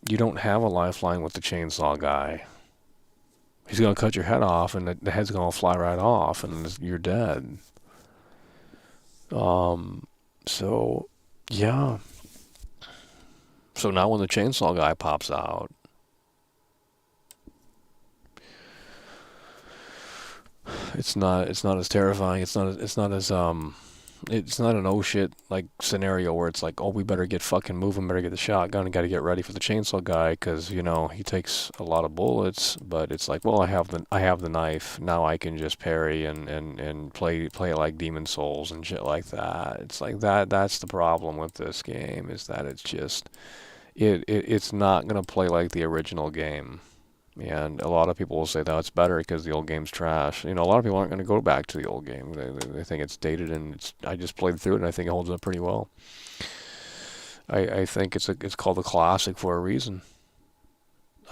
you don't have a lifeline with the chainsaw guy. He's gonna cut your head off, and the head's gonna fly right off, and you're dead. So, yeah. So now when the chainsaw guy pops out, it's not as terrifying. It's not an oh shit like scenario where it's like, oh, we better get fucking moving, better get the shotgun, and got to get ready for the chainsaw guy because, you know, he takes a lot of bullets. But it's like, well, I have the knife now. I can just parry and play it like Demon Souls and shit like that. It's like that's the problem with this game, is that it's just it's not gonna play like the original game. And a lot of people will say that it's better because the old game's trash. You know, a lot of people aren't going to go back to the old game. They think it's dated, and I just played through it, and I think it holds up pretty well. I think it's called a classic for a reason.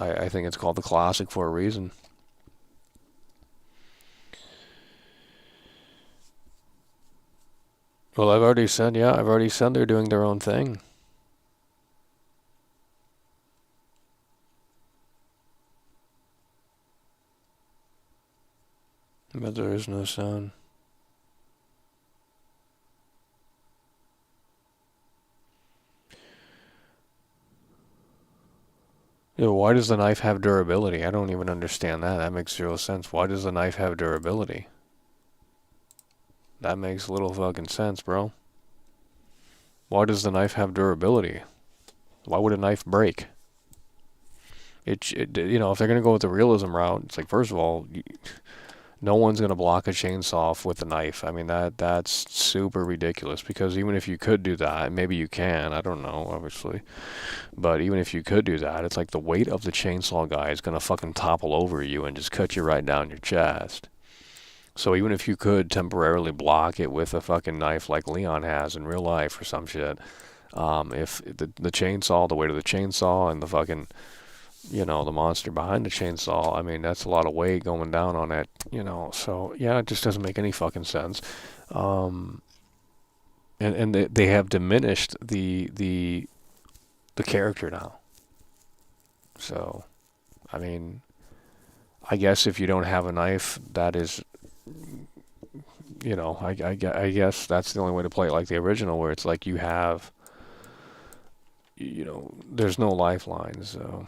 I think it's called the classic for a reason. Well, I've already said they're doing their own thing. But there is no sound. Yeah, why does the knife have durability? I don't even understand that. That makes zero sense. Why does the knife have durability? That makes little fucking sense, bro. Why does the knife have durability? Why would a knife break? You know, if they're gonna go with the realism route, it's like, first of all, no one's gonna block a chainsaw off with a knife. I mean, that's super ridiculous, because even if you could do that, maybe you can, I don't know, obviously, but even if you could do that, it's like the weight of the chainsaw guy is gonna fucking topple over you and just cut you right down your chest. So even if you could temporarily block it with a fucking knife like Leon has in real life or some shit, if the chainsaw, the weight of the chainsaw, and the fucking, you know, the monster behind the chainsaw, I mean, that's a lot of weight going down on it, you know. So yeah, it just doesn't make any fucking sense. And they have diminished the character now. So, I mean, I guess if you don't have a knife, that is, you know, I guess that's the only way to play it like the original, where it's like you have, you know, there's no lifeline, so.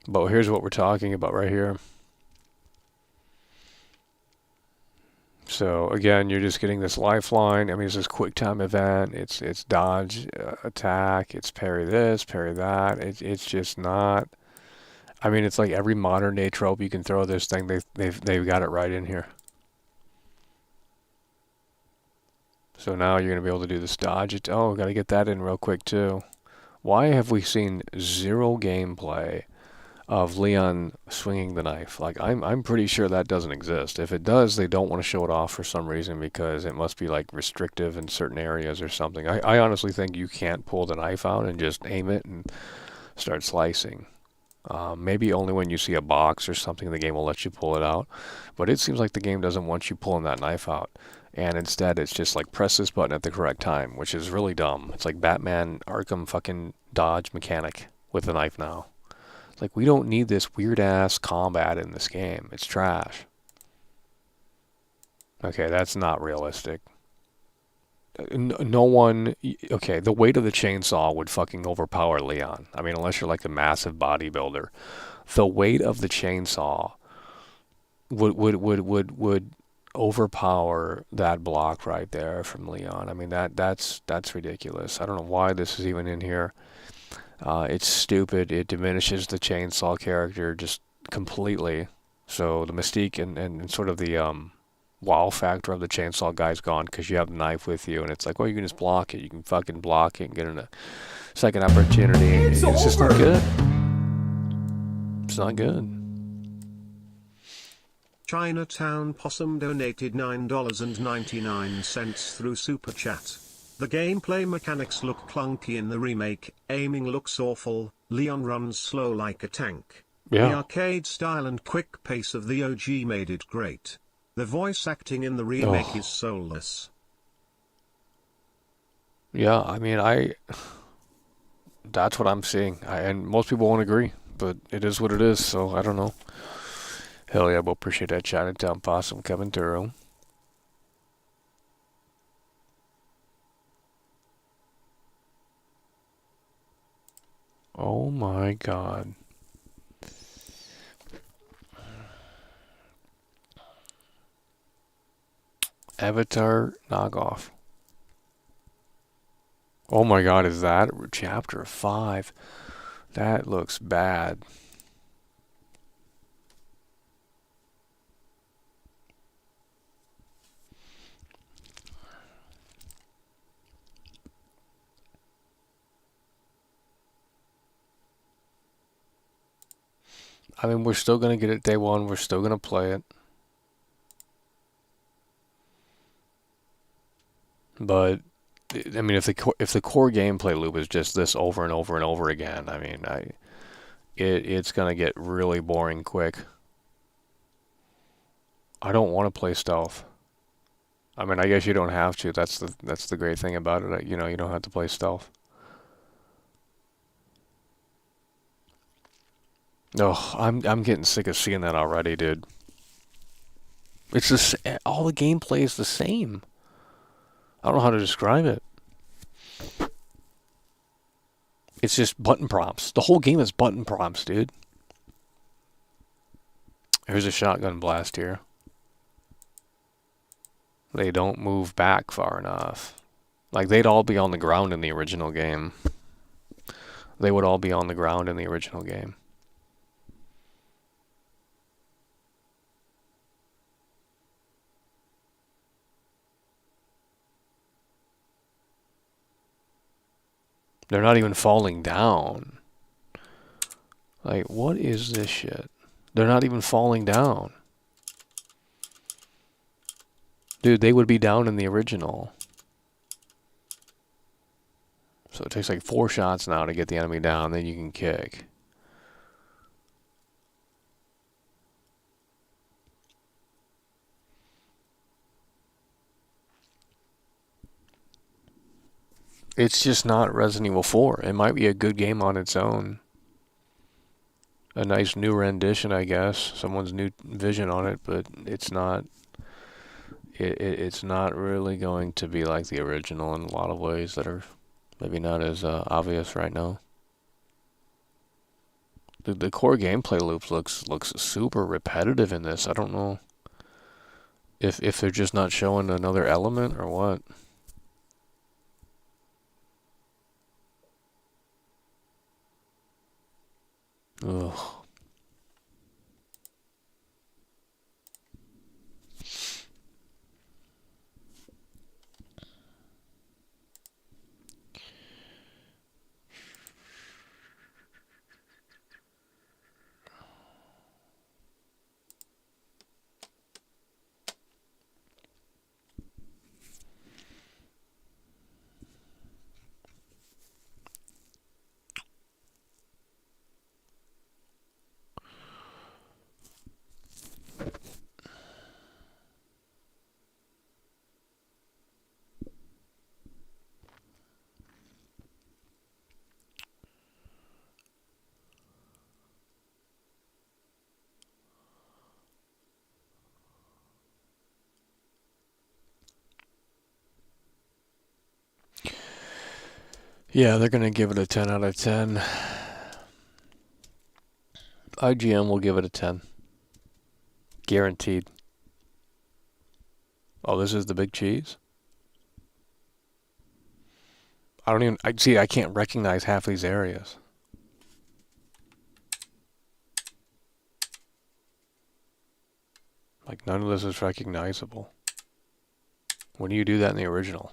But here's what we're talking about right here. So again, you're just getting this lifeline. I mean, it's this quick time event. It's dodge, attack. It's parry this, parry that. It's just not. I mean, it's like every modern day trope you can throw this thing. They've got it right in here. So now you're gonna be able to do this dodge. Oh, gotta get that in real quick too. Why have we seen zero gameplay of Leon swinging the knife? Like, I'm pretty sure that doesn't exist. If it does, they don't want to show it off for some reason, because it must be like restrictive in certain areas or something. I honestly think you can't pull the knife out and just aim it and start slicing. Maybe only when you see a box or something the game will let you pull it out. But it seems like the game doesn't want you pulling that knife out. And instead it's just like, press this button at the correct time, which is really dumb. It's like Batman Arkham fucking dodge mechanic with the knife now. It's like, we don't need this weird-ass combat in this game. It's trash. Okay, that's not realistic. No one... Okay, the weight of the chainsaw would fucking overpower Leon. I mean, unless you're like the massive bodybuilder. The weight of the chainsaw would overpower that block right there from Leon. I mean, that's ridiculous. I don't know why this is even in here. It's stupid. It diminishes the chainsaw character just completely. So the mystique and sort of the wow factor of the chainsaw guy's gone, because you have the knife with you, and it's like, well, you can just block it. You can fucking block it and get a second opportunity. It's just not good. It's not good. Chinatown Possum donated $9.99 through Super Chat. The gameplay mechanics look clunky in the remake, aiming looks awful, Leon runs slow like a tank. Yeah. The arcade style and quick pace of the OG made it great. The voice acting in the remake is soulless. Yeah, I mean, that's what I'm seeing. And most people won't agree, but it is what it is, so I don't know. Hell yeah, we'll appreciate that Chinatown Possum coming through. Oh my god. Avatar knockoff. Oh my god, is that chapter 5? That looks bad. I mean, we're still going to get it day one. We're still going to play it. But, I mean, if the core gameplay loop is just this over and over and over again, I mean, it's going to get really boring quick. I don't want to play stealth. I mean, I guess you don't have to. That's the great thing about it. You know, you don't have to play stealth. No, I'm getting sick of seeing that already, dude. It's just all the gameplay is the same. I don't know how to describe it. It's just button prompts. The whole game is button prompts, dude. Here's a shotgun blast here. They don't move back far enough. Like, they'd all be on the ground in the original game. They would all be on the ground in the original game. They're not even falling down. Like, what is this shit? They're not even falling down. Dude, they would be down in the original. So it takes like 4 shots now to get the enemy down, then you can kick. It's just not Resident Evil 4. It might be a good game on its own. A nice new rendition, I guess. Someone's new vision on it, but it's not... It's not really going to be like the original in a lot of ways that are maybe not as obvious right now. The core gameplay loop looks super repetitive in this. I don't know if they're just not showing another element or what. Ugh. Yeah, they're gonna give it a 10 out of 10. IGN will give it a 10. Guaranteed. Oh, this is the big cheese? I can't recognize half these areas. Like, none of this is recognizable. When do you do that in the original?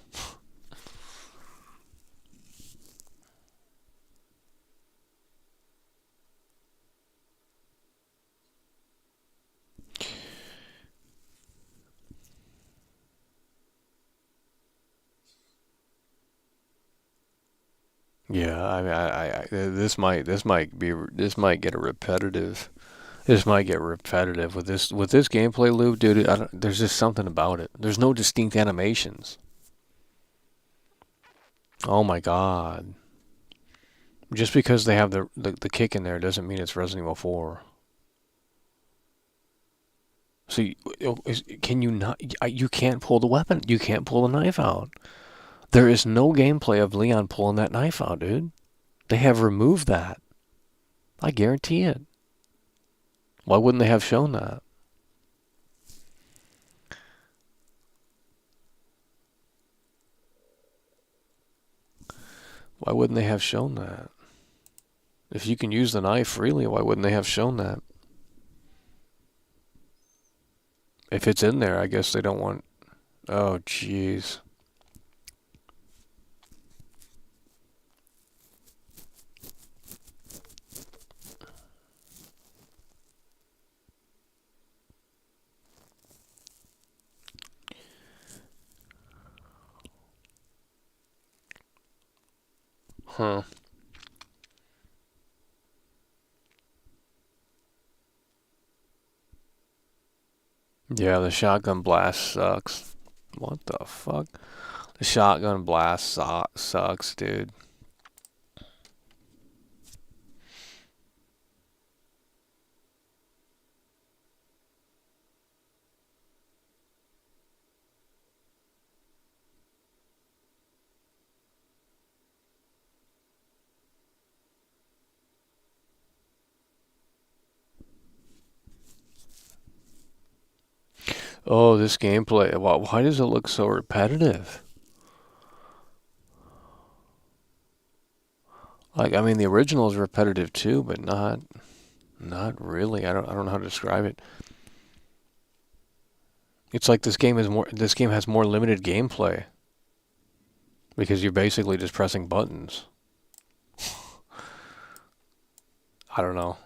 Yeah, I mean, this might get repetitive. This might get repetitive with this gameplay loop, dude. There's just something about it. There's no distinct animations. Oh my god! Just because they have the kick in there doesn't mean it's Resident Evil 4. See, can you not? You can't pull the weapon. You can't pull the knife out. There is no gameplay of Leon pulling that knife out, dude. They have removed that. I guarantee it. Why wouldn't they have shown that? Why wouldn't they have shown that? If you can use the knife freely, why wouldn't they have shown that? If it's in there, I guess they don't want... Oh, jeez. Huh. Yeah, the shotgun blast sucks. What the fuck? The shotgun blast sucks, dude. Oh, this gameplay. Why does it look so repetitive? Like, I mean, the original is repetitive too, but not really. I don't know how to describe it. It's like this game has more limited gameplay because you're basically just pressing buttons. I don't know.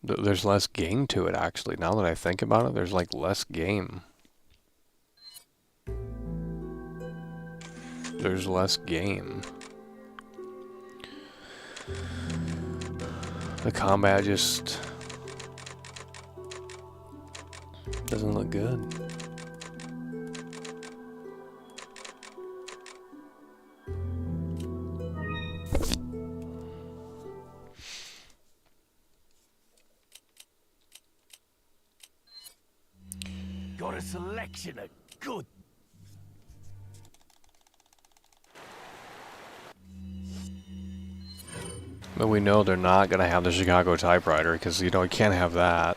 There's less game to it, actually. Now that I think about it, there's like less game. There's less game. The combat just doesn't look good. Got a selection of good. But we know they're not going to have the Chicago typewriter because, you know, you can't have that.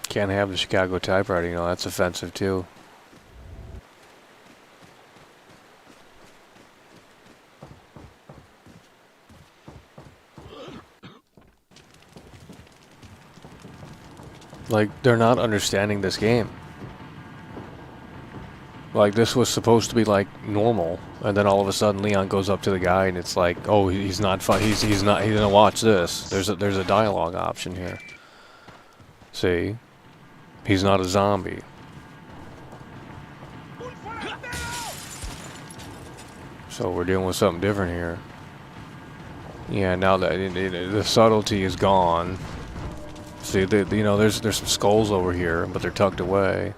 Can't have the Chicago typewriter, you know, that's offensive too. Like, they're not understanding this game. Like, this was supposed to be, like, normal, and then all of a sudden Leon goes up to the guy and it's like, oh, he's not fun, he's gonna watch this. There's a dialogue option here. See? He's not a zombie. So we're dealing with something different here. Yeah, now that the subtlety is gone. See, you know, there's some skulls over here, but they're tucked away.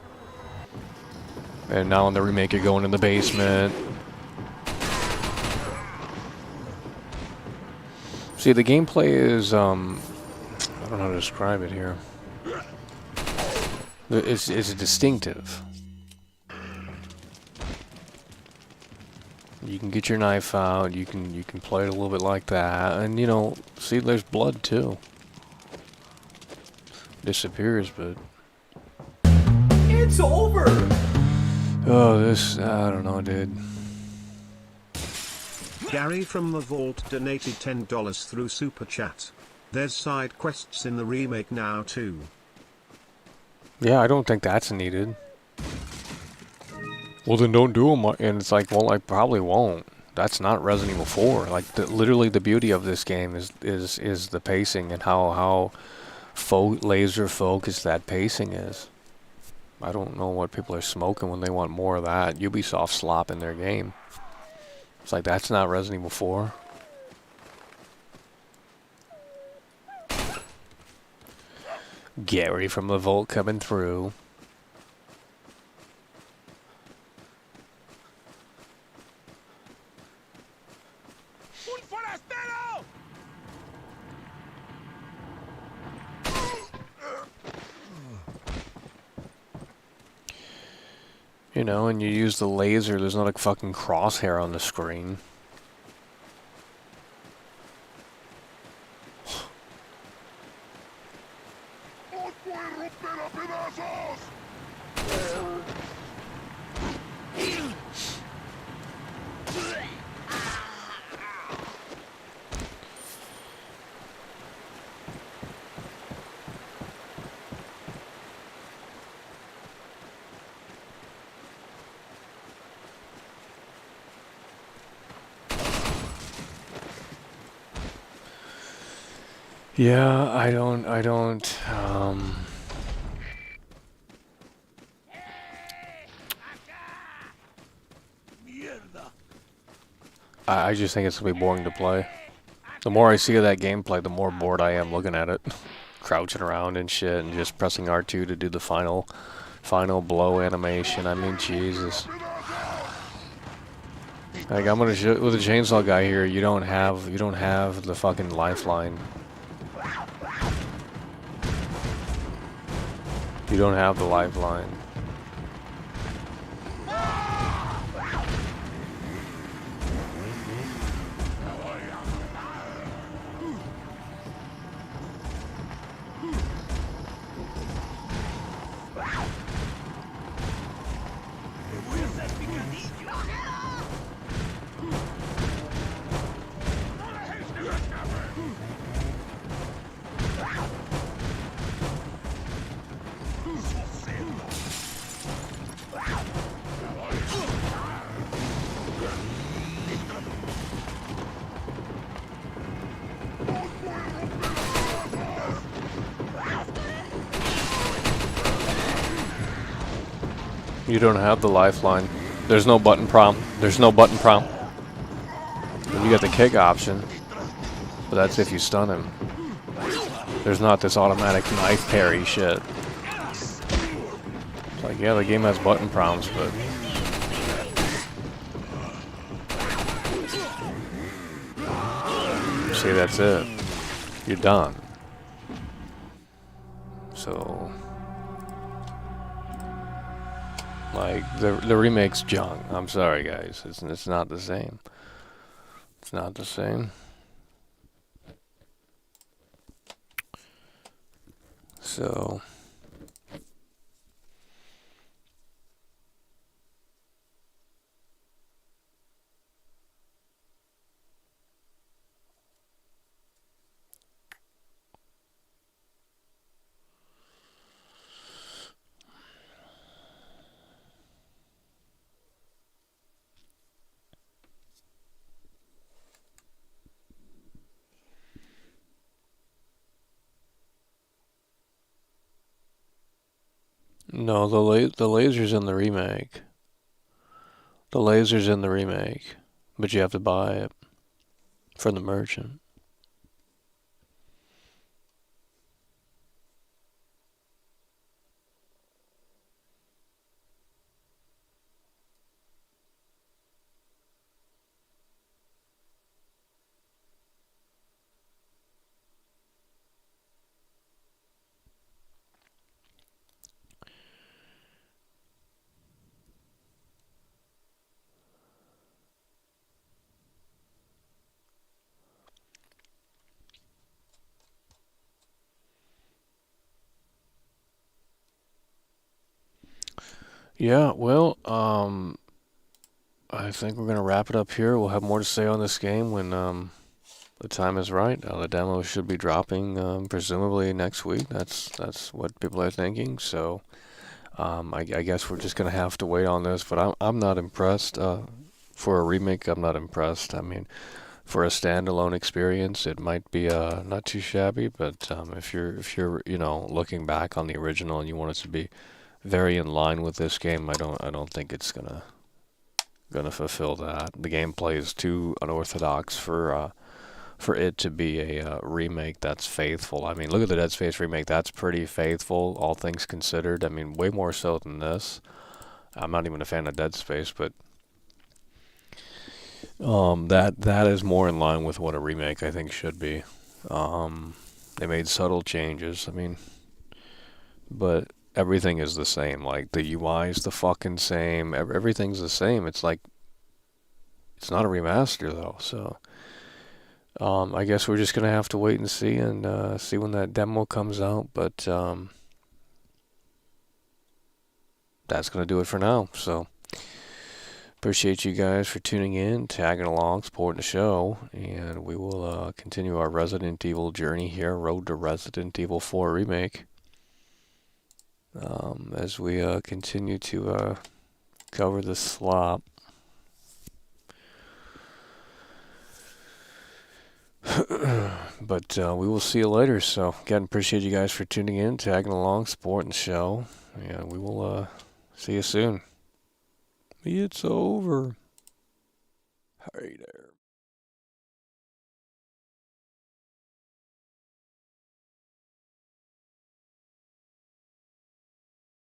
And now in the remake, you're going in the basement. See, the gameplay is, I don't know how to describe it here. It's distinctive. You can get your knife out. You can play it a little bit like that, and you know, see, there's blood too. Disappears, but It's over. oh, this I don't know, dude. Gary from the Vault donated $10 through Super Chat. There's side quests in the remake now too. Yeah, I don't think that's needed. Well, then don't do them. And it's like, well, I probably won't. That's not Resident Evil 4. Like, literally, the beauty of this game is the pacing and how laser focused that pacing is. I don't know what people are smoking when they want more of that. Ubisoft slop in their game. It's like, that's not Resident Evil 4. Gary from the Vault coming through. You know, and you use the laser, there's not a fucking crosshair on the screen. Yeah, I don't, I just think it's gonna be boring to play. The more I see of that gameplay, the more bored I am looking at it. Crouching around and shit and just pressing R2 to do the final blow animation. I mean, Jesus. Like, I'm gonna show with the chainsaw guy here, you don't have the fucking lifeline. You don't have the lifeline. You don't have the lifeline. There's no button prompt. There's no button prompt. You got the kick option, but that's if you stun him. There's not this automatic knife parry shit. It's like, yeah, the game has button prompts, but... See, that's it. You're done. So... Like, the remake's junk. I'm sorry, guys. It's not the same. It's not the same. So... No, the laser's in the remake. The laser's in the remake, but you have to buy it from the merchant. Yeah, well, I think we're gonna wrap it up here. We'll have more to say on this game when the time is right. The demo should be dropping presumably next week. That's what people are thinking. So I guess we're just gonna have to wait on this. But I'm not impressed. For a remake, I'm not impressed. I mean, for a standalone experience, it might be not too shabby. But if you're looking back on the original and you want it to be very in line with this game, I don't think it's gonna fulfill that. The gameplay is too unorthodox for it to be a remake that's faithful. I mean, look at the Dead Space remake. That's pretty faithful, all things considered. I mean, way more so than this. I'm not even a fan of Dead Space, but that is more in line with what a remake I think should be. They made subtle changes. I mean, but everything is the same. Like, the UI is the fucking same. Everything's the same. It's like, it's not a remaster though. So I guess we're just gonna have to wait and see when that demo comes out. But that's gonna do it for now. So appreciate you guys for tuning in, tagging along, supporting the show, and we will continue our Resident Evil journey here, Road to Resident Evil 4 Remake. As we continue to cover the slop. But we will see you later. So, again, appreciate you guys for tuning in, tagging along, supporting the show. And we will see you soon. It's over. Hey there.